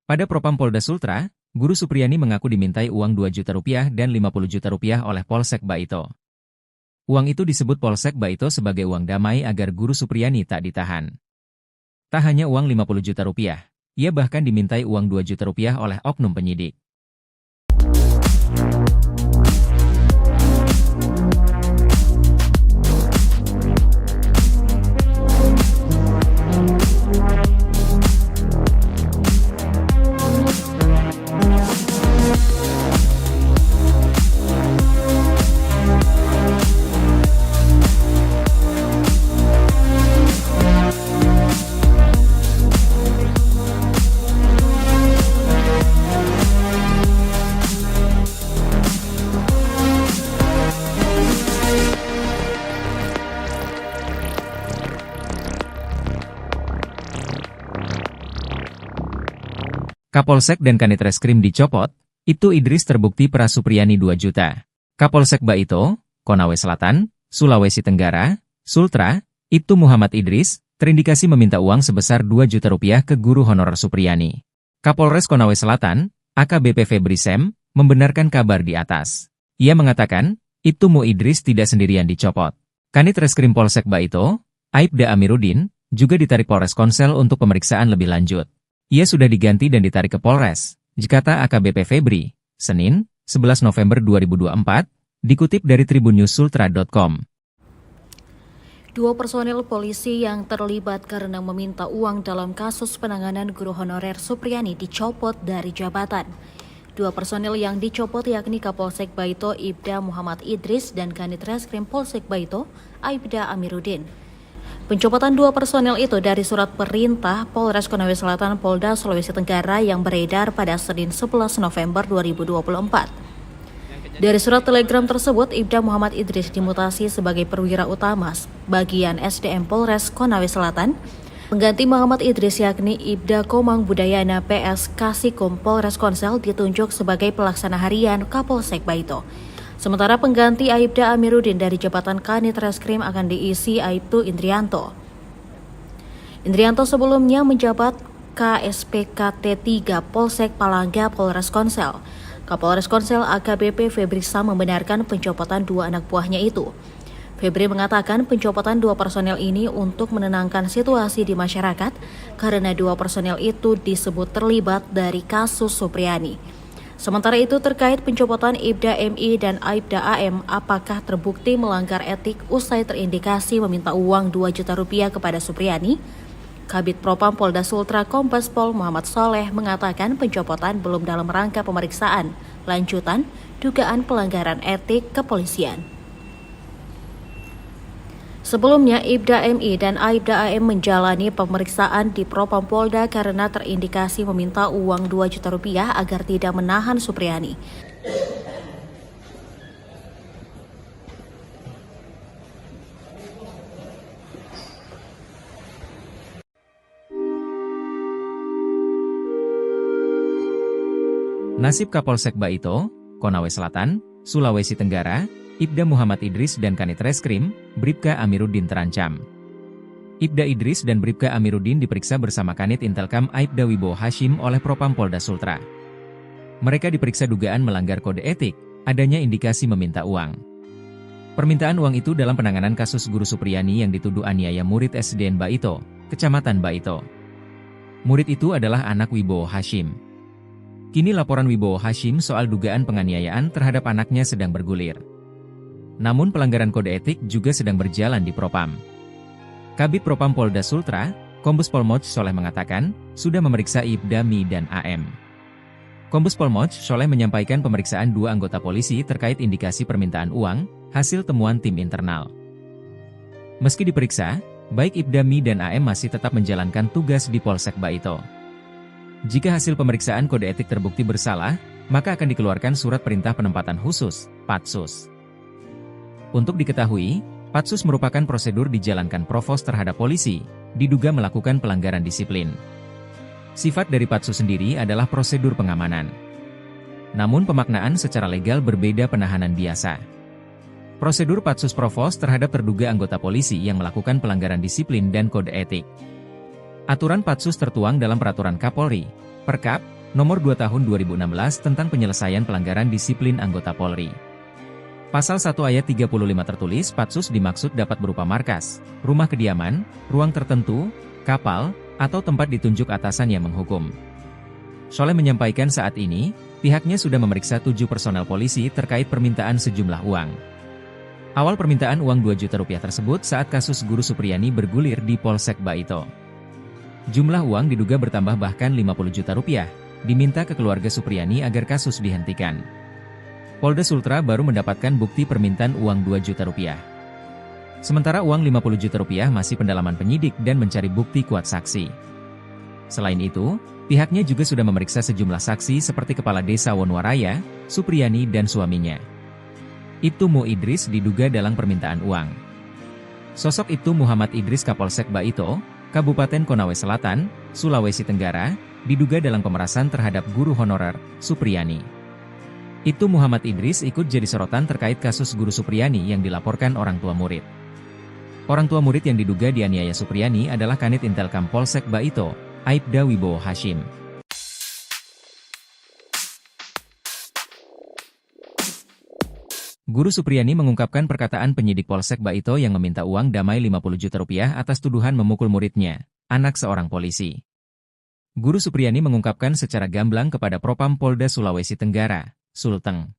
Pada Propam Polda Sultra, Guru Supriyani mengaku dimintai uang 2 juta rupiah dan 50 juta rupiah oleh Polsek Baito. Uang itu disebut Polsek Baito sebagai uang damai agar Guru Supriyani tak ditahan. Tak hanya uang 50 juta rupiah, ia bahkan dimintai uang 2 juta rupiah oleh oknum penyidik. Kapolsek dan Kanit Reskrim dicopot, Ibtu Idris terbukti peras Supriyani 2 juta. Kapolsek Baito, Konawe Selatan, Sulawesi Tenggara, Sultra, Ibtu Muhammad Idris, terindikasi meminta uang sebesar 2 juta rupiah ke guru honorer Supriyani. Kapolres Konawe Selatan, AKBP Febri Sem, membenarkan kabar di atas. Ia mengatakan, Ibtu Mu Idris tidak sendirian dicopot. Kanit Reskrim Polsek Baito, Aibda Amiruddin, juga ditarik Polres Konsel untuk pemeriksaan lebih lanjut. Ia sudah diganti dan ditarik ke Polres, kata AKBP Febri, Senin, 11 November 2024, dikutip dari tribunnews-sultra.com. Dua personel polisi yang terlibat karena meminta uang dalam kasus penanganan guru honorer Supriani dicopot dari jabatan. Dua personel yang dicopot yakni Kapolsek Baito Ibda Muhammad Idris dan Kanit Reskrim Polsek Baito Aibda Amiruddin. Pencopotan dua personel itu dari surat perintah Polres Konawe Selatan Polda Sulawesi Tenggara yang beredar pada Senin 11 November 2024. Dari surat telegram tersebut, Ibda Muhammad Idris dimutasi sebagai perwira utama bagian SDM Polres Konawe Selatan. Pengganti Muhammad Idris yakni Ibda Komang Budayana PS Kasikum Polres Konsel ditunjuk sebagai pelaksana harian Kapolsek Baito. Sementara pengganti Aibda Amiruddin dari jabatan Kanit Reskrim akan diisi Aibtu Indrianto. Indrianto sebelumnya menjabat KSPKT 3 Polsek Palangga Polres Konsel. Kapolres Konsel AKBP Febri Sam membenarkan pencopotan dua anak buahnya itu. Febri mengatakan pencopotan dua personel ini untuk menenangkan situasi di masyarakat karena dua personel itu disebut terlibat dari kasus Supriani. Sementara itu terkait pencopotan Ibda MI dan Aibda AM apakah terbukti melanggar etik usai terindikasi meminta uang 2 juta rupiah kepada Supriani? Kabid Propam Polda Sultra Kombes Pol Muhammad Soleh mengatakan pencopotan belum dalam rangka pemeriksaan lanjutan dugaan pelanggaran etik kepolisian. Sebelumnya, Ibda MI dan Aibda AM menjalani pemeriksaan di Propam Polda karena terindikasi meminta uang 2 juta rupiah agar tidak menahan Supriani. Nasib Kapolsek Baito, Konawe Selatan, Sulawesi Tenggara, Ibda Muhammad Idris dan Kanit Reskrim, Bribka Amiruddin terancam. Ibda Idris dan Bribka Amiruddin diperiksa bersama Kanit Intelkam Aibda Wibowo Hashim oleh Propam Polda Sultra. Mereka diperiksa dugaan melanggar kode etik, adanya indikasi meminta uang. Permintaan uang itu dalam penanganan kasus guru Supriani yang dituduh aniaya murid SDN Baito, Kecamatan Baito. Murid itu adalah anak Wibowo Hashim. Kini laporan Wibowo Hashim soal dugaan penganiayaan terhadap anaknya sedang bergulir. Namun pelanggaran kode etik juga sedang berjalan di Propam. Kabid Propam Polda Sultra, Kombes Pol Moch Soleh mengatakan, sudah memeriksa Ibda Mi dan AM. Kombes Pol Moch Soleh menyampaikan pemeriksaan dua anggota polisi terkait indikasi permintaan uang, hasil temuan tim internal. Meski diperiksa, baik Ibda Mi dan AM masih tetap menjalankan tugas di Polsek Baito. Jika hasil pemeriksaan kode etik terbukti bersalah, maka akan dikeluarkan surat perintah penempatan khusus, Patsus. Untuk diketahui, Patsus merupakan prosedur dijalankan Provos terhadap polisi, diduga melakukan pelanggaran disiplin. Sifat dari Patsus sendiri adalah prosedur pengamanan. Namun pemaknaan secara legal berbeda penahanan biasa. Prosedur Patsus Provos terhadap terduga anggota polisi yang melakukan pelanggaran disiplin dan kode etik. Aturan Patsus tertuang dalam Peraturan Kapolri, Perkap, Nomor 2 Tahun 2016 tentang penyelesaian pelanggaran disiplin anggota Polri. Pasal 1 ayat 35 tertulis Patsus dimaksud dapat berupa markas, rumah kediaman, ruang tertentu, kapal, atau tempat ditunjuk atasan yang menghukum. Soleh menyampaikan saat ini, pihaknya sudah memeriksa 7 personel polisi terkait permintaan sejumlah uang. Awal permintaan uang 2 juta rupiah tersebut saat kasus guru Supriani bergulir di Polsek Baito. Jumlah uang diduga bertambah bahkan 50 juta rupiah, diminta ke keluarga Supriani agar kasus dihentikan. Polda Sultra baru mendapatkan bukti permintaan uang 2 juta rupiah. Sementara uang 50 juta rupiah masih pendalaman penyidik dan mencari bukti kuat saksi. Selain itu, pihaknya juga sudah memeriksa sejumlah saksi seperti Kepala Desa Wonwaraya, Supriani dan suaminya. Ibtu Mu Idris diduga dalam permintaan uang. Sosok Ibtu Muhammad Idris Kapolsek Baito, Kabupaten Konawe Selatan, Sulawesi Tenggara, diduga dalam pemerasan terhadap guru honorer, Supriani. Ibtu Muhammad Idris ikut jadi sorotan terkait kasus guru Supriani yang dilaporkan orang tua murid. Orang tua murid yang diduga dianiaya Supriani adalah Kanit Intelkam Polsek Baito, Aibda Wibowo Hashim. Guru Supriyani mengungkapkan perkataan penyidik Polsek Baito yang meminta uang damai 50 juta rupiah atas tuduhan memukul muridnya, anak seorang polisi. Guru Supriyani mengungkapkan secara gamblang kepada Propam Polda Sulawesi Tenggara, Sulteng.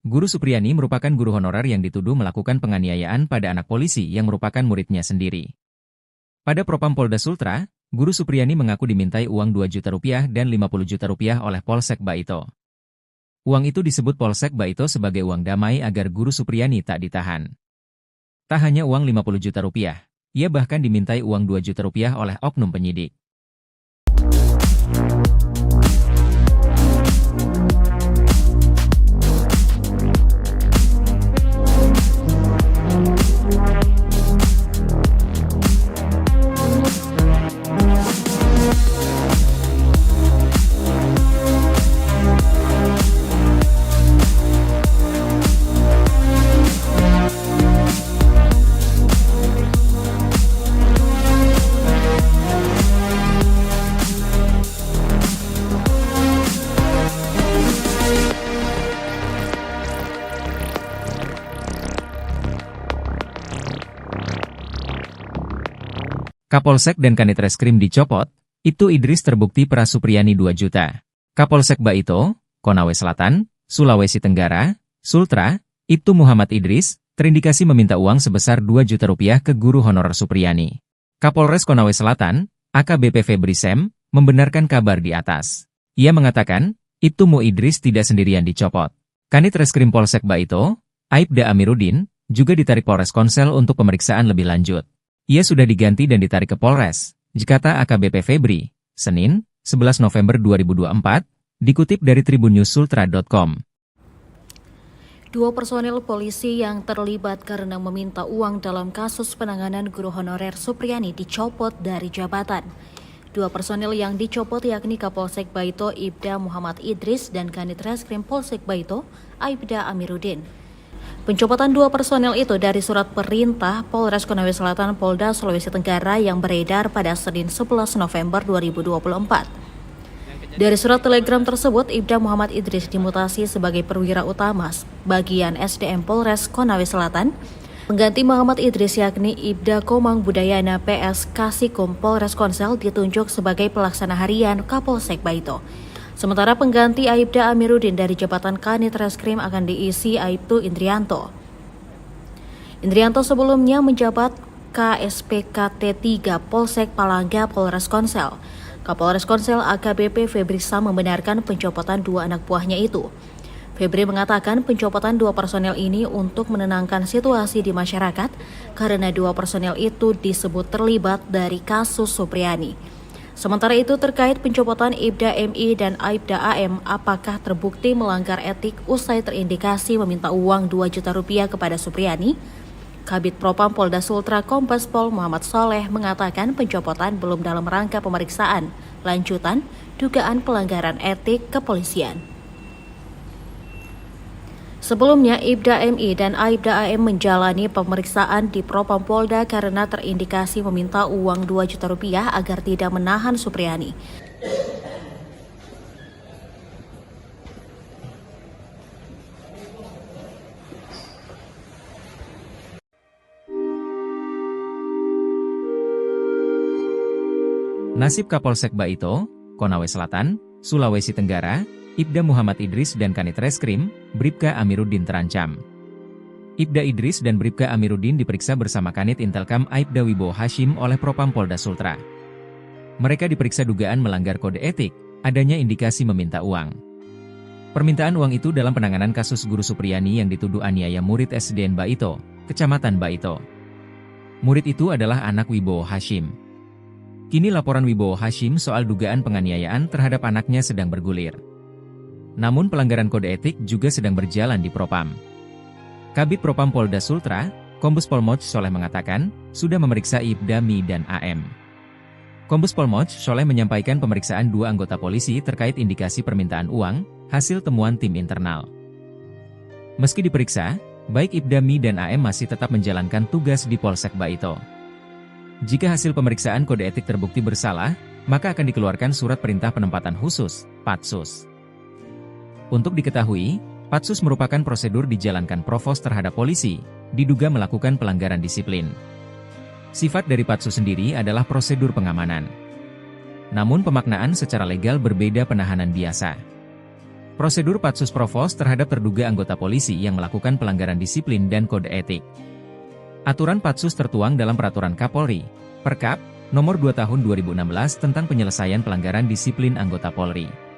Guru Supriyani merupakan guru honorer yang dituduh melakukan penganiayaan pada anak polisi yang merupakan muridnya sendiri. Pada Propam Polda Sultra, Guru Supriyani mengaku dimintai uang 2 juta rupiah dan 50 juta rupiah oleh Polsek Baito. Uang itu disebut Polsek Baito sebagai uang damai agar Guru Supriyani tak ditahan. Tak hanya uang 50 juta rupiah, ia bahkan dimintai uang 2 juta rupiah oleh oknum penyidik. Kapolsek dan Kanit Reskrim dicopot, Ibtu Idris terbukti peras Supriyani 2 juta. Kapolsek Baito, Konawe Selatan, Sulawesi Tenggara, Sultra, Ibtu Muhammad Idris, terindikasi meminta uang sebesar 2 juta rupiah ke guru honorer Supriyani. Kapolres Konawe Selatan, AKBP Febri Sem, membenarkan kabar di atas. Ia mengatakan, Ibtu Mu Idris tidak sendirian dicopot. Kanit Reskrim Polsek Baito, Aibda Amiruddin, juga ditarik Polres Konsel untuk pemeriksaan lebih lanjut. Ia sudah diganti dan ditarik ke Polres, kata AKBP Febri, Senin, 11 November 2024, dikutip dari tribunnews.sultra.com. 2 personel polisi yang terlibat karena meminta uang dalam kasus penanganan guru honorer Supriyani dicopot dari jabatan. 2 personel yang dicopot yakni Kapolsek Baito Ibda Muhammad Idris dan Kanit Reskrim Polsek Baito Aibda Amiruddin. Pencopotan 2 personel itu dari surat perintah Polres Konawe Selatan Polda Sulawesi Tenggara yang beredar pada Senin 11 November 2024. Dari surat telegram tersebut, Ibda Muhammad Idris dimutasi sebagai perwira utama bagian SDM Polres Konawe Selatan. Pengganti Muhammad Idris yakni Ibda Komang Budayana PS Kasikum Polres Konsel ditunjuk sebagai pelaksana harian Kapolsek Baito. Sementara pengganti Aibda Amiruddin dari jabatan Kanit Reskrim akan diisi Aibtu Indrianto. Indrianto sebelumnya menjabat KSPKT 3 Polsek Palangga Polres Konsel. Kapolres Konsel AKBP Febri Sam membenarkan pencopotan 2 anak buahnya itu. Febri mengatakan pencopotan 2 personel ini untuk menenangkan situasi di masyarakat karena 2 personel itu disebut terlibat dari kasus Supriyani. Sementara itu terkait pencopotan Ibda MI dan Aibda AM, apakah terbukti melanggar etik usai terindikasi meminta uang 2 juta rupiah kepada Supriyani? Kabid Propam Polda Sultra Kombes Pol Muhammad Soleh mengatakan pencopotan belum dalam rangka pemeriksaan lanjutan dugaan pelanggaran etik kepolisian. Sebelumnya, Ibda MI dan Aibda AM menjalani pemeriksaan di Propam Polda karena terindikasi meminta uang 2 juta rupiah agar tidak menahan Supriyani. Nasib Kapolsek Baito, Konawe Selatan, Sulawesi Tenggara, Ibda Muhammad Idris dan Kanit Reskrim, Bribka Amiruddin terancam. Ibda Idris dan Bribka Amiruddin diperiksa bersama Kanit Intelkam Aibda Wibowo Hashim oleh Propam Polda Sultra. Mereka diperiksa dugaan melanggar kode etik, adanya indikasi meminta uang. Permintaan uang itu dalam penanganan kasus Guru Supriyani yang dituduh aniaya murid SDN Baito, Kecamatan Baito. Murid itu adalah anak Wibowo Hashim. Kini laporan Wibowo Hashim soal dugaan penganiayaan terhadap anaknya sedang bergulir. Namun pelanggaran kode etik juga sedang berjalan di Propam. Kabid Propam Polda Sultra, Kombes Pol Moch Soleh mengatakan, sudah memeriksa Ibda Mi dan AM. Kombes Pol Moch Soleh menyampaikan pemeriksaan 2 anggota polisi terkait indikasi permintaan uang, hasil temuan tim internal. Meski diperiksa, baik Ibda Mi dan AM masih tetap menjalankan tugas di Polsek Baito. Jika hasil pemeriksaan kode etik terbukti bersalah, maka akan dikeluarkan surat perintah penempatan khusus, Patsus. Untuk diketahui, Patsus merupakan prosedur dijalankan provos terhadap polisi, diduga melakukan pelanggaran disiplin. Sifat dari patsus sendiri adalah prosedur pengamanan. Namun pemaknaan secara legal berbeda penahanan biasa. Prosedur patsus provos terhadap terduga anggota polisi yang melakukan pelanggaran disiplin dan kode etik. Aturan patsus tertuang dalam Peraturan Kapolri, Perkap, Nomor 2 Tahun 2016 tentang penyelesaian pelanggaran disiplin anggota Polri.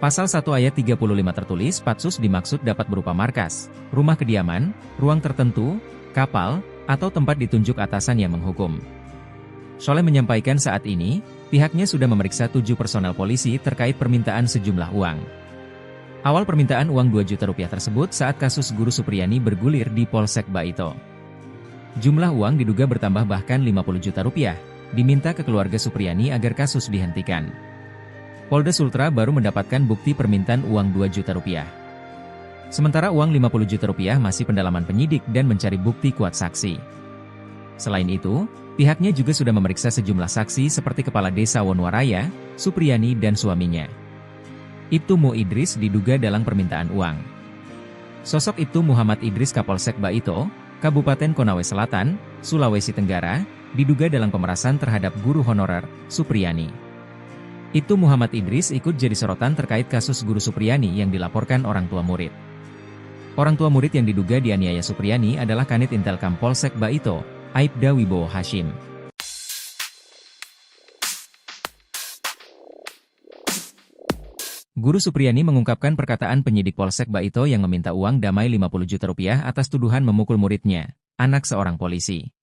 Pasal 1 ayat 35 tertulis patsus dimaksud dapat berupa markas, rumah kediaman, ruang tertentu, kapal, atau tempat ditunjuk atasan yang menghukum. Soleh menyampaikan saat ini, pihaknya sudah memeriksa 7 personel polisi terkait permintaan sejumlah uang. Awal permintaan uang 2 juta rupiah tersebut saat kasus Guru Supriyani bergulir di Polsek Baito. Jumlah uang diduga bertambah bahkan 50 juta rupiah, diminta ke keluarga Supriyani agar kasus dihentikan. Polda Sultra baru mendapatkan bukti permintaan uang 2 juta rupiah. Sementara uang 50 juta rupiah masih pendalaman penyidik dan mencari bukti kuat saksi. Selain itu, pihaknya juga sudah memeriksa sejumlah saksi seperti Kepala Desa Wonwaraya, Supriyani dan suaminya. Ibtu Mu Idris diduga dalam permintaan uang. Sosok Ibtu Muhammad Idris Kapolsek Baito, Kabupaten Konawe Selatan, Sulawesi Tenggara, diduga dalam pemerasan terhadap guru honorer, Supriyani. Ibtu Muhammad Idris ikut jadi sorotan terkait kasus Guru Supriyani yang dilaporkan orang tua murid. Orang tua murid yang diduga dianiaya Supriyani adalah Kanit Intelkam Polsek Baito, Aibda Wibowo Hashim. Guru Supriyani mengungkapkan perkataan penyidik Polsek Baito yang meminta uang damai 50 juta rupiah atas tuduhan memukul muridnya, anak seorang polisi.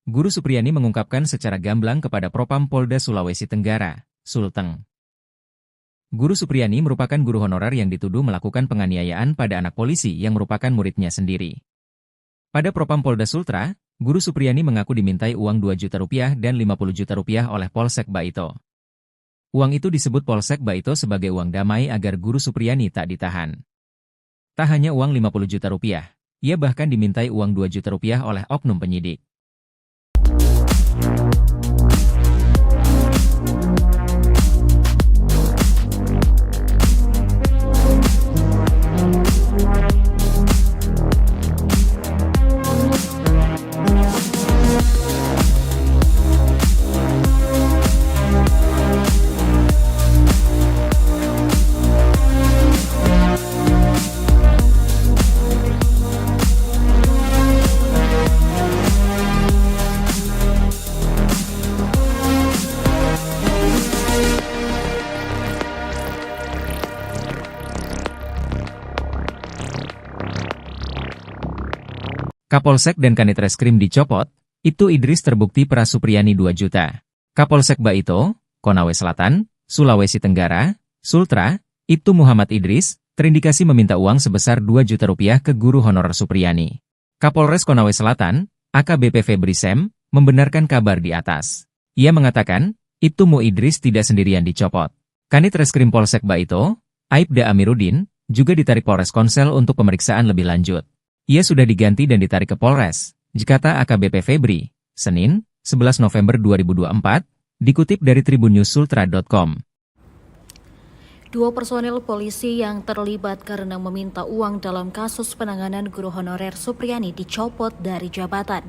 Guru Supriyani mengungkapkan secara gamblang kepada Propam Polda Sulawesi Tenggara, Sulteng. Guru Supriyani merupakan guru honorer yang dituduh melakukan penganiayaan pada anak polisi yang merupakan muridnya sendiri. Pada Propam Polda Sultra, Guru Supriyani mengaku dimintai uang 2 juta rupiah dan 50 juta rupiah oleh Polsek Baito. Uang itu disebut Polsek Baito sebagai uang damai agar Guru Supriyani tak ditahan. Tak hanya uang 50 juta rupiah, ia bahkan dimintai uang 2 juta rupiah oleh oknum penyidik. Kapolsek dan Kanit Reskrim dicopot, Ibtu Idris terbukti peras Supriyani 2 juta. Kapolsek Baito, Konawe Selatan, Sulawesi Tenggara, Sultra, Ibtu Muhammad Idris, terindikasi meminta uang sebesar 2 juta rupiah ke guru honorer Supriyani. Kapolres Konawe Selatan, AKBP Febri Sem, membenarkan kabar di atas. Ia mengatakan, Ibtu Mu Idris tidak sendirian dicopot. Kanit Reskrim Polsek Baito, Aibda Amiruddin, juga ditarik Polres Konsel untuk pemeriksaan lebih lanjut. Ia sudah diganti dan ditarik ke Polres, kata AKBP Febri, Senin, 11 November 2024, dikutip dari tribunnews.sultra.com. 2 personel polisi yang terlibat karena meminta uang dalam kasus penanganan guru honorer Supriyani dicopot dari jabatan.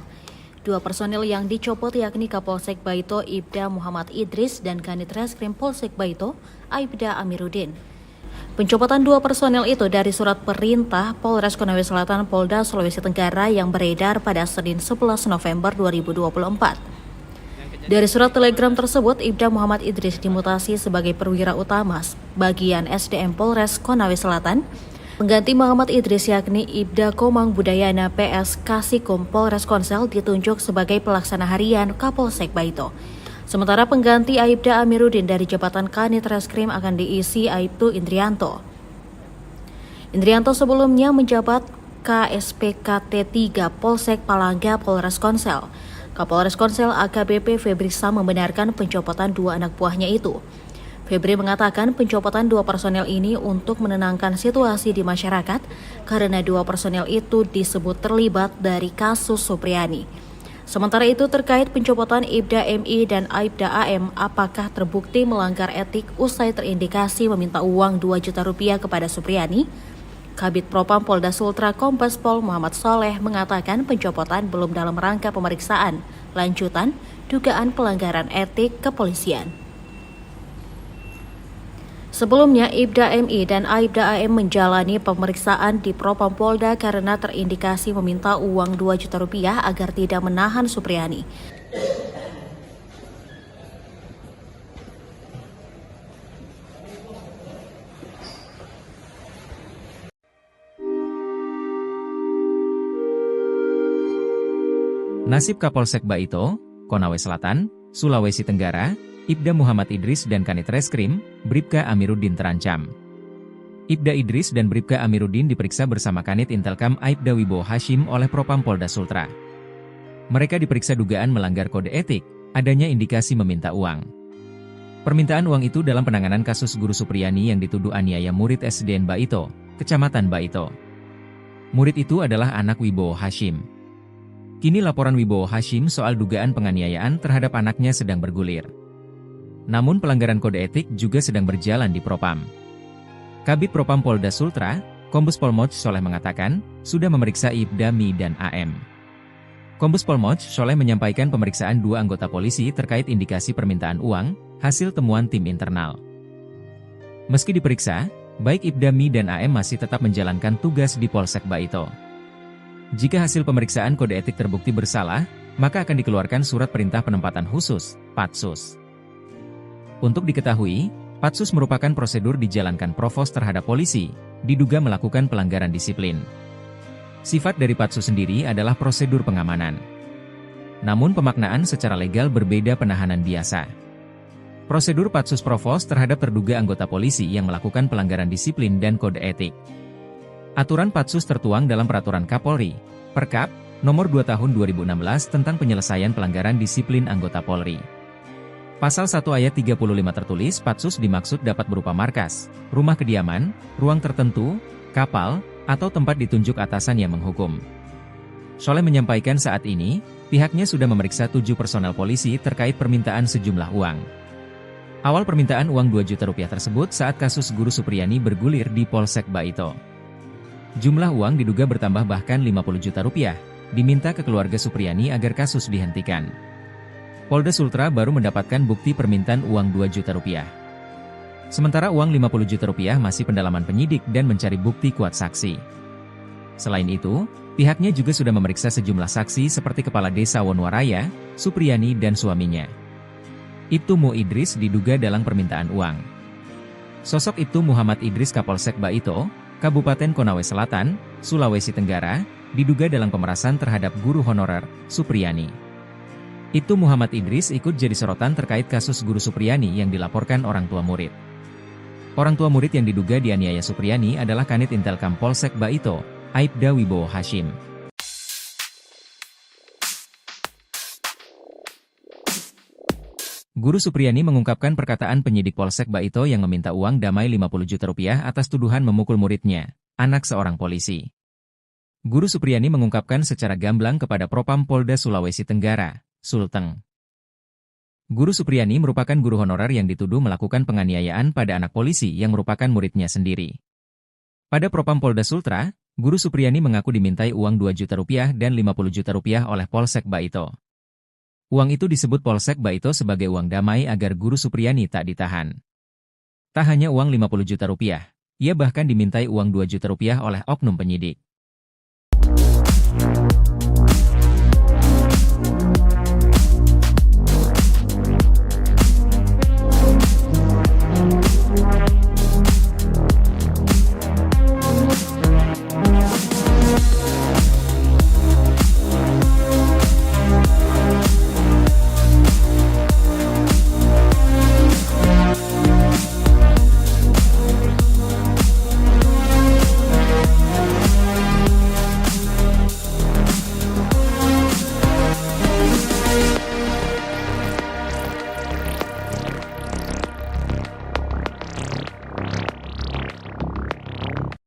2 personel yang dicopot yakni Kapolsek Baito Ibda Muhammad Idris dan Kanit Reskrim Polsek Baito Aibda Amiruddin. Pencopotan 2 personel itu dari surat perintah Polres Konawe Selatan Polda Sulawesi Tenggara yang beredar pada Senin 11 November 2024. Dari surat telegram tersebut, Ibda Muhammad Idris dimutasi sebagai perwira utama bagian SDM Polres Konawe Selatan. Pengganti Muhammad Idris yakni Ibda Komang Budayana PS Kasikum Polres Konsel ditunjuk sebagai pelaksana harian Kapolsek Baito. Sementara pengganti Aibda Amiruddin dari jabatan Kanit Reskrim akan diisi Aibtu Indrianto. Indrianto sebelumnya menjabat KSPKT 3 Polsek Palangga Polres Konsel. Kapolres Konsel AKBP Febri Sam membenarkan pencopotan 2 anak buahnya itu. Febri mengatakan pencopotan 2 personel ini untuk menenangkan situasi di masyarakat karena 2 personel itu disebut terlibat dari kasus Supriyani. Sementara itu terkait pencopotan Ibda MI dan Aibda AM, apakah terbukti melanggar etik usai terindikasi meminta uang 2 juta rupiah kepada Supriyani? Kabid Propam Polda Sultra Kombes Pol Muhammad Soleh mengatakan pencopotan belum dalam rangka pemeriksaan, lanjutan dugaan pelanggaran etik kepolisian. Sebelumnya, Ibda MI dan Aibda AM menjalani pemeriksaan di Propam Polda karena terindikasi meminta uang 2 juta rupiah agar tidak menahan Supriyani. Nasib Kapolsek Baito, Konawe Selatan, Sulawesi Tenggara, Ibda Muhammad Idris dan Kanit Reskrim, Bribka Amiruddin terancam. Ibda Idris dan Bribka Amiruddin diperiksa bersama Kanit Intelkam Aibda Wibowo Hashim oleh Propam Polda Sultra. Mereka diperiksa dugaan melanggar kode etik, adanya indikasi meminta uang. Permintaan uang itu dalam penanganan kasus Guru Supriyani yang dituduh aniaya murid SDN Baito, Kecamatan Baito. Murid itu adalah anak Wibowo Hashim. Kini laporan Wibowo Hashim soal dugaan penganiayaan terhadap anaknya sedang bergulir. Namun pelanggaran kode etik juga sedang berjalan di Propam. Kabid Propam Polda Sultra, Kombes Pol Moch Soleh mengatakan, sudah memeriksa Ibda MI dan AM. Kombes Pol Moch Soleh menyampaikan pemeriksaan 2 anggota polisi terkait indikasi permintaan uang, hasil temuan tim internal. Meski diperiksa, baik Ibda MI dan AM masih tetap menjalankan tugas di Polsek Baito. Jika hasil pemeriksaan kode etik terbukti bersalah, maka akan dikeluarkan surat perintah penempatan khusus, Patsus. Untuk diketahui, Patsus merupakan prosedur dijalankan Provos terhadap polisi, diduga melakukan pelanggaran disiplin. Sifat dari Patsus sendiri adalah prosedur pengamanan. Namun pemaknaan secara legal berbeda penahanan biasa. Prosedur Patsus Provos terhadap terduga anggota polisi yang melakukan pelanggaran disiplin dan kode etik. Aturan Patsus tertuang dalam Peraturan Kapolri, Perkap, Nomor 2 Tahun 2016 tentang penyelesaian pelanggaran disiplin anggota Polri. Pasal 1 ayat 35 tertulis Patsus dimaksud dapat berupa markas, rumah kediaman, ruang tertentu, kapal, atau tempat ditunjuk atasan yang menghukum. Soleh menyampaikan saat ini, pihaknya sudah memeriksa 7 personel polisi terkait permintaan sejumlah uang. Awal permintaan uang 2 juta rupiah tersebut saat kasus Guru Supriyani bergulir di Polsek Baito. Jumlah uang diduga bertambah bahkan 50 juta rupiah, diminta ke keluarga Supriyani agar kasus dihentikan. Polda Sultra baru mendapatkan bukti permintaan uang 2 juta rupiah. Sementara uang 50 juta rupiah masih pendalaman penyidik dan mencari bukti kuat saksi. Selain itu, pihaknya juga sudah memeriksa sejumlah saksi seperti Kepala Desa Wonwaraya, Supriyani dan suaminya. Ibtu Mu Idris diduga dalam permintaan uang. Sosok Ibtu Muhammad Idris Kapolsek Baito, Kabupaten Konawe Selatan, Sulawesi Tenggara, diduga dalam pemerasan terhadap guru honorer, Supriyani. Ibtu Muhammad Idris ikut jadi sorotan terkait kasus Guru Supriyani yang dilaporkan orang tua murid. Orang tua murid yang diduga dianiaya Supriyani adalah Kanit Intelkam Polsek Baito, Aibda Wibowo Hashim. Guru Supriyani mengungkapkan perkataan penyidik Polsek Baito yang meminta uang damai 50 juta rupiah atas tuduhan memukul muridnya, anak seorang polisi. Guru Supriyani mengungkapkan secara gamblang kepada Propam Polda Sulawesi Tenggara, Sulteng. Guru Supriyani merupakan guru honorer yang dituduh melakukan penganiayaan pada anak polisi yang merupakan muridnya sendiri. Pada Propam Polda Sultra, Guru Supriyani mengaku dimintai uang 2 juta rupiah dan 50 juta rupiah oleh Polsek Baito. Uang itu disebut Polsek Baito sebagai uang damai agar Guru Supriyani tak ditahan. Tak hanya uang 50 juta rupiah, ia bahkan dimintai uang 2 juta rupiah oleh oknum penyidik.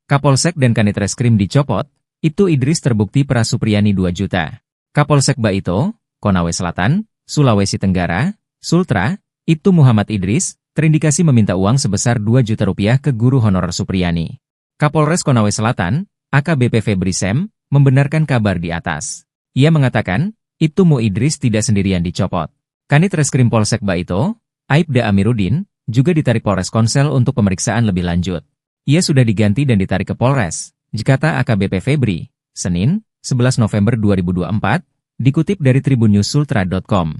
Kapolsek dan Kanit Reskrim dicopot, Ibtu Idris terbukti peras Supriyani 2 juta. Kapolsek Baito, Konawe Selatan, Sulawesi Tenggara, Sultra, Ibtu Muhammad Idris, terindikasi meminta uang sebesar 2 juta rupiah ke guru honorer Supriyani. Kapolres Konawe Selatan, AKBP Febri Sem, membenarkan kabar di atas. Ia mengatakan, Ibtu Mu Idris tidak sendirian dicopot. Kanit Reskrim Polsek Baito, Aibda Amiruddin, juga ditarik Polres Konsel untuk pemeriksaan lebih lanjut. Ia sudah diganti dan ditarik ke Polres, kata AKBP Febri, Senin, 11 November 2024, dikutip dari tribunnews.sultra.com.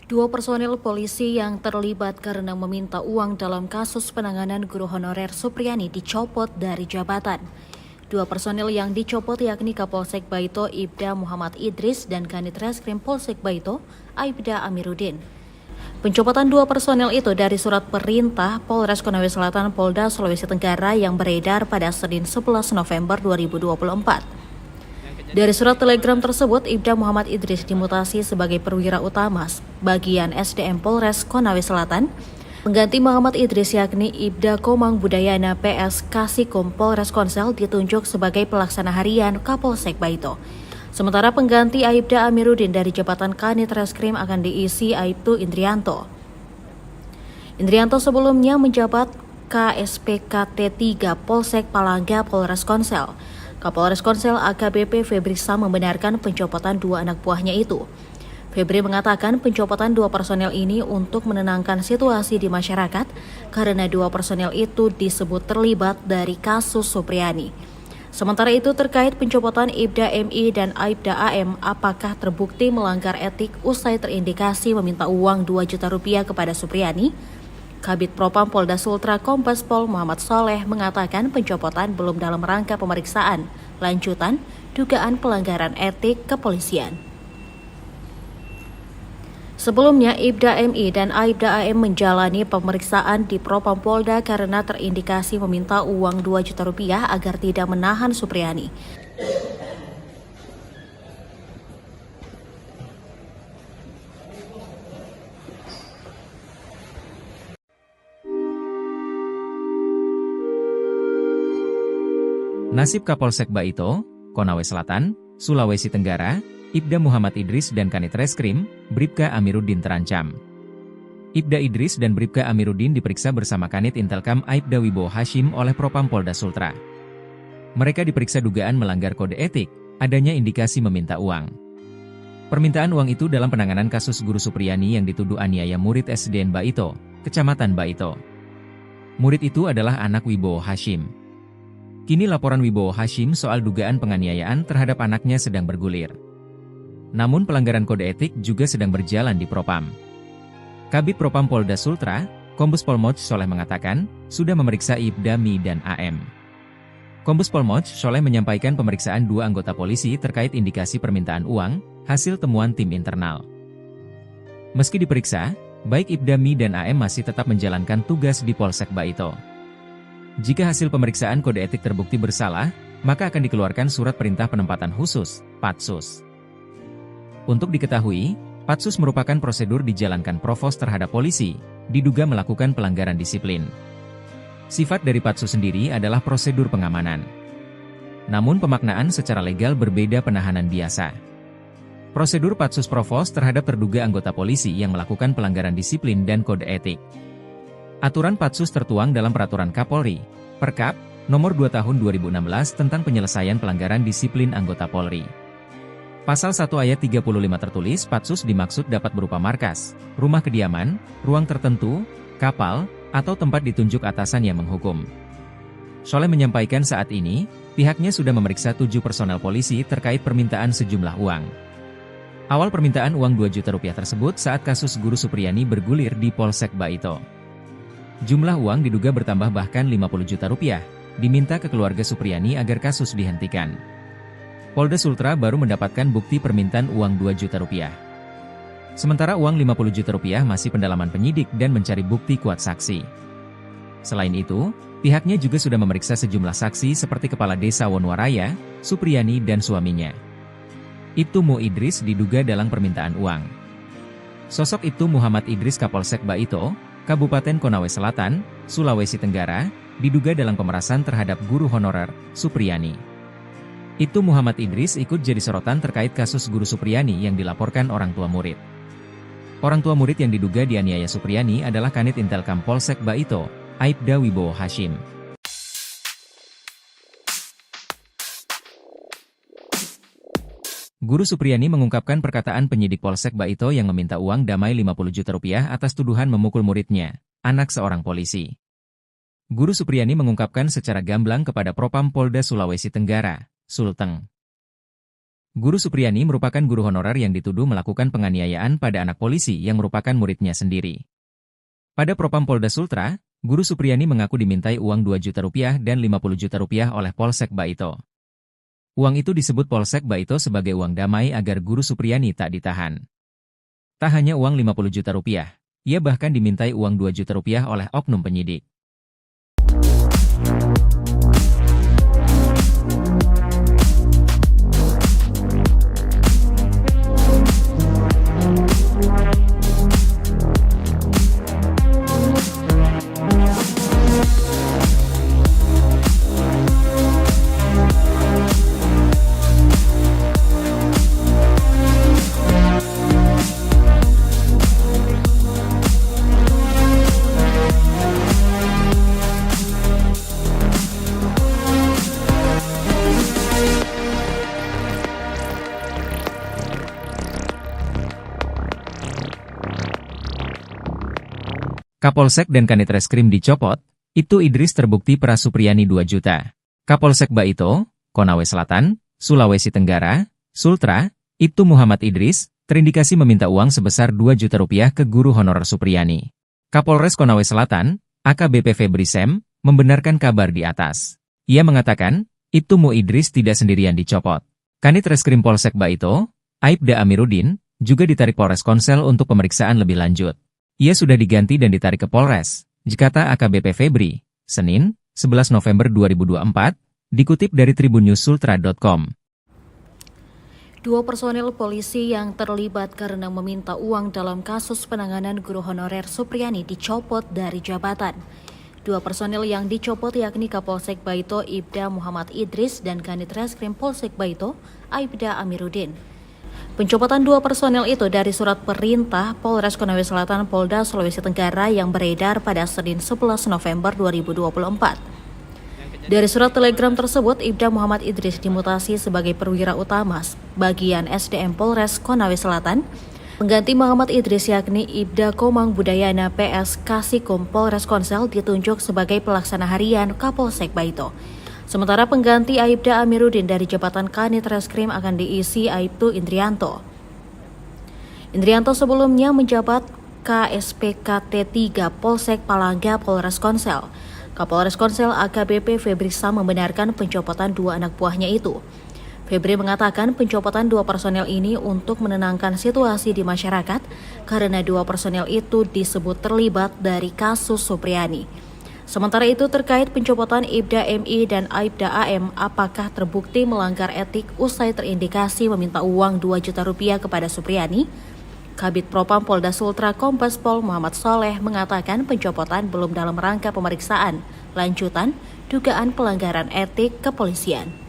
Dua personil polisi yang terlibat karena meminta uang dalam kasus penanganan guru honorer Supriani dicopot dari jabatan. Dua personil yang dicopot yakni Kapolsek Baito Ibda Muhammad Idris dan Kanit Reskrim Polsek Baito Aibda Amiruddin. Pencopotan dua personil itu dari surat perintah Polres Konawe Selatan Polda Sulawesi Tenggara yang beredar pada Senin 11 November 2024. Dari surat telegram tersebut, Ibda Muhammad Idris dimutasi sebagai perwira utama bagian SDM Polres Konawe Selatan. Pengganti Muhammad Idris yakni Ibda Komang Budayana PS Kasikum Polres Konsel ditunjuk sebagai pelaksana harian Kapolsek Baito. Sementara pengganti Aibda Amiruddin dari jabatan Kanit Reskrim akan diisi Aibtu Indrianto. Indrianto sebelumnya menjabat KSPKT 3 Polsek Palangga Polres Konsel. Kapolres Konsel AKBP Febri Sem membenarkan pencopotan dua anak buahnya itu. Febri mengatakan pencopotan dua personel ini untuk menenangkan situasi di masyarakat karena dua personel itu disebut terlibat dari kasus Supriani. Sementara itu terkait pencopotan Ibda MI dan Aibda AM apakah terbukti melanggar etik usai terindikasi meminta uang 2 juta rupiah kepada Supriani? Kabid Propam Polda Sultra Kombes Pol Muhammad Soleh mengatakan pencopotan belum dalam rangka pemeriksaan lanjutan dugaan pelanggaran etik kepolisian. Sebelumnya, Ibda MI dan Aibda AM menjalani pemeriksaan di Propam Polda karena terindikasi meminta uang 2 juta rupiah agar tidak menahan Supriani. Nasib Kapolsek Baito, Konawe Selatan, Sulawesi Tenggara, Ibda Muhammad Idris dan Kanit Reskrim, Bribka Amiruddin terancam. Ibda Idris dan Bribka Amiruddin diperiksa bersama Kanit Intelkam Aibda Wibowo Hashim oleh Propam Polda Sultra. Mereka diperiksa dugaan melanggar kode etik, adanya indikasi meminta uang. Permintaan uang itu dalam penanganan kasus guru Supriani yang dituduh aniaya murid SDN Baito, Kecamatan Baito. Murid itu adalah anak Wibowo Hashim. Kini laporan Wibowo Hashim soal dugaan penganiayaan terhadap anaknya sedang bergulir. Namun pelanggaran kode etik juga sedang berjalan di Propam. Kabid Propam Polda Sultra, Kombes Pol Moch Soleh mengatakan, sudah memeriksa Ibda Mi dan AM. Kombes Pol Moch Soleh menyampaikan pemeriksaan dua anggota polisi terkait indikasi permintaan uang, hasil temuan tim internal. Meski diperiksa, baik Ibda Mi dan AM masih tetap menjalankan tugas di Polsek Baito. Jika hasil pemeriksaan kode etik terbukti bersalah, maka akan dikeluarkan surat perintah penempatan khusus, Patsus. Untuk diketahui, Patsus merupakan prosedur dijalankan Provos terhadap polisi, diduga melakukan pelanggaran disiplin. Sifat dari Patsus sendiri adalah prosedur pengamanan. Namun pemaknaan secara legal berbeda penahanan biasa. Prosedur Patsus Provos terhadap terduga anggota polisi yang melakukan pelanggaran disiplin dan kode etik. Aturan Patsus tertuang dalam Peraturan Kapolri, Perkap, Nomor 2 Tahun 2016 tentang penyelesaian pelanggaran disiplin anggota Polri. Pasal 1 ayat 35 tertulis Patsus dimaksud dapat berupa markas, rumah kediaman, ruang tertentu, kapal, atau tempat ditunjuk atasan yang menghukum. Soleh menyampaikan saat ini, pihaknya sudah memeriksa 7 personel polisi terkait permintaan sejumlah uang. Awal permintaan uang 2 juta rupiah tersebut saat kasus guru Supriani bergulir di Polsek Baito. Jumlah uang diduga bertambah bahkan 50 juta rupiah, diminta ke keluarga Supriani agar kasus dihentikan. Polda Sultra baru mendapatkan bukti permintaan uang 2 juta rupiah. Sementara uang 50 juta rupiah masih pendalaman penyidik dan mencari bukti kuat saksi. Selain itu, pihaknya juga sudah memeriksa sejumlah saksi seperti Kepala Desa Wonwaraya, Supriani dan suaminya. Ibtu Mu Idris diduga dalam permintaan uang. Sosok Ibtu Muhammad Idris Kapolsek Baito, Kabupaten Konawe Selatan, Sulawesi Tenggara, diduga dalam pemerasan terhadap guru honorer, Supriani. Ibtu Muhammad Idris ikut jadi sorotan terkait kasus guru Supriani yang dilaporkan orang tua murid. Orang tua murid yang diduga dianiaya Supriani adalah Kanit Intelkam Polsek Baito, Aibda Wibowo Hashim. Guru Supriyani mengungkapkan perkataan penyidik Polsek Baito yang meminta uang damai 50 juta rupiah atas tuduhan memukul muridnya, anak seorang polisi. Guru Supriyani mengungkapkan secara gamblang kepada Propam Polda Sulawesi Tenggara, Sulteng. Guru Supriyani merupakan guru honorer yang dituduh melakukan penganiayaan pada anak polisi yang merupakan muridnya sendiri. Pada Propam Polda Sultra, Guru Supriyani mengaku dimintai uang 2 juta rupiah dan 50 juta rupiah oleh Polsek Baito. Uang itu disebut Polsek Baito sebagai uang damai agar Guru Supriyani tak ditahan. Tak hanya uang 50 juta rupiah, ia bahkan dimintai uang 2 juta rupiah oleh oknum penyidik. Kapolsek dan Kanit Reskrim dicopot, Ibtu Idris terbukti peras Supriyani 2 juta. Kapolsek Baito, Konawe Selatan, Sulawesi Tenggara, Sultra, Ibtu Muhammad Idris, terindikasi meminta uang sebesar 2 juta rupiah ke guru honorer Supriyani. Kapolres Konawe Selatan, AKBP Febri Sem, membenarkan kabar di atas. Ia mengatakan, Ibtu Mu Idris tidak sendirian dicopot. Kanit Reskrim Polsek Baito, Aibda Amiruddin, juga ditarik Polres Konsel untuk pemeriksaan lebih lanjut. Ia sudah diganti dan ditarik ke Polres, kata AKBP Febri, Senin, 11 November 2024, dikutip dari tribunnews.sultra.com. 2 personel polisi yang terlibat karena meminta uang dalam kasus penanganan guru honorer Supriyani dicopot dari jabatan. 2 personel yang dicopot yakni Kapolsek Baito Ibda Muhammad Idris dan Kanit Reskrim Polsek Baito Aibda Amiruddin. Pencopotan 2 personel itu dari surat perintah Polres Konawe Selatan Polda Sulawesi Tenggara yang beredar pada Senin 11 November 2024. Dari surat telegram tersebut, Ibda Muhammad Idris dimutasi sebagai perwira utama bagian SDM Polres Konawe Selatan. Pengganti Muhammad Idris yakni Ibda Komang Budayana PS Kasikum Polres Konsel ditunjuk sebagai pelaksana harian Kapolsek Baito. Sementara pengganti Aibda Amiruddin dari jabatan Kanit Reskrim akan diisi Aibtu Indrianto. Indrianto sebelumnya menjabat KSPKT 3 Polsek Palangga Polres Konsel. Kapolres Konsel AKBP Febri Sam membenarkan pencopotan 2 anak buahnya itu. Febri mengatakan pencopotan 2 personel ini untuk menenangkan situasi di masyarakat karena 2 personel itu disebut terlibat dari kasus Supriyani. Sementara itu terkait pencopotan Ibda MI dan Aibda AM, apakah terbukti melanggar etik usai terindikasi meminta uang 2 juta rupiah kepada Supriyani? Kabid Propam Polda Sultra Kombes Pol Muhammad Soleh mengatakan pencopotan belum dalam rangka pemeriksaan lanjutan dugaan pelanggaran etik kepolisian.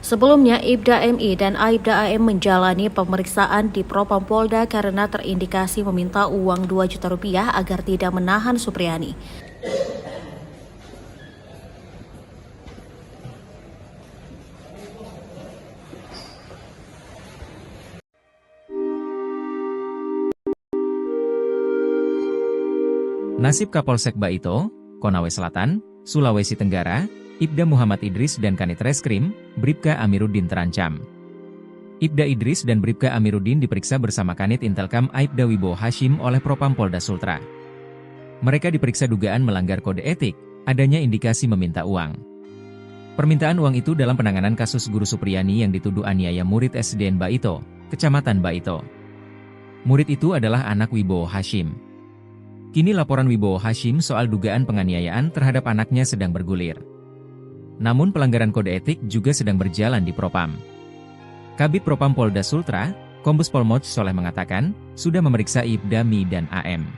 Sebelumnya, Ibda MI dan Aibda AM menjalani pemeriksaan di Propam Polda karena terindikasi meminta uang 2 juta rupiah agar tidak menahan Supriyani. Nasib Kapolsek Baito, Konawe Selatan, Sulawesi Tenggara, Ibda Muhammad Idris dan Kanit Reskrim, Bribka Amiruddin terancam. Ibda Idris dan Bribka Amiruddin diperiksa bersama Kanit Intelkam Aibda Wibowo Hashim oleh Propam Polda Sultra. Mereka diperiksa dugaan melanggar kode etik, adanya indikasi meminta uang. Permintaan uang itu dalam penanganan kasus Guru Supriyani yang dituduh aniaya murid SDN Baito, Kecamatan Baito. Murid itu adalah anak Wibowo Hashim. Kini laporan Wibowo Hashim soal dugaan penganiayaan terhadap anaknya sedang bergulir. Namun pelanggaran kode etik juga sedang berjalan di Propam. Kabid Propam Polda Sultra, Kombes Pol Moch Soleh mengatakan, sudah memeriksa Ibda Mi dan AM.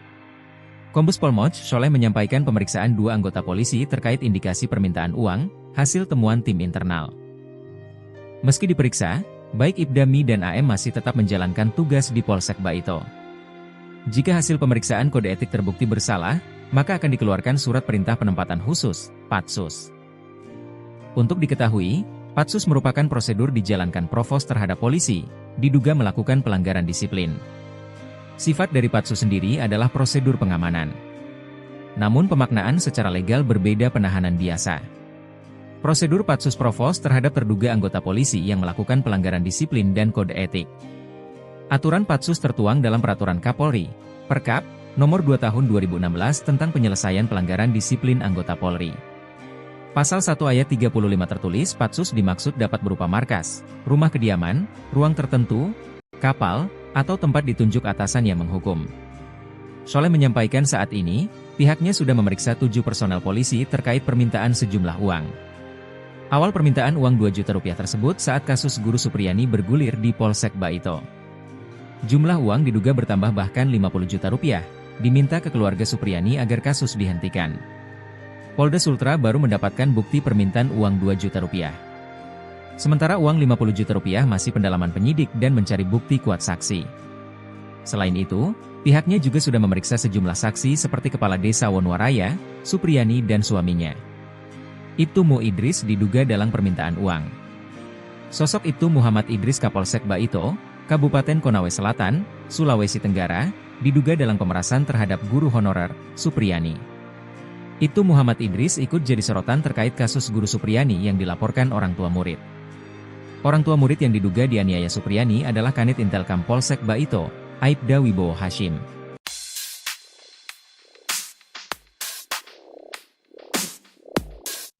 Kombes Pol Moch Soleh menyampaikan pemeriksaan 2 anggota polisi terkait indikasi permintaan uang, hasil temuan tim internal. Meski diperiksa, baik Ibda Mi dan AM masih tetap menjalankan tugas di Polsek Baito. Jika hasil pemeriksaan kode etik terbukti bersalah, maka akan dikeluarkan surat perintah penempatan khusus, Patsus. Untuk diketahui, Patsus merupakan prosedur dijalankan provos terhadap polisi, diduga melakukan pelanggaran disiplin. Sifat dari patsus sendiri adalah prosedur pengamanan. Namun pemaknaan secara legal berbeda penahanan biasa. Prosedur patsus provos terhadap terduga anggota polisi yang melakukan pelanggaran disiplin dan kode etik. Aturan patsus tertuang dalam Peraturan Kapolri, Perkap, Nomor 2 Tahun 2016 tentang penyelesaian pelanggaran disiplin anggota Polri. Pasal 1 ayat 35 tertulis patsus dimaksud dapat berupa markas, rumah kediaman, ruang tertentu, kapal, atau tempat ditunjuk atasan yang menghukum. Soleh menyampaikan saat ini, pihaknya sudah memeriksa 7 personel polisi terkait permintaan sejumlah uang. Awal permintaan uang 2 juta rupiah tersebut saat kasus Guru Supriyani bergulir di Polsek Baito. Jumlah uang diduga bertambah bahkan 50 juta rupiah, diminta ke keluarga Supriyani agar kasus dihentikan. Polda Sultra baru mendapatkan bukti permintaan uang 2 juta rupiah. Sementara uang 50 juta rupiah masih pendalaman penyidik dan mencari bukti kuat saksi. Selain itu, pihaknya juga sudah memeriksa sejumlah saksi seperti Kepala Desa Wonwaraya, Supriyani dan suaminya. Ibtu Mu Idris diduga dalam permintaan uang. Sosok Ibtu Muhammad Idris Kapolsek Baito, Kabupaten Konawe Selatan, Sulawesi Tenggara, diduga dalam pemerasan terhadap guru honorer, Supriyani. Ibtu Muhammad Idris ikut jadi sorotan terkait kasus Guru Supriyani yang dilaporkan orang tua murid. Orang tua murid yang diduga dianiaya Supriyani adalah Kanit Intelkam Polsek Baito, Aibda Wibowo Hashim.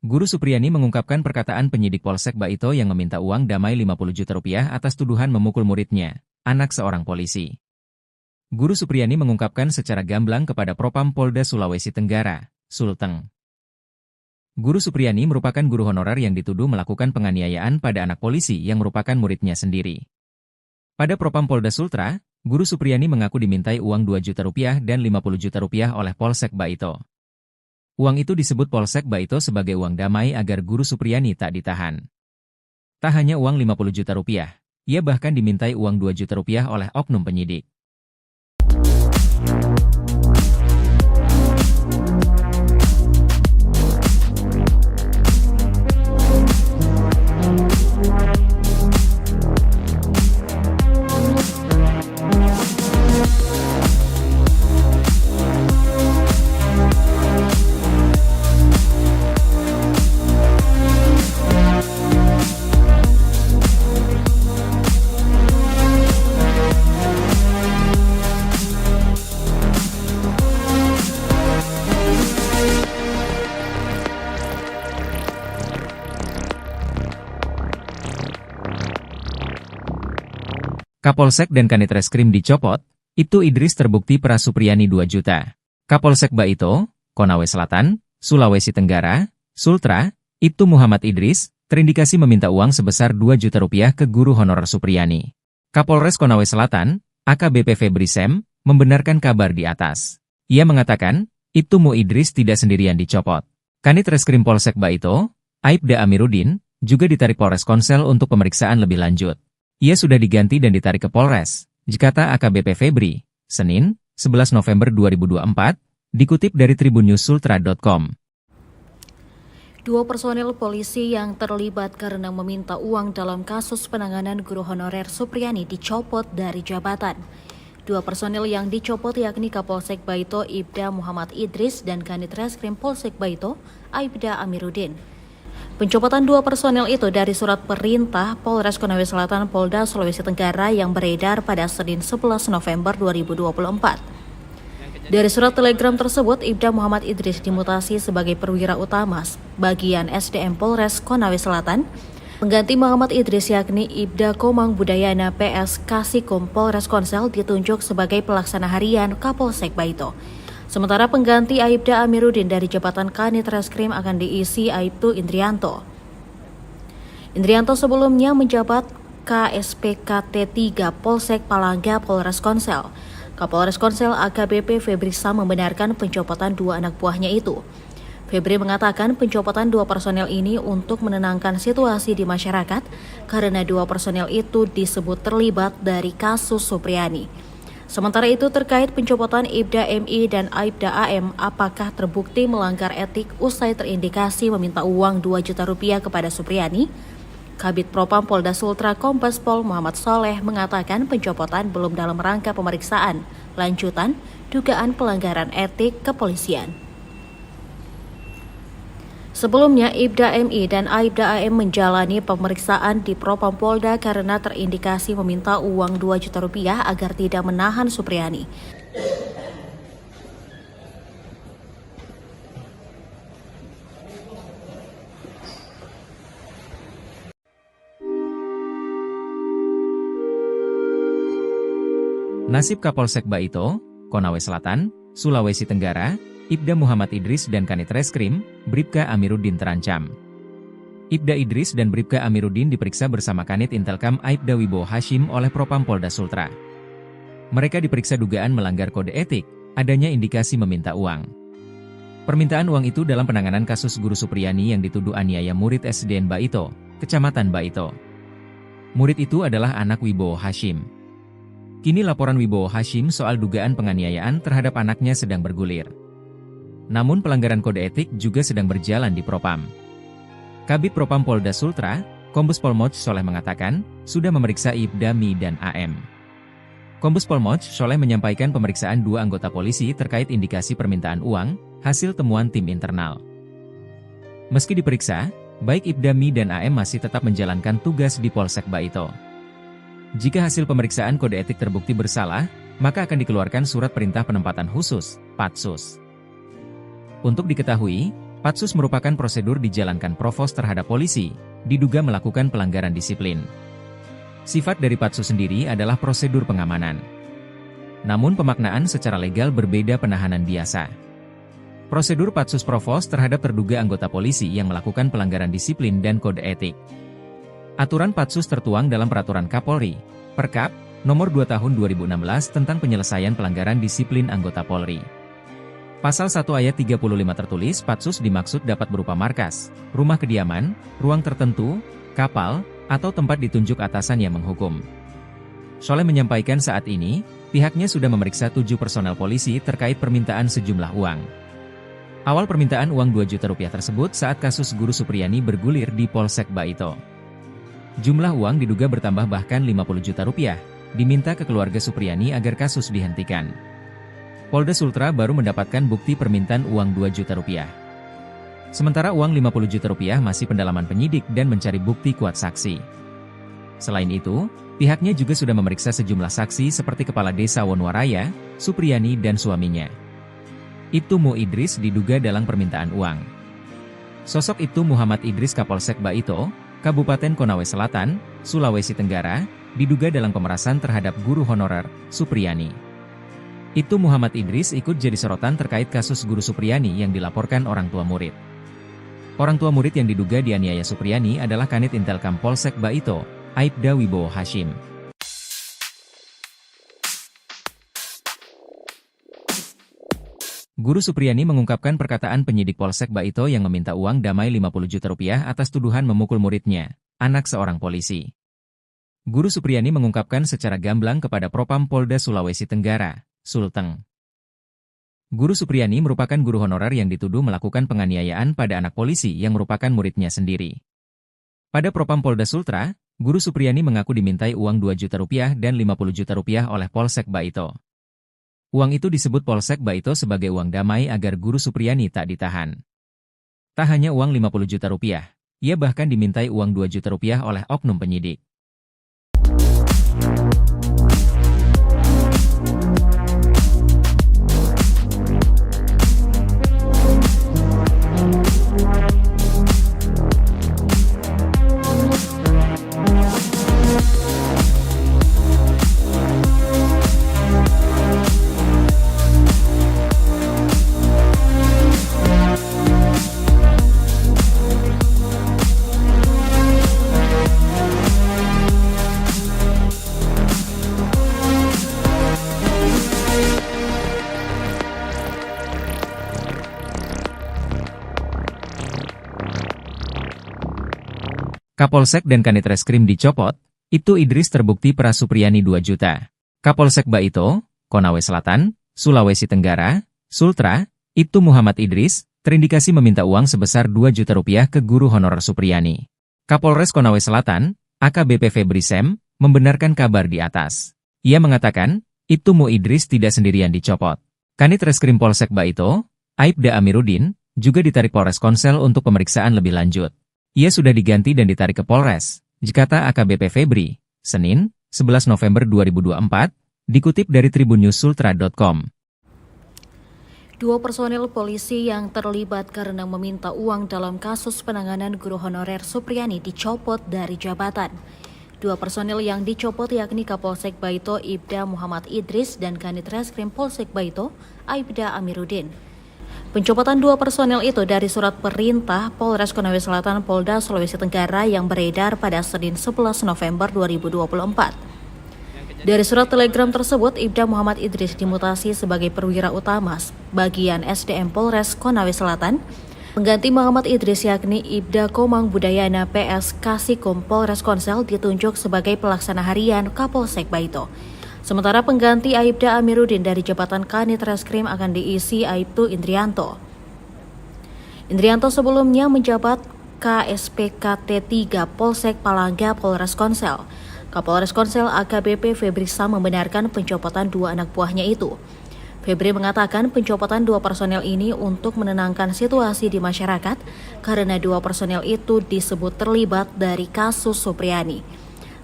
Guru Supriyani mengungkapkan perkataan penyidik Polsek Baito yang meminta uang damai 50 juta rupiah atas tuduhan memukul muridnya, anak seorang polisi. Guru Supriyani mengungkapkan secara gamblang kepada Propam Polda Sulawesi Tenggara, Sulteng. Guru Supriyani merupakan guru honorer yang dituduh melakukan penganiayaan pada anak polisi yang merupakan muridnya sendiri. Pada Propam Polda Sultra, Guru Supriyani mengaku dimintai uang 2 juta rupiah dan 50 juta rupiah oleh Polsek Baito. Uang itu disebut Polsek Baito sebagai uang damai agar Guru Supriyani tak ditahan. Tak hanya uang 50 juta rupiah, ia bahkan dimintai uang 2 juta rupiah oleh oknum penyidik. Kapolsek dan Kanit Reskrim dicopot, Ibtu Idris terbukti peras Supriyani 2 juta. Kapolsek Baito, Konawe Selatan, Sulawesi Tenggara, Sultra, Ibtu Muhammad Idris, terindikasi meminta uang sebesar 2 juta rupiah ke guru honorer Supriyani. Kapolres Konawe Selatan, AKBP Febri Sem, membenarkan kabar di atas. Ia mengatakan, Ibtu Mu Idris tidak sendirian dicopot. Kanit Reskrim Polsek Baito, Aibda Amiruddin, juga ditarik Polres Konsel untuk pemeriksaan lebih lanjut. Ia sudah diganti dan ditarik ke Polres, kata AKBP Febri, Senin, 11 November 2024, dikutip dari tribunnews-sultra.com. 2 personel polisi yang terlibat karena meminta uang dalam kasus penanganan guru honorer Supriyani dicopot dari jabatan. 2 personel yang dicopot yakni Kapolsek Baito Ibda Muhammad Idris dan Kanit Reskrim Polsek Baito Aibda Amiruddin. Pencopotan 2 personel itu dari surat perintah Polres Konawe Selatan Polda Sulawesi Tenggara yang beredar pada Senin 11 November 2024. Dari surat telegram tersebut, Ibda Muhammad Idris dimutasi sebagai perwira utama bagian SDM Polres Konawe Selatan. Pengganti Muhammad Idris yakni Ibda Komang Budayana PS Kasikum Polres Konsel ditunjuk sebagai pelaksana harian Kapolsek Baito. Sementara pengganti Aibda Amiruddin dari jabatan Kanit Reskrim akan diisi Aibtu Indrianto. Indrianto sebelumnya menjabat KSPKT 3 Polsek Palangga Polres Konsel. Kapolres Konsel AKBP Febri Sam membenarkan pencopotan 2 anak buahnya itu. Febri mengatakan pencopotan 2 personel ini untuk menenangkan situasi di masyarakat karena 2 personel itu disebut terlibat dari kasus Supriyani. Sementara itu terkait pencopotan Ibda MI dan Aibda AM apakah terbukti melanggar etik usai terindikasi meminta uang 2 juta rupiah kepada Supriyani? Kabid Propam Polda Sultra Kombes Pol Muhammad Soleh mengatakan pencopotan belum dalam rangka pemeriksaan, lanjutan dugaan pelanggaran etik kepolisian. Sebelumnya, Ibda MI dan Aibda AM menjalani pemeriksaan di Propam Polda karena terindikasi meminta uang 2 juta rupiah agar tidak menahan Supriyani. Nasib Kapolsek Baito, Konawe Selatan, Sulawesi Tenggara, Ibda Muhammad Idris dan Kanit Reskrim, Bribka Amiruddin terancam. Ibda Idris dan Bribka Amiruddin diperiksa bersama Kanit Intelkam Aibda Wibowo Hashim oleh Propam Polda Sultra. Mereka diperiksa dugaan melanggar kode etik, adanya indikasi meminta uang. Permintaan uang itu dalam penanganan kasus Guru Supriyani yang dituduh aniaya murid SDN Baito, Kecamatan Baito. Murid itu adalah anak Wibowo Hashim. Kini laporan Wibowo Hashim soal dugaan penganiayaan terhadap anaknya sedang bergulir. Namun pelanggaran kode etik juga sedang berjalan di Propam. Kabid Propam Polda Sultra, Kombes Pol Moch Soleh mengatakan, sudah memeriksa Ibda MI dan AM. Kombes Pol Moch Soleh menyampaikan pemeriksaan 2 anggota polisi terkait indikasi permintaan uang, hasil temuan tim internal. Meski diperiksa, baik Ibda MI dan AM masih tetap menjalankan tugas di Polsek Baito. Jika hasil pemeriksaan kode etik terbukti bersalah, maka akan dikeluarkan surat perintah penempatan khusus, Patsus. Untuk diketahui, Patsus merupakan prosedur dijalankan Provos terhadap polisi, diduga melakukan pelanggaran disiplin. Sifat dari Patsus sendiri adalah prosedur pengamanan. Namun pemaknaan secara legal berbeda penahanan biasa. Prosedur Patsus Provos terhadap terduga anggota polisi yang melakukan pelanggaran disiplin dan kode etik. Aturan Patsus tertuang dalam Peraturan Kapolri, Perkap, Nomor 2 Tahun 2016 tentang penyelesaian pelanggaran disiplin anggota Polri. Pasal 1 ayat 35 tertulis Patsus dimaksud dapat berupa markas, rumah kediaman, ruang tertentu, kapal, atau tempat ditunjuk atasan yang menghukum. Soleh menyampaikan saat ini, pihaknya sudah memeriksa 7 personel polisi terkait permintaan sejumlah uang. Awal permintaan uang 2 juta rupiah tersebut saat kasus Guru Supriyani bergulir di Polsek Baito. Jumlah uang diduga bertambah bahkan 50 juta rupiah, diminta ke keluarga Supriyani agar kasus dihentikan. Polda Sultra baru mendapatkan bukti permintaan uang 2 juta rupiah. Sementara uang 50 juta rupiah masih pendalaman penyidik dan mencari bukti kuat saksi. Selain itu, pihaknya juga sudah memeriksa sejumlah saksi seperti Kepala Desa Wonwaraya, Supriyani dan suaminya. Ibtu Mu Idris diduga dalam permintaan uang. Sosok Ibtu Muhammad Idris Kapolsek Baito, Kabupaten Konawe Selatan, Sulawesi Tenggara, diduga dalam pemerasan terhadap guru honorer, Supriyani. Ibtu Muhammad Idris ikut jadi sorotan terkait kasus Guru Supriyani yang dilaporkan orang tua murid. Orang tua murid yang diduga dianiaya Supriyani adalah Kanit Intelkam Polsek Baito, Aibda Wibowo Hashim. Guru Supriyani mengungkapkan perkataan penyidik Polsek Baito yang meminta uang damai 50 juta rupiah atas tuduhan memukul muridnya, anak seorang polisi. Guru Supriyani mengungkapkan secara gamblang kepada Propam Polda Sulawesi Tenggara, Sulteng. Guru Supriyani merupakan guru honorer yang dituduh melakukan penganiayaan pada anak polisi yang merupakan muridnya sendiri. Pada Propam Polda Sultra, Guru Supriyani mengaku dimintai uang 2 juta rupiah dan 50 juta rupiah oleh Polsek Baito. Uang itu disebut Polsek Baito sebagai uang damai agar Guru Supriyani tak ditahan. Tak hanya uang 50 juta rupiah, ia bahkan dimintai uang 2 juta rupiah oleh oknum penyidik. Kapolsek dan Kanit Reskrim dicopot, Ibtu Idris terbukti peras Supriyani 2 juta. Kapolsek Baito, Konawe Selatan, Sulawesi Tenggara, Sultra, Ibtu Muhammad Idris, terindikasi meminta uang sebesar 2 juta rupiah ke guru honorer Supriyani. Kapolres Konawe Selatan, AKBP Febri Sem, membenarkan kabar di atas. Ia mengatakan, Ibtu Mu Idris tidak sendirian dicopot. Kanit Reskrim Polsek Baito, Aibda Amiruddin, juga ditarik Polres Konsel untuk pemeriksaan lebih lanjut. Ia sudah diganti dan ditarik ke Polres, kata AKBP Febri, Senin, 11 November 2024, dikutip dari tribunnews.sultra.com. Dua personel polisi yang terlibat karena meminta uang dalam kasus penanganan guru honorer Supriani dicopot dari jabatan. Dua personel yang dicopot yakni Kapolsek Baito Ibda Muhammad Idris dan Kanit Reskrim Polsek Baito Aibda Amiruddin. Pencopotan dua personel itu dari surat perintah Polres Konawe Selatan Polda Sulawesi Tenggara yang beredar pada Senin 11 November 2024. Dari surat telegram tersebut, Ibda Muhammad Idris dimutasi sebagai perwira utama bagian SDM Polres Konawe Selatan. Pengganti Muhammad Idris yakni Ibda Komang Budayana PS Kasikum Polres Konsel ditunjuk sebagai pelaksana harian Kapolsek Baito. Sementara pengganti Aibda Amiruddin dari jabatan Kanit Reskrim akan diisi Aibtu Indrianto. Indrianto sebelumnya menjabat KSPKT 3 Polsek Palangga Polres Konsel. Kapolres Konsel AKBP Febri Sem membenarkan pencopotan dua anak buahnya itu. Febri mengatakan pencopotan dua personel ini untuk menenangkan situasi di masyarakat karena dua personel itu disebut terlibat dari kasus Supriani.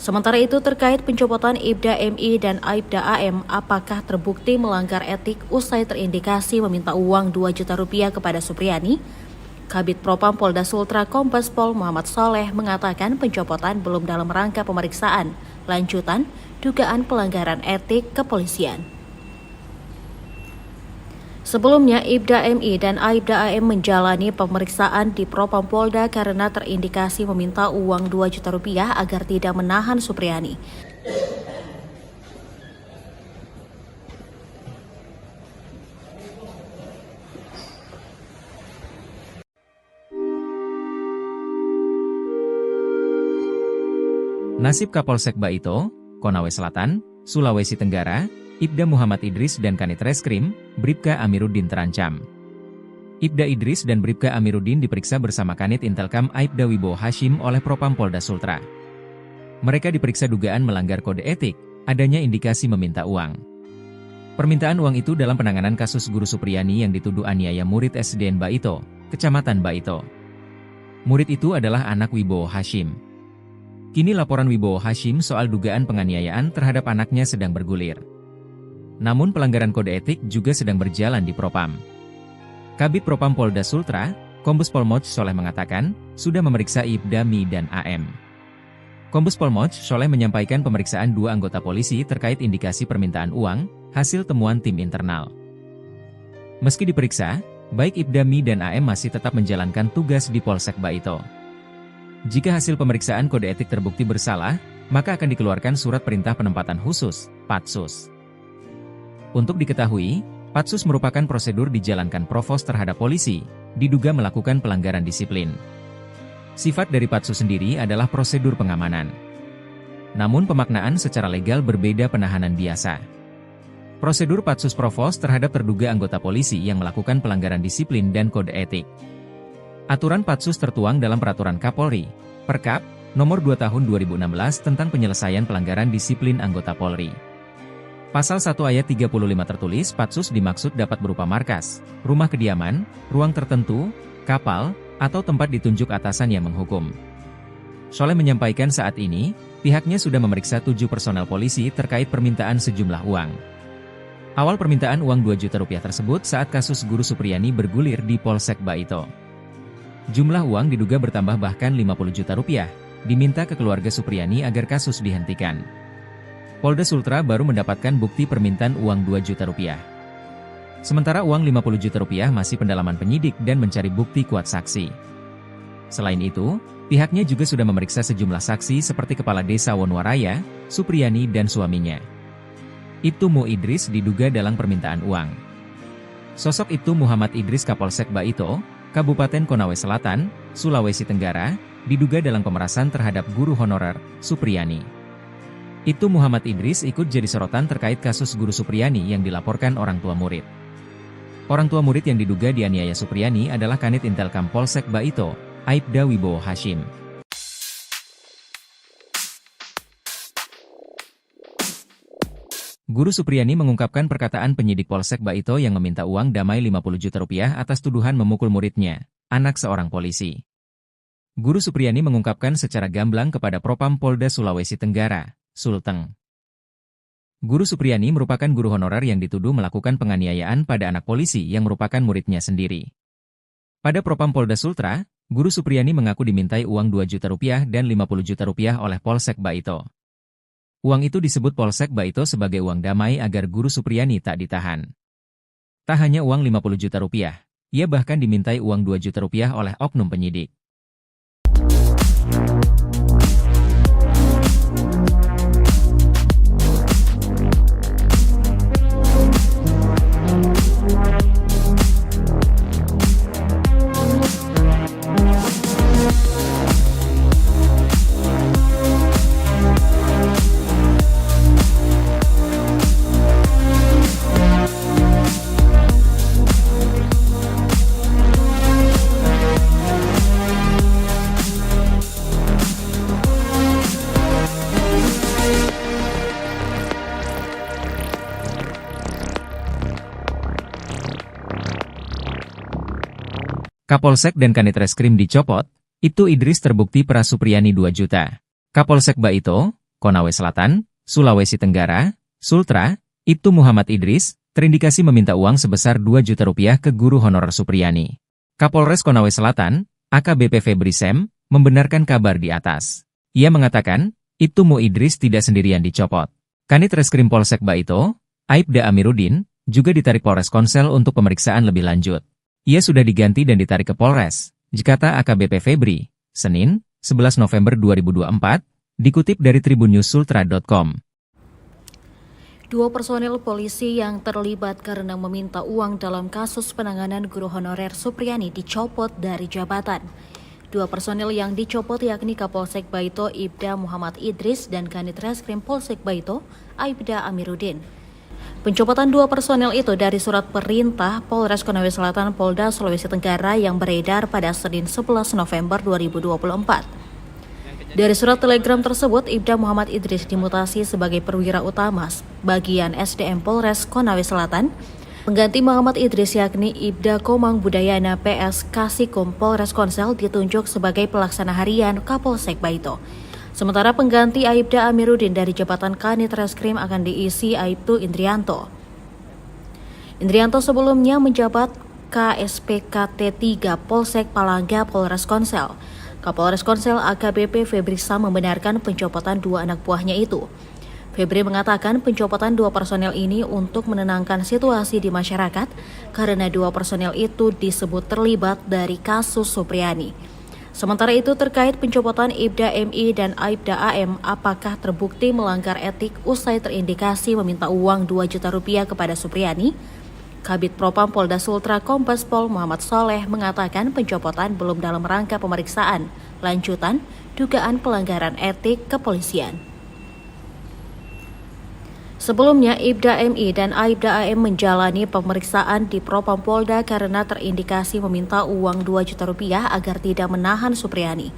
Sementara itu terkait pencopotan Ibda MI dan Aibda AM apakah terbukti melanggar etik usai terindikasi meminta uang 2 juta rupiah kepada Supriani? Kabid Propam Polda Sultra Kombes Pol Muhammad Soleh mengatakan pencopotan belum dalam rangka pemeriksaan lanjutan dugaan pelanggaran etik kepolisian. Sebelumnya, Ibda MI dan Aibda AM menjalani pemeriksaan di Propam Polda karena terindikasi meminta uang 2 juta rupiah agar tidak menahan Supriani. Nasib Kapolsek Baito, Konawe Selatan, Sulawesi Tenggara, Ibda Muhammad Idris dan Kanit Reskrim, Bribka Amiruddin terancam. Ibda Idris dan Bribka Amiruddin diperiksa bersama Kanit Intelkam Aibda Wibowo Hashim oleh Propam Polda Sultra. Mereka diperiksa dugaan melanggar kode etik, adanya indikasi meminta uang. Permintaan uang itu dalam penanganan kasus guru Supriani yang dituduh aniaya murid SDN Baito, Kecamatan Baito. Murid itu adalah anak Wibowo Hashim. Kini laporan Wibowo Hashim soal dugaan penganiayaan terhadap anaknya sedang bergulir. Namun pelanggaran kode etik juga sedang berjalan di Propam. Kabid Propam Polda Sultra, Kombes Pol Moch Soleh mengatakan, sudah memeriksa Ibda MI dan AM. Kombes Pol Moch Soleh menyampaikan pemeriksaan dua anggota polisi terkait indikasi permintaan uang, hasil temuan tim internal. Meski diperiksa, baik Ibda MI dan AM masih tetap menjalankan tugas di Polsek Baito. Jika hasil pemeriksaan kode etik terbukti bersalah, maka akan dikeluarkan surat perintah penempatan khusus, Patsus. Untuk diketahui, Patsus merupakan prosedur dijalankan Provos terhadap polisi, diduga melakukan pelanggaran disiplin. Sifat dari Patsus sendiri adalah prosedur pengamanan. Namun pemaknaan secara legal berbeda penahanan biasa. Prosedur Patsus Provos terhadap terduga anggota polisi yang melakukan pelanggaran disiplin dan kode etik. Aturan Patsus tertuang dalam Peraturan Kapolri, Perkap, Nomor 2 Tahun 2016 tentang penyelesaian pelanggaran disiplin anggota Polri. Pasal 1 ayat 35 tertulis Patsus dimaksud dapat berupa markas, rumah kediaman, ruang tertentu, kapal, atau tempat ditunjuk atasan yang menghukum. Soleh menyampaikan saat ini, pihaknya sudah memeriksa 7 personel polisi terkait permintaan sejumlah uang. Awal permintaan uang 2 juta rupiah tersebut saat kasus guru Supriani bergulir di Polsek Baito. Jumlah uang diduga bertambah bahkan 50 juta rupiah, diminta ke keluarga Supriani agar kasus dihentikan. Polda Sultra baru mendapatkan bukti permintaan uang 2 juta rupiah. Sementara uang 50 juta rupiah masih pendalaman penyidik dan mencari bukti kuat saksi. Selain itu, pihaknya juga sudah memeriksa sejumlah saksi seperti Kepala Desa Wonwaraya, Supriani dan suaminya. Ibtu Mu Idris diduga dalam permintaan uang. Sosok Ibtu Muhammad Idris Kapolsek Baito, Kabupaten Konawe Selatan, Sulawesi Tenggara, diduga dalam pemerasan terhadap guru honorer, Supriani. Ibtu Muhammad Idris ikut jadi sorotan terkait kasus guru Supriani yang dilaporkan orang tua murid. Orang tua murid yang diduga dianiaya Supriani adalah Kanit Intelkam Polsek Baito, Aibda Wibowo Hashim. Guru Supriyani mengungkapkan perkataan penyidik Polsek Baito yang meminta uang damai 50 juta rupiah atas tuduhan memukul muridnya, anak seorang polisi. Guru Supriyani mengungkapkan secara gamblang kepada Propam Polda Sulawesi Tenggara, Sulteng. Guru Supriyani merupakan guru honorer yang dituduh melakukan penganiayaan pada anak polisi yang merupakan muridnya sendiri. Pada Propam Polda Sultra, Guru Supriyani mengaku dimintai uang 2 juta rupiah dan 50 juta rupiah oleh Polsek Baito. Uang itu disebut Polsek Baito sebagai uang damai agar Guru Supriyani tak ditahan. Tak hanya uang 50 juta rupiah, ia bahkan dimintai uang 2 juta rupiah oleh oknum penyidik. Kapolsek dan Kanit Reskrim dicopot, Ibtu Idris terbukti peras Supriyani 2 juta. Kapolsek Baito, Konawe Selatan, Sulawesi Tenggara, Sultra, Ibtu Muhammad Idris, terindikasi meminta uang sebesar 2 juta rupiah ke guru honorer Supriyani. Kapolres Konawe Selatan, AKBP Febri Sem, membenarkan kabar di atas. Ia mengatakan, Ibtu Mu Idris tidak sendirian dicopot. Kanit Reskrim Polsek Baito, Aibda Amiruddin, juga ditarik Polres Konsel untuk pemeriksaan lebih lanjut. Ia sudah diganti dan ditarik ke Polres, Jakarta AKBP Febri, Senin, 11 November 2024, dikutip dari tribunnews-sultra.com. 2 personil polisi yang terlibat karena meminta uang dalam kasus penanganan guru honorer Supriyani dicopot dari jabatan. 2 personil yang dicopot yakni Kapolsek Baito Ibda Muhammad Idris dan Kanit Reskrim Polsek Baito Aibda Amiruddin. Pencopotan 2 personel itu dari surat perintah Polres Konawe Selatan Polda Sulawesi Tenggara yang beredar pada Senin 11 November 2024. Dari surat telegram tersebut, Ibda Muhammad Idris dimutasi sebagai perwira utama bagian SDM Polres Konawe Selatan. Pengganti Muhammad Idris yakni Ibda Komang Budayana PS Kasikum Polres Konsel ditunjuk sebagai pelaksana harian Kapolsek Baito. Sementara pengganti Aibda Amiruddin dari jabatan Kanit Reskrim akan diisi Aibtu Indrianto. Indrianto sebelumnya menjabat KSPKT 3 Polsek Palangga Polres Konsel. Kapolres Konsel AKBP Febri Sam membenarkan pencopotan 2 anak buahnya itu. Febri mengatakan pencopotan 2 personel ini untuk menenangkan situasi di masyarakat karena 2 personel itu disebut terlibat dari kasus Supriyani. Sementara itu terkait pencopotan Ibda MI dan Aibda AM, apakah terbukti melanggar etik usai terindikasi meminta uang 2 juta rupiah kepada Supriyani? Kabid Propam Polda Sultra Kombes Pol Muhammad Soleh mengatakan pencopotan belum dalam rangka pemeriksaan lanjutan dugaan pelanggaran etik kepolisian. Sebelumnya, Ibda MI dan Aibda AM menjalani pemeriksaan di Propam Polda karena terindikasi meminta uang 2 juta rupiah agar tidak menahan Supriyani.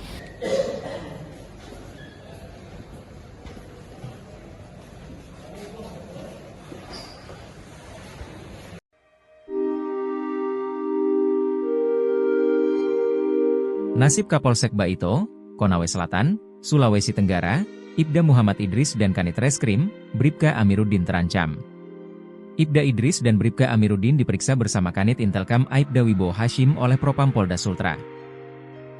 Nasib Kapolsek Baito, Konawe Selatan, Sulawesi Tenggara, Ibda Muhammad Idris dan Kanit Reskrim, Bribka Amiruddin terancam. Ibda Idris dan Bribka Amiruddin diperiksa bersama Kanit Intelkam Aibda Wibowo Hashim oleh Propam Polda Sultra.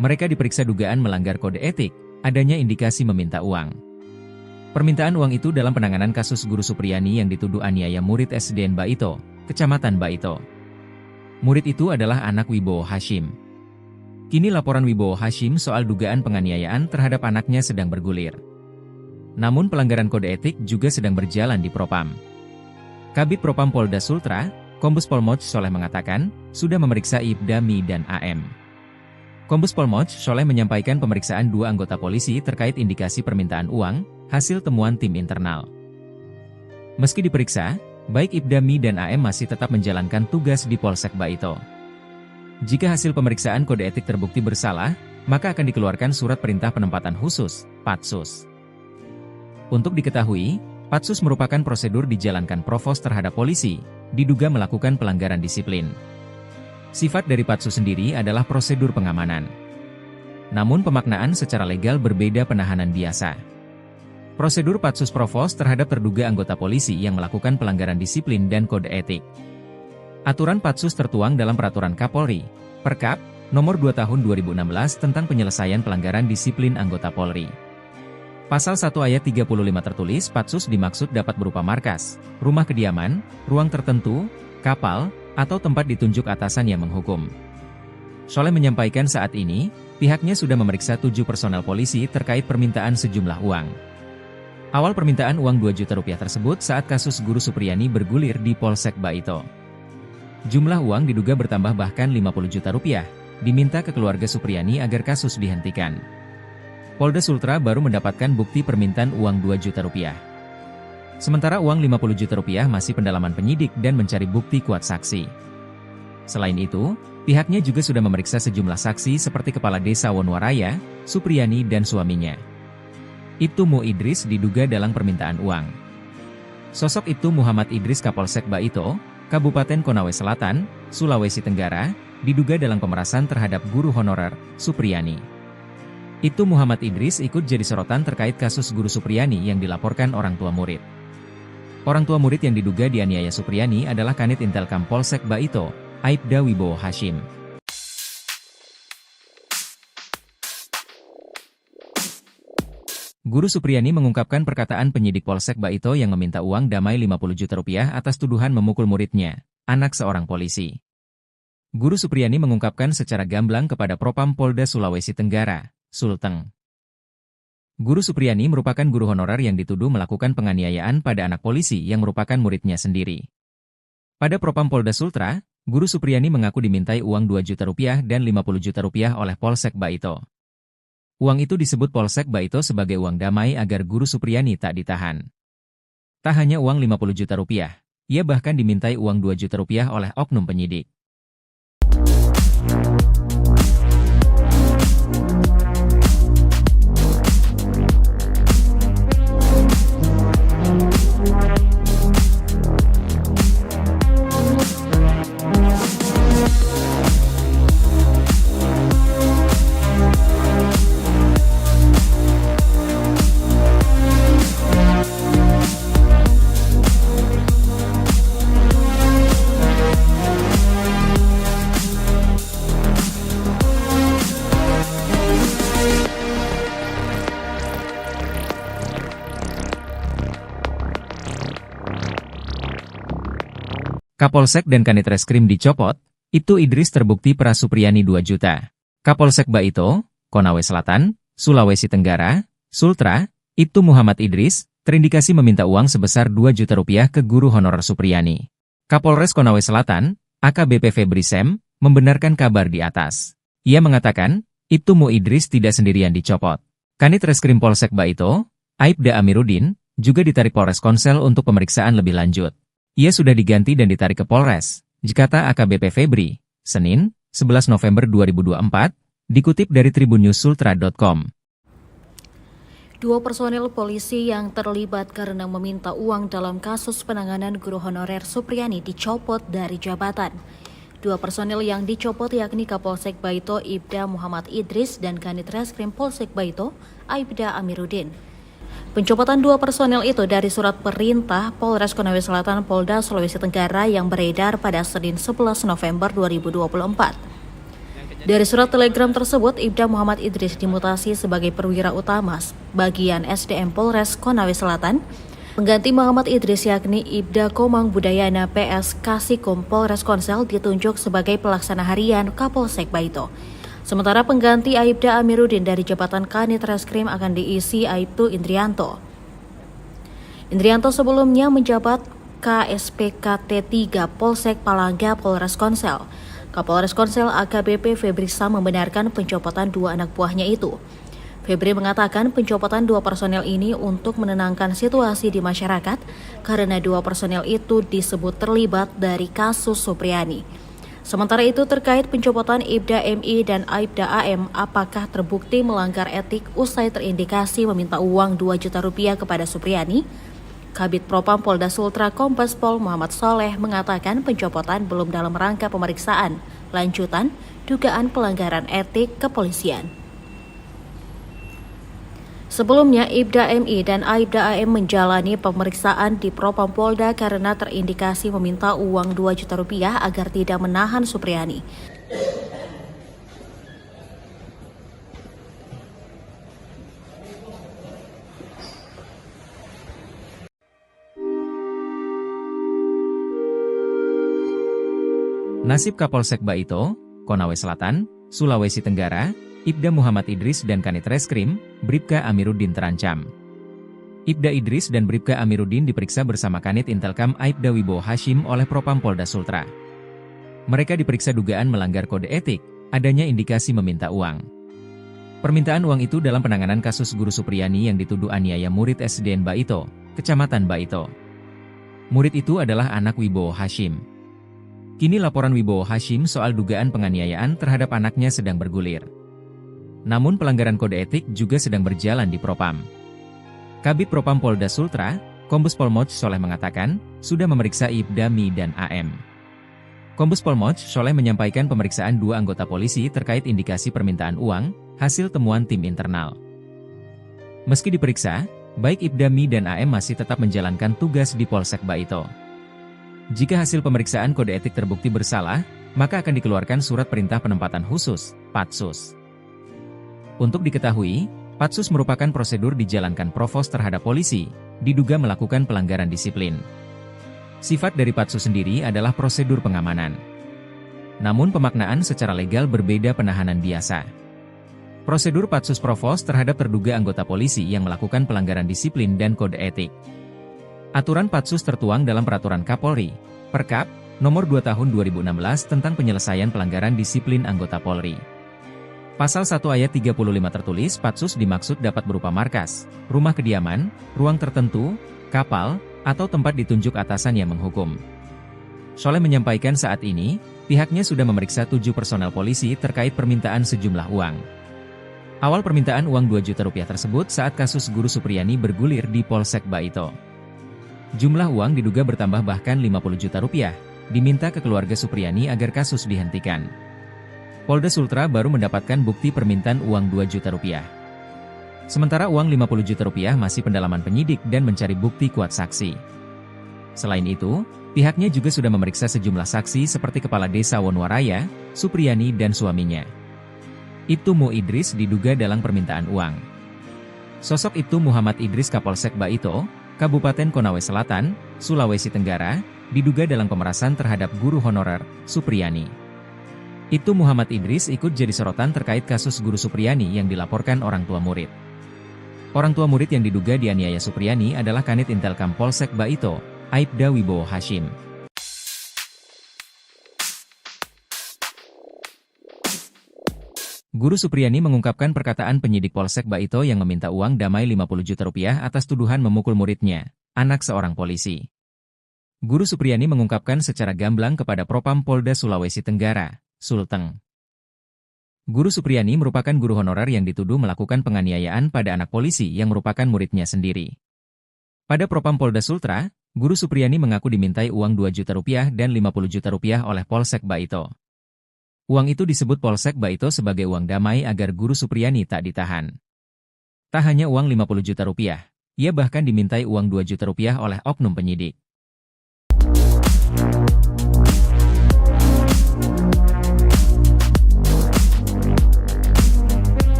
Mereka diperiksa dugaan melanggar kode etik, adanya indikasi meminta uang. Permintaan uang itu dalam penanganan kasus Guru Supriyani yang dituduh aniaya murid SDN Baito, Kecamatan Baito. Murid itu adalah anak Wibowo Hashim. Kini laporan Wibowo Hashim soal dugaan penganiayaan terhadap anaknya sedang bergulir. Namun pelanggaran kode etik juga sedang berjalan di Propam. Kabid Propam Polda Sultra, Kombes Pol Moch Soleh mengatakan, sudah memeriksa Ibda Mi dan AM. Kombes Pol Moch Soleh menyampaikan pemeriksaan 2 anggota polisi terkait indikasi permintaan uang, hasil temuan tim internal. Meski diperiksa, baik Ibda Mi dan AM masih tetap menjalankan tugas di Polsek Baito. Jika hasil pemeriksaan kode etik terbukti bersalah, maka akan dikeluarkan surat perintah penempatan khusus, Patsus. Untuk diketahui, Patsus merupakan prosedur dijalankan provos terhadap polisi, diduga melakukan pelanggaran disiplin. Sifat dari patsus sendiri adalah prosedur pengamanan. Namun pemaknaan secara legal berbeda penahanan biasa. Prosedur patsus provos terhadap terduga anggota polisi yang melakukan pelanggaran disiplin dan kode etik. Aturan patsus tertuang dalam Peraturan Kapolri, Perkap, Nomor 2 Tahun 2016 tentang penyelesaian pelanggaran disiplin anggota Polri. Pasal 1 ayat 35 tertulis patsus dimaksud dapat berupa markas, rumah kediaman, ruang tertentu, kapal, atau tempat ditunjuk atasan yang menghukum. Soleh menyampaikan saat ini, pihaknya sudah memeriksa 7 personel polisi terkait permintaan sejumlah uang. Awal permintaan uang 2 juta rupiah tersebut saat kasus Guru Supriyani bergulir di Polsek Baito. Jumlah uang diduga bertambah bahkan 50 juta rupiah, diminta ke keluarga Supriyani agar kasus dihentikan. Polda Sultra baru mendapatkan bukti permintaan uang 2 juta rupiah. Sementara uang 50 juta rupiah masih pendalaman penyidik dan mencari bukti kuat saksi. Selain itu, pihaknya juga sudah memeriksa sejumlah saksi seperti Kepala Desa Wonwaraya, Supriyani dan suaminya. Ibtu Mu Idris diduga dalam permintaan uang. Sosok Ibtu Muhammad Idris Kapolsek Baito, Kabupaten Konawe Selatan, Sulawesi Tenggara, diduga dalam pemerasan terhadap guru honorer, Supriyani. Ibtu Muhammad Idris ikut jadi sorotan terkait kasus Guru Supriyani yang dilaporkan orang tua murid. Orang tua murid yang diduga dianiaya Supriyani adalah Kanit Intelkam Polsek Baito, Aibda Wibowo Hashim. Guru Supriyani mengungkapkan perkataan penyidik Polsek Baito yang meminta uang damai 50 juta rupiah atas tuduhan memukul muridnya, anak seorang polisi. Guru Supriyani mengungkapkan secara gamblang kepada Propam Polda Sulawesi Tenggara, Sulteng. Guru Supriyani merupakan guru honorer yang dituduh melakukan penganiayaan pada anak polisi yang merupakan muridnya sendiri. Pada Propam Polda Sultra, Guru Supriyani mengaku dimintai uang 2 juta rupiah dan 50 juta rupiah oleh Polsek Baito. Uang itu disebut Polsek Baito sebagai uang damai agar Guru Supriyani tak ditahan. Tak hanya uang 50 juta rupiah, ia bahkan dimintai uang 2 juta rupiah oleh oknum penyidik. Kapolsek dan Kanit Reskrim dicopot, Ibtu Idris terbukti peras Supriyani 2 juta. Kapolsek Baito, Konawe Selatan, Sulawesi Tenggara, Sultra, Ibtu Muhammad Idris, terindikasi meminta uang sebesar 2 juta rupiah ke guru honorer Supriyani. Kapolres Konawe Selatan, AKBP Febri Sem, membenarkan kabar di atas. Ia mengatakan, Ibtu Mu Idris tidak sendirian dicopot. Kanit Reskrim Polsek Baito, Aibda Amiruddin, juga ditarik Polres Konsel untuk pemeriksaan lebih lanjut. Ia sudah diganti dan ditarik ke Polres, kata AKBP Febri, Senin, 11 November 2024, dikutip dari tribunnews-sultra.com. 2 personel polisi yang terlibat karena meminta uang dalam kasus penanganan guru honorer Supriyani dicopot dari jabatan. 2 personel yang dicopot yakni Kapolsek Baito Ibda Muhammad Idris dan Kanit Reskrim Polsek Baito Aibda Amiruddin. Pencopotan 2 personel itu dari surat perintah Polres Konawe Selatan Polda Sulawesi Tenggara yang beredar pada Senin 11 November 2024. Dari surat telegram tersebut, Ibda Muhammad Idris dimutasi sebagai perwira utama bagian SDM Polres Konawe Selatan. Pengganti Muhammad Idris yakni Ibda Komang Budayana PS Kasikom Polres Konsel ditunjuk sebagai pelaksana harian Kapolsek Baito. Sementara pengganti Aibda Amiruddin dari jabatan Kanit Reskrim akan diisi Aibtu Indrianto. Indrianto sebelumnya menjabat KSPKT 3 Polsek Palangga Polres Konsel. Kapolres Konsel AKBP Febri Sam membenarkan pencopotan 2 anak buahnya itu. Febri mengatakan pencopotan 2 personel ini untuk menenangkan situasi di masyarakat karena 2 personel itu disebut terlibat dari kasus Supriyani. Sementara itu terkait pencopotan Ibda MI dan Aibda AM, apakah terbukti melanggar etik usai terindikasi meminta uang 2 juta rupiah kepada Supriyani? Kabid Propam Polda Sultra Kombes Pol Muhammad Soleh mengatakan pencopotan belum dalam rangka pemeriksaan, lanjutan dugaan pelanggaran etik kepolisian. Sebelumnya, Ibda MI dan Aibda AM menjalani pemeriksaan di Propam Polda karena terindikasi meminta uang 2 juta rupiah agar tidak menahan Supriyani. Nasib Kapolsek Baito, Konawe Selatan, Sulawesi Tenggara, Ibda Muhammad Idris dan Kanit Reskrim, Bribka Amiruddin terancam. Ibda Idris dan Bribka Amiruddin diperiksa bersama Kanit Intelkam Aibda Wibowo Hashim oleh Propam Polda Sultra. Mereka diperiksa dugaan melanggar kode etik, adanya indikasi meminta uang. Permintaan uang itu dalam penanganan kasus Guru Supriyani yang dituduh aniaya murid SDN Baito, Kecamatan Baito. Murid itu adalah anak Wibowo Hashim. Kini laporan Wibowo Hashim soal dugaan penganiayaan terhadap anaknya sedang bergulir. Namun pelanggaran kode etik juga sedang berjalan di Propam. Kabid Propam Polda Sultra, Kombes Pol Moch Soleh mengatakan, sudah memeriksa Ibda MI dan AM. Kombes Pol Moch Soleh menyampaikan pemeriksaan 2 anggota polisi terkait indikasi permintaan uang, hasil temuan tim internal. Meski diperiksa, baik Ibda MI dan AM masih tetap menjalankan tugas di Polsek Baito. Jika hasil pemeriksaan kode etik terbukti bersalah, maka akan dikeluarkan surat perintah penempatan khusus, Patsus. Untuk diketahui, Patsus merupakan prosedur dijalankan Provos terhadap polisi, diduga melakukan pelanggaran disiplin. Sifat dari Patsus sendiri adalah prosedur pengamanan. Namun pemaknaan secara legal berbeda penahanan biasa. Prosedur Patsus Provos terhadap terduga anggota polisi yang melakukan pelanggaran disiplin dan kode etik. Aturan Patsus tertuang dalam Peraturan Kapolri, Perkap, Nomor 2 Tahun 2016 tentang penyelesaian pelanggaran disiplin anggota Polri. Pasal 1 ayat 35 tertulis Patsus dimaksud dapat berupa markas, rumah kediaman, ruang tertentu, kapal, atau tempat ditunjuk atasan yang menghukum. Soleh menyampaikan saat ini, pihaknya sudah memeriksa 7 personel polisi terkait permintaan sejumlah uang. Awal permintaan uang 2 juta rupiah tersebut saat kasus Guru Supriyani bergulir di Polsek Baito. Jumlah uang diduga bertambah bahkan 50 juta rupiah, diminta ke keluarga Supriyani agar kasus dihentikan. Polda Sultra baru mendapatkan bukti permintaan uang 2 juta rupiah. Sementara uang 50 juta rupiah masih pendalaman penyidik dan mencari bukti kuat saksi. Selain itu, pihaknya juga sudah memeriksa sejumlah saksi seperti Kepala Desa Wonwaraya, Supriyani dan suaminya. Ibtu Mu Idris diduga dalam permintaan uang. Sosok Ibtu Muhammad Idris Kapolsek Baito, Kabupaten Konawe Selatan, Sulawesi Tenggara, diduga dalam pemerasan terhadap guru honorer, Supriyani. Ibtu Muhammad Idris ikut jadi sorotan terkait kasus Guru Supriyani yang dilaporkan orang tua murid. Orang tua murid yang diduga dianiaya Supriyani adalah Kanit Intelkam Polsek Baito, Aibda Wibowo Hashim. Guru Supriyani mengungkapkan perkataan penyidik Polsek Baito yang meminta uang damai 50 juta rupiah atas tuduhan memukul muridnya, anak seorang polisi. Guru Supriyani mengungkapkan secara gamblang kepada Propam Polda Sulawesi Tenggara, Sulteng. Guru Supriyani merupakan guru honorer yang dituduh melakukan penganiayaan pada anak polisi yang merupakan muridnya sendiri. Pada Propam Polda Sultra, Guru Supriyani mengaku dimintai uang 2 juta rupiah dan 50 juta rupiah oleh Polsek Baito. Uang itu disebut Polsek Baito sebagai uang damai agar Guru Supriyani tak ditahan. Tak hanya uang 50 juta rupiah, ia bahkan dimintai uang 2 juta rupiah oleh oknum penyidik.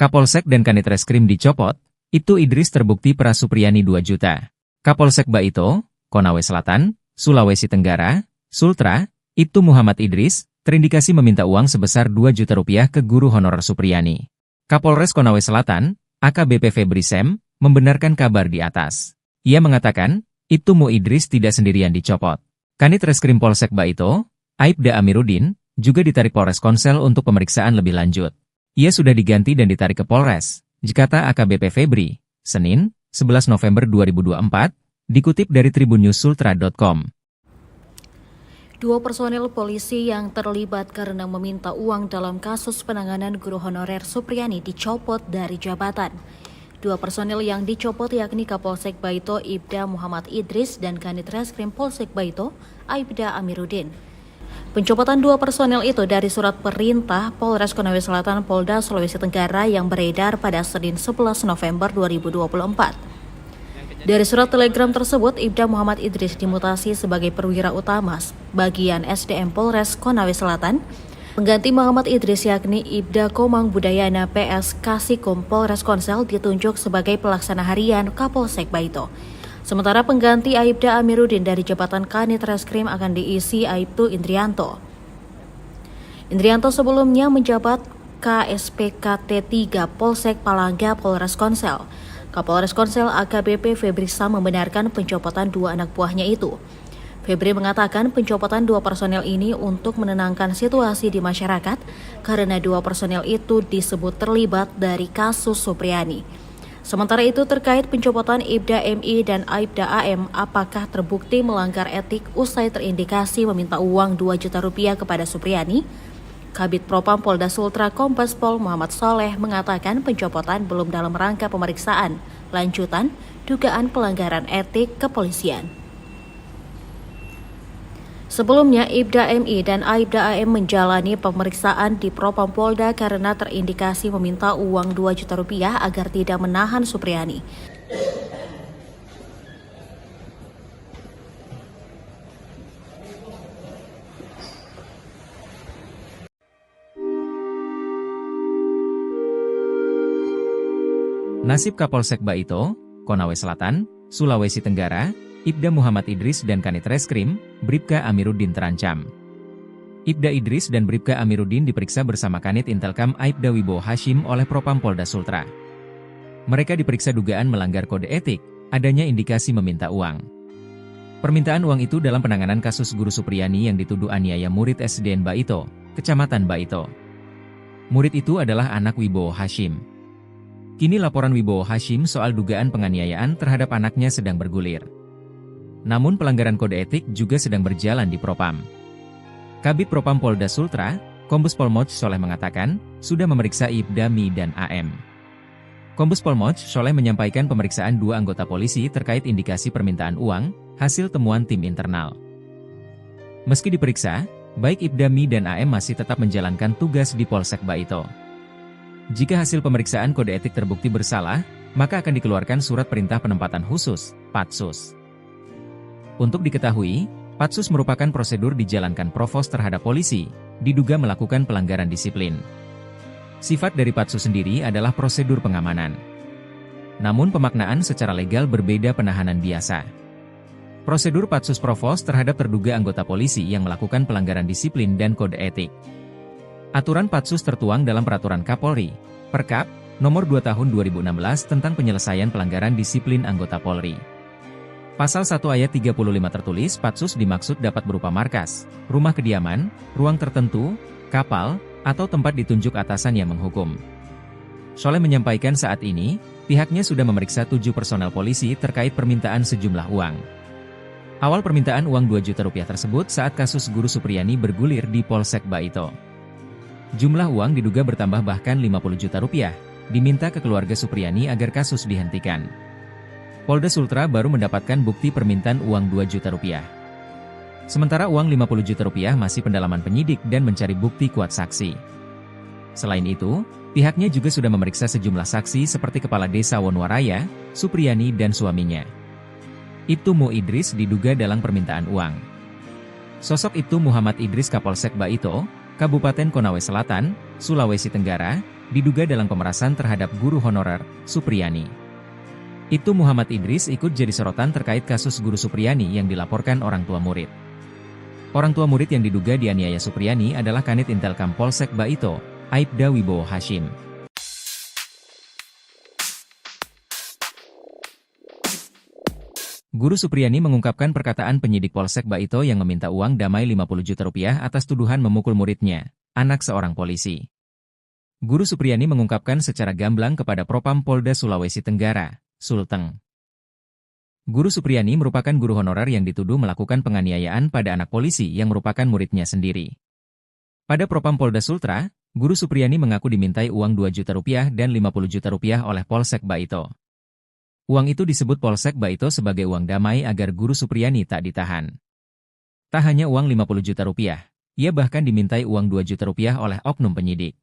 Kapolsek dan Kanit Reskrim dicopot, Ibtu Idris terbukti peras Supriyani 2 juta. Kapolsek Baito, Konawe Selatan, Sulawesi Tenggara, Sultra, Ibtu Muhammad Idris, terindikasi meminta uang sebesar 2 juta rupiah ke guru honorer Supriyani. Kapolres Konawe Selatan, AKBP Febri Sem, membenarkan kabar di atas. Ia mengatakan, Ibtu Mu Idris tidak sendirian dicopot. Kanit Reskrim Polsek Baito, Aibda Amiruddin, juga ditarik Polres Konsel untuk pemeriksaan lebih lanjut. Ia sudah diganti dan ditarik ke Polres, kata AKBP Febri, Senin, 11 November 2024, dikutip dari tribunnews.sultra.com. Dua personel polisi yang terlibat karena meminta uang dalam kasus penanganan guru honorer Supriani dicopot dari jabatan. Dua personel yang dicopot yakni Kapolsek Baito Ibda Muhammad Idris dan Kanit Reskrim Polsek Baito Aibda Amiruddin. Pencopotan dua personel itu dari surat perintah Polres Konawe Selatan Polda Sulawesi Tenggara yang beredar pada Senin 11 November 2024. Dari surat telegram tersebut, Ibda Muhammad Idris dimutasi sebagai perwira utama bagian SDM Polres Konawe Selatan. Pengganti Muhammad Idris yakni Ibda Komang Budayana PS Kasikum Polres Konsel ditunjuk sebagai pelaksana harian Kapolsek Baito. Sementara pengganti Aibda Amiruddin dari jabatan Kanit Reskrim akan diisi Aibtu Indrianto. Indrianto sebelumnya menjabat KSPKT 3 Polsek Palangga Polres Konsel. Kapolres Konsel AKBP Febri Sam membenarkan pencopotan dua anak buahnya itu. Febri mengatakan pencopotan dua personel ini untuk menenangkan situasi di masyarakat karena dua personel itu disebut terlibat dari kasus Supriani. Sementara itu terkait pencopotan Ibda MI dan Aibda AM, apakah terbukti melanggar etik usai terindikasi meminta uang 2 juta rupiah kepada Supriani? Kabid Propam Polda Sultra Kombes Pol Muhammad Soleh mengatakan pencopotan belum dalam rangka pemeriksaan lanjutan dugaan pelanggaran etik kepolisian. Sebelumnya, Ibda MI dan Aibda AM menjalani pemeriksaan di Propam Polda karena terindikasi meminta uang 2 juta rupiah agar tidak menahan Supriani. Nasib Kapolsek Baito, Konawe Selatan, Sulawesi Tenggara, Ibda Muhammad Idris dan Kanit Reskrim, Bribka Amiruddin terancam. Ibda Idris dan Bribka Amiruddin diperiksa bersama Kanit Intelkam Aibda Wibowo Hashim oleh Propam Polda Sultra. Mereka diperiksa dugaan melanggar kode etik, adanya indikasi meminta uang. Permintaan uang itu dalam penanganan kasus guru Supriani yang dituduh aniaya murid SDN Baito, Kecamatan Baito. Murid itu adalah anak Wibowo Hashim. Kini laporan Wibowo Hashim soal dugaan penganiayaan terhadap anaknya sedang bergulir. Namun pelanggaran kode etik juga sedang berjalan di Propam. Kabid Propam Polda Sultra, Kombes Pol Moch Soleh mengatakan, sudah memeriksa Ibda Mi dan AM. Kombes Pol Moch Soleh menyampaikan pemeriksaan dua anggota polisi terkait indikasi permintaan uang, hasil temuan tim internal. Meski diperiksa, baik Ibda Mi dan AM masih tetap menjalankan tugas di Polsek Baito. Jika hasil pemeriksaan kode etik terbukti bersalah, maka akan dikeluarkan surat perintah penempatan khusus, Patsus. Untuk diketahui, Patsus merupakan prosedur dijalankan Provos terhadap polisi, diduga melakukan pelanggaran disiplin. Sifat dari Patsus sendiri adalah prosedur pengamanan. Namun pemaknaan secara legal berbeda penahanan biasa. Prosedur Patsus Provos terhadap terduga anggota polisi yang melakukan pelanggaran disiplin dan kode etik. Aturan Patsus tertuang dalam Peraturan Kapolri, Perkap, Nomor 2 Tahun 2016 tentang penyelesaian pelanggaran disiplin anggota Polri. Pasal 1 ayat 35 tertulis Patsus dimaksud dapat berupa markas, rumah kediaman, ruang tertentu, kapal, atau tempat ditunjuk atasan yang menghukum. Soleh menyampaikan saat ini, pihaknya sudah memeriksa 7 personel polisi terkait permintaan sejumlah uang. Awal permintaan uang 2 juta rupiah tersebut saat kasus guru Supriani bergulir di Polsek Baito. Jumlah uang diduga bertambah bahkan 50 juta rupiah, diminta ke keluarga Supriani agar kasus dihentikan. Polda Sultra baru mendapatkan bukti permintaan uang 2 juta rupiah. Sementara uang 50 juta rupiah masih pendalaman penyidik dan mencari bukti kuat saksi. Selain itu, pihaknya juga sudah memeriksa sejumlah saksi seperti Kepala Desa Wonwaraya, Supriani dan suaminya. Ibtu Mu Idris diduga dalam permintaan uang. Sosok Ibtu Muhammad Idris Kapolsek Baito, Kabupaten Konawe Selatan, Sulawesi Tenggara, diduga dalam pemerasan terhadap guru honorer, Supriani. Ibtu Muhammad Idris ikut jadi sorotan terkait kasus guru Supriani yang dilaporkan orang tua murid. Orang tua murid yang diduga dianiaya Supriani adalah Kanit Intelkam Polsek Baito, Aibda Wibowo Hashim. Guru Supriyani mengungkapkan perkataan penyidik Polsek Baito yang meminta uang damai 50 juta rupiah atas tuduhan memukul muridnya, anak seorang polisi. Guru Supriyani mengungkapkan secara gamblang kepada Propam Polda Sulawesi Tenggara, Sulteng. Guru Supriyani merupakan guru honorer yang dituduh melakukan penganiayaan pada anak polisi yang merupakan muridnya sendiri. Pada Propam Polda Sultra, Guru Supriyani mengaku dimintai uang 2 juta rupiah dan 50 juta rupiah oleh Polsek Baito. Uang itu disebut Polsek Baito sebagai uang damai agar Guru Supriyani tak ditahan. Tak hanya uang 50 juta rupiah, ia bahkan dimintai uang 2 juta rupiah oleh oknum penyidik.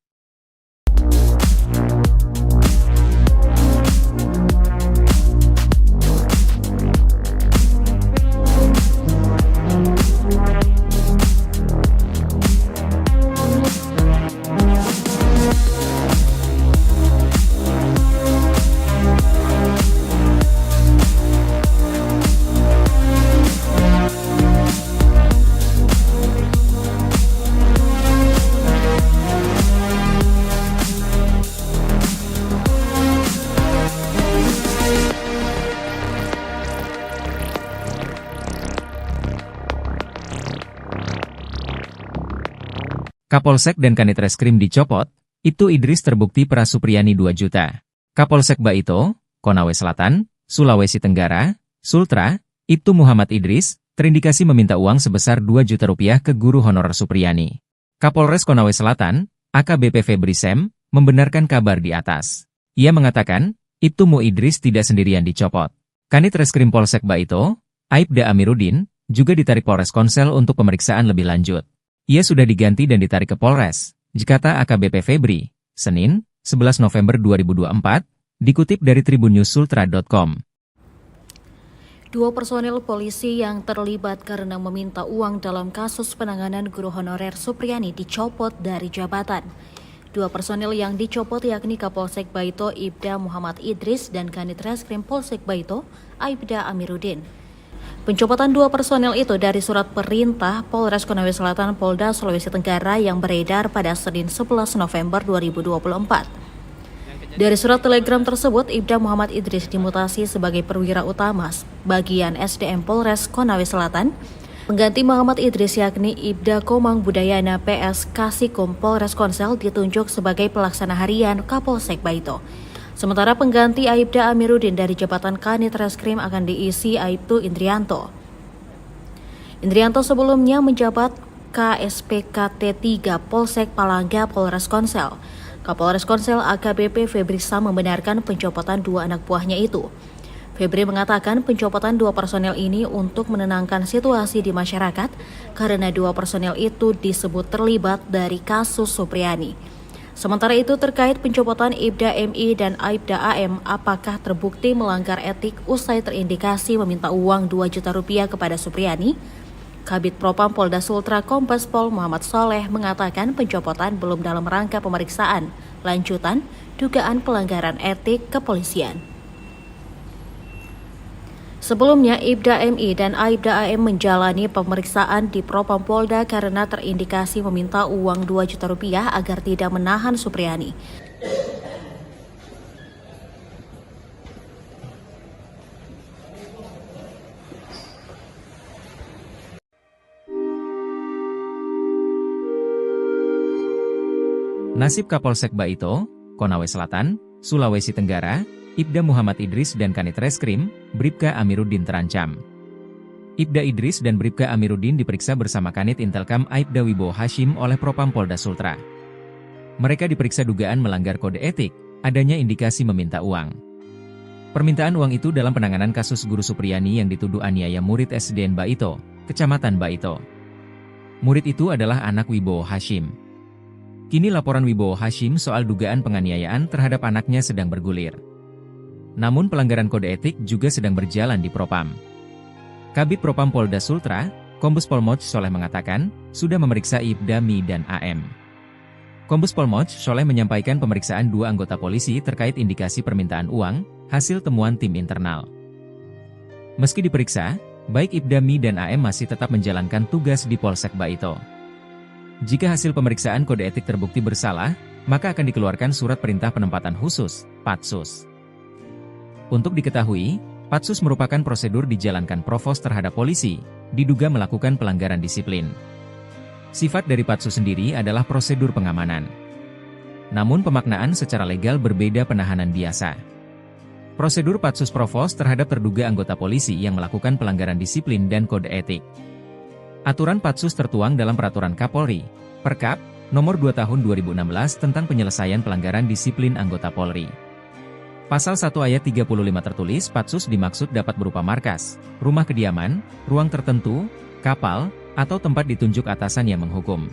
Kapolsek dan Kanit Reskrim dicopot, Ibtu Idris terbukti peras Supriyani 2 juta. Kapolsek Baito, Konawe Selatan, Sulawesi Tenggara, Sultra, Ibtu Muhammad Idris, terindikasi meminta uang sebesar 2 juta rupiah ke guru honorer Supriyani. Kapolres Konawe Selatan, AKBP Febri Sem, membenarkan kabar di atas. Ia mengatakan, Ibtu Mu Idris tidak sendirian dicopot. Kanit Reskrim Polsek Baito, Aibda Amiruddin, juga ditarik Polres Konsel untuk pemeriksaan lebih lanjut. Ia sudah diganti dan ditarik ke Polres, kata AKBP Febri, Senin, 11 November 2024, dikutip dari tribunnews.sultra.com. 2 personil polisi yang terlibat karena meminta uang dalam kasus penanganan guru honorer Supriyani dicopot dari jabatan. 2 personil yang dicopot yakni Kapolsek Baito Ibda Muhammad Idris dan Kanit Reskrim Polsek Baito Aibda Amiruddin. Pencopotan 2 personel itu dari surat perintah Polres Konawe Selatan Polda Sulawesi Tenggara yang beredar pada Senin 11 November 2024. Dari surat telegram tersebut, Ibda Muhammad Idris dimutasi sebagai perwira utama bagian SDM Polres Konawe Selatan. Pengganti Muhammad Idris yakni Ibda Komang Budayana PS Kasikum Polres Konsel ditunjuk sebagai pelaksana harian Kapolsek Baito. Sementara pengganti Aibda Amiruddin dari jabatan Kanit Reskrim akan diisi Aibtu Indrianto. Indrianto sebelumnya menjabat KSPKT 3 Polsek Palangga Polres Konsel. Kapolres Konsel AKBP Febri Sam membenarkan pencopotan 2 anak buahnya itu. Febri mengatakan pencopotan 2 personel ini untuk menenangkan situasi di masyarakat karena 2 personel itu disebut terlibat dari kasus Supriyani. Sementara itu terkait pencopotan Ibda MI dan Aibda AM, apakah terbukti melanggar etik usai terindikasi meminta uang 2 juta rupiah kepada Supriyani? Kabid Propam Polda Sultra Kombes Pol Muhammad Soleh mengatakan pencopotan belum dalam rangka pemeriksaan lanjutan dugaan pelanggaran etik kepolisian. Sebelumnya, Ibda MI dan Aibda AM menjalani pemeriksaan di Propam Polda karena terindikasi meminta uang 2 juta rupiah agar tidak menahan Supriyani. Nasib Kapolsek Baito, Konawe Selatan, Sulawesi Tenggara, Ibda Muhammad Idris dan Kanit Reskrim, Bribka Amiruddin terancam. Ibda Idris dan Bribka Amiruddin diperiksa bersama Kanit Intelkam Aibda Wibowo Hashim oleh Propam Polda Sultra. Mereka diperiksa dugaan melanggar kode etik, adanya indikasi meminta uang. Permintaan uang itu dalam penanganan kasus guru Supriyani yang dituduh aniaya murid SDN Baito, Kecamatan Baito. Murid itu adalah anak Wibowo Hashim. Kini laporan Wibowo Hashim soal dugaan penganiayaan terhadap anaknya sedang bergulir. Namun pelanggaran kode etik juga sedang berjalan di Propam. Kabid Propam Polda Sultra, Kombes Pol Moch Soleh mengatakan, sudah memeriksa Ibda Mi dan AM. Kombes Pol Moch Soleh menyampaikan pemeriksaan 2 anggota polisi terkait indikasi permintaan uang, hasil temuan tim internal. Meski diperiksa, baik Ibda Mi dan AM masih tetap menjalankan tugas di Polsek Baito. Jika hasil pemeriksaan kode etik terbukti bersalah, maka akan dikeluarkan surat perintah penempatan khusus, Patsus. Untuk diketahui, Patsus merupakan prosedur dijalankan provos terhadap polisi, diduga melakukan pelanggaran disiplin. Sifat dari patsus sendiri adalah prosedur pengamanan. Namun pemaknaan secara legal berbeda penahanan biasa. Prosedur patsus provos terhadap terduga anggota polisi yang melakukan pelanggaran disiplin dan kode etik. Aturan patsus tertuang dalam Peraturan Kapolri, Perkap, Nomor 2 Tahun 2016 tentang penyelesaian pelanggaran disiplin anggota Polri. Pasal 1 ayat 35 tertulis patsus dimaksud dapat berupa markas, rumah kediaman, ruang tertentu, kapal, atau tempat ditunjuk atasan yang menghukum.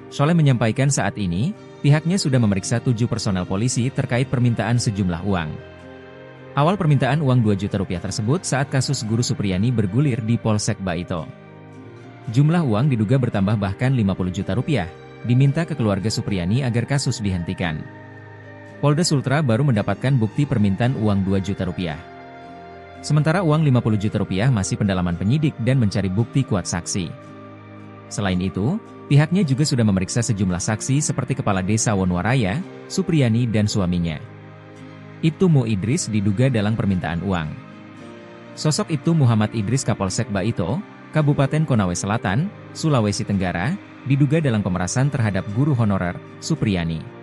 Soleh menyampaikan saat ini, pihaknya sudah memeriksa 7 personel polisi terkait permintaan sejumlah uang. Awal permintaan uang 2 juta rupiah tersebut saat kasus Guru Supriyani bergulir di Polsek Baito. Jumlah uang diduga bertambah bahkan 50 juta rupiah, diminta ke keluarga Supriyani agar kasus dihentikan. Polda Sultra baru mendapatkan bukti permintaan uang 2 juta rupiah. Sementara uang 50 juta rupiah masih pendalaman penyidik dan mencari bukti kuat saksi. Selain itu, pihaknya juga sudah memeriksa sejumlah saksi seperti Kepala Desa Wonwaraya, Supriyani dan suaminya. Ibtu Mu Idris diduga dalam permintaan uang. Sosok Ibtu Muhammad Idris Kapolsek Baito, Kabupaten Konawe Selatan, Sulawesi Tenggara, diduga dalam pemerasan terhadap guru honorer, Supriyani.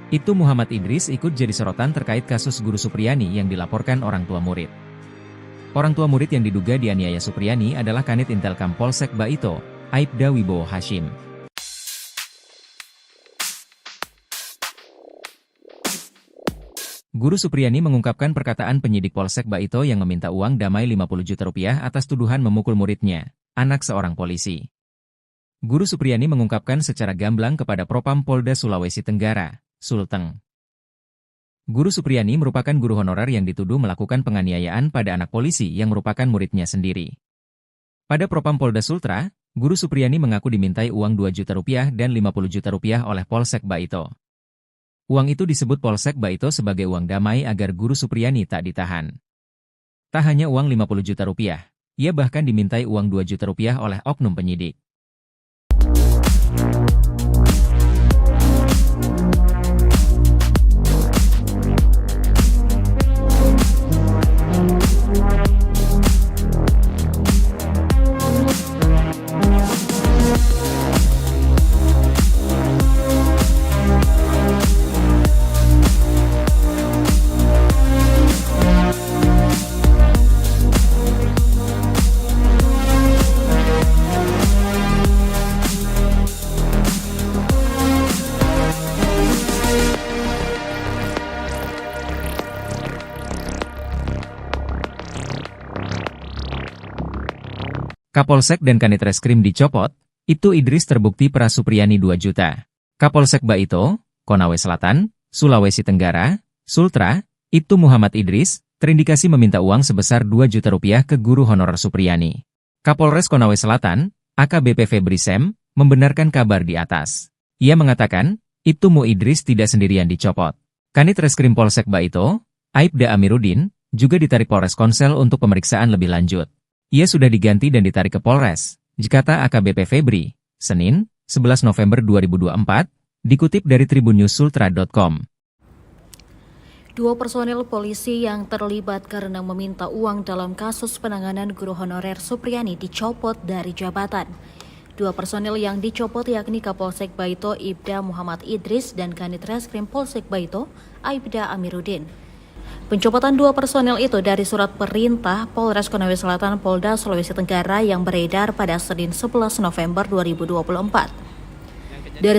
Ibtu Muhammad Idris ikut jadi sorotan terkait kasus Guru Supriyani yang dilaporkan orang tua murid. Orang tua murid yang diduga dianiaya Supriyani adalah Kanit Intelkam Polsek Baito, Aibda Wibowo Hashim. Guru Supriyani mengungkapkan perkataan penyidik Polsek Baito yang meminta uang damai 50 juta rupiah atas tuduhan memukul muridnya, anak seorang polisi. Guru Supriyani mengungkapkan secara gamblang kepada Propam Polda Sulawesi Tenggara, Sulteng. Guru Supriyani merupakan guru honorer yang dituduh melakukan penganiayaan pada anak polisi yang merupakan muridnya sendiri. Pada Propam Polda Sultra, Guru Supriyani mengaku dimintai uang 2 juta rupiah dan 50 juta rupiah oleh Polsek Baito. Uang itu disebut Polsek Baito sebagai uang damai agar Guru Supriyani tak ditahan. Tak hanya uang 50 juta rupiah, ia bahkan dimintai uang 2 juta rupiah oleh oknum penyidik. Kapolsek dan Kanit Reskrim dicopot, Ibtu Idris terbukti peras Supriyani 2 juta. Kapolsek Baito, Konawe Selatan, Sulawesi Tenggara, Sultra, Ibtu Muhammad Idris, terindikasi meminta uang sebesar 2 juta rupiah ke guru honorer Supriyani. Kapolres Konawe Selatan, AKBP Febri Sem, membenarkan kabar di atas. Ia mengatakan, Ibtu Mu Idris tidak sendirian dicopot. Kanit Reskrim Polsek Baito, Aibda Amiruddin, juga ditarik Polres Konsel untuk pemeriksaan lebih lanjut. Ia sudah diganti dan ditarik ke Polres, kata AKBP Febri, Senin, 11 November 2024, dikutip dari tribunnews.sultra.com. 2 personil polisi yang terlibat karena meminta uang dalam kasus penanganan guru honorer Supriyani dicopot dari jabatan. 2 personil yang dicopot yakni Kapolsek Baito Ibda Muhammad Idris dan Kanit Reskrim Polsek Baito Aibda Amiruddin. Pencopotan 2 personel itu dari surat perintah Polres Konawe Selatan Polda Sulawesi Tenggara yang beredar pada Senin 11 November 2024.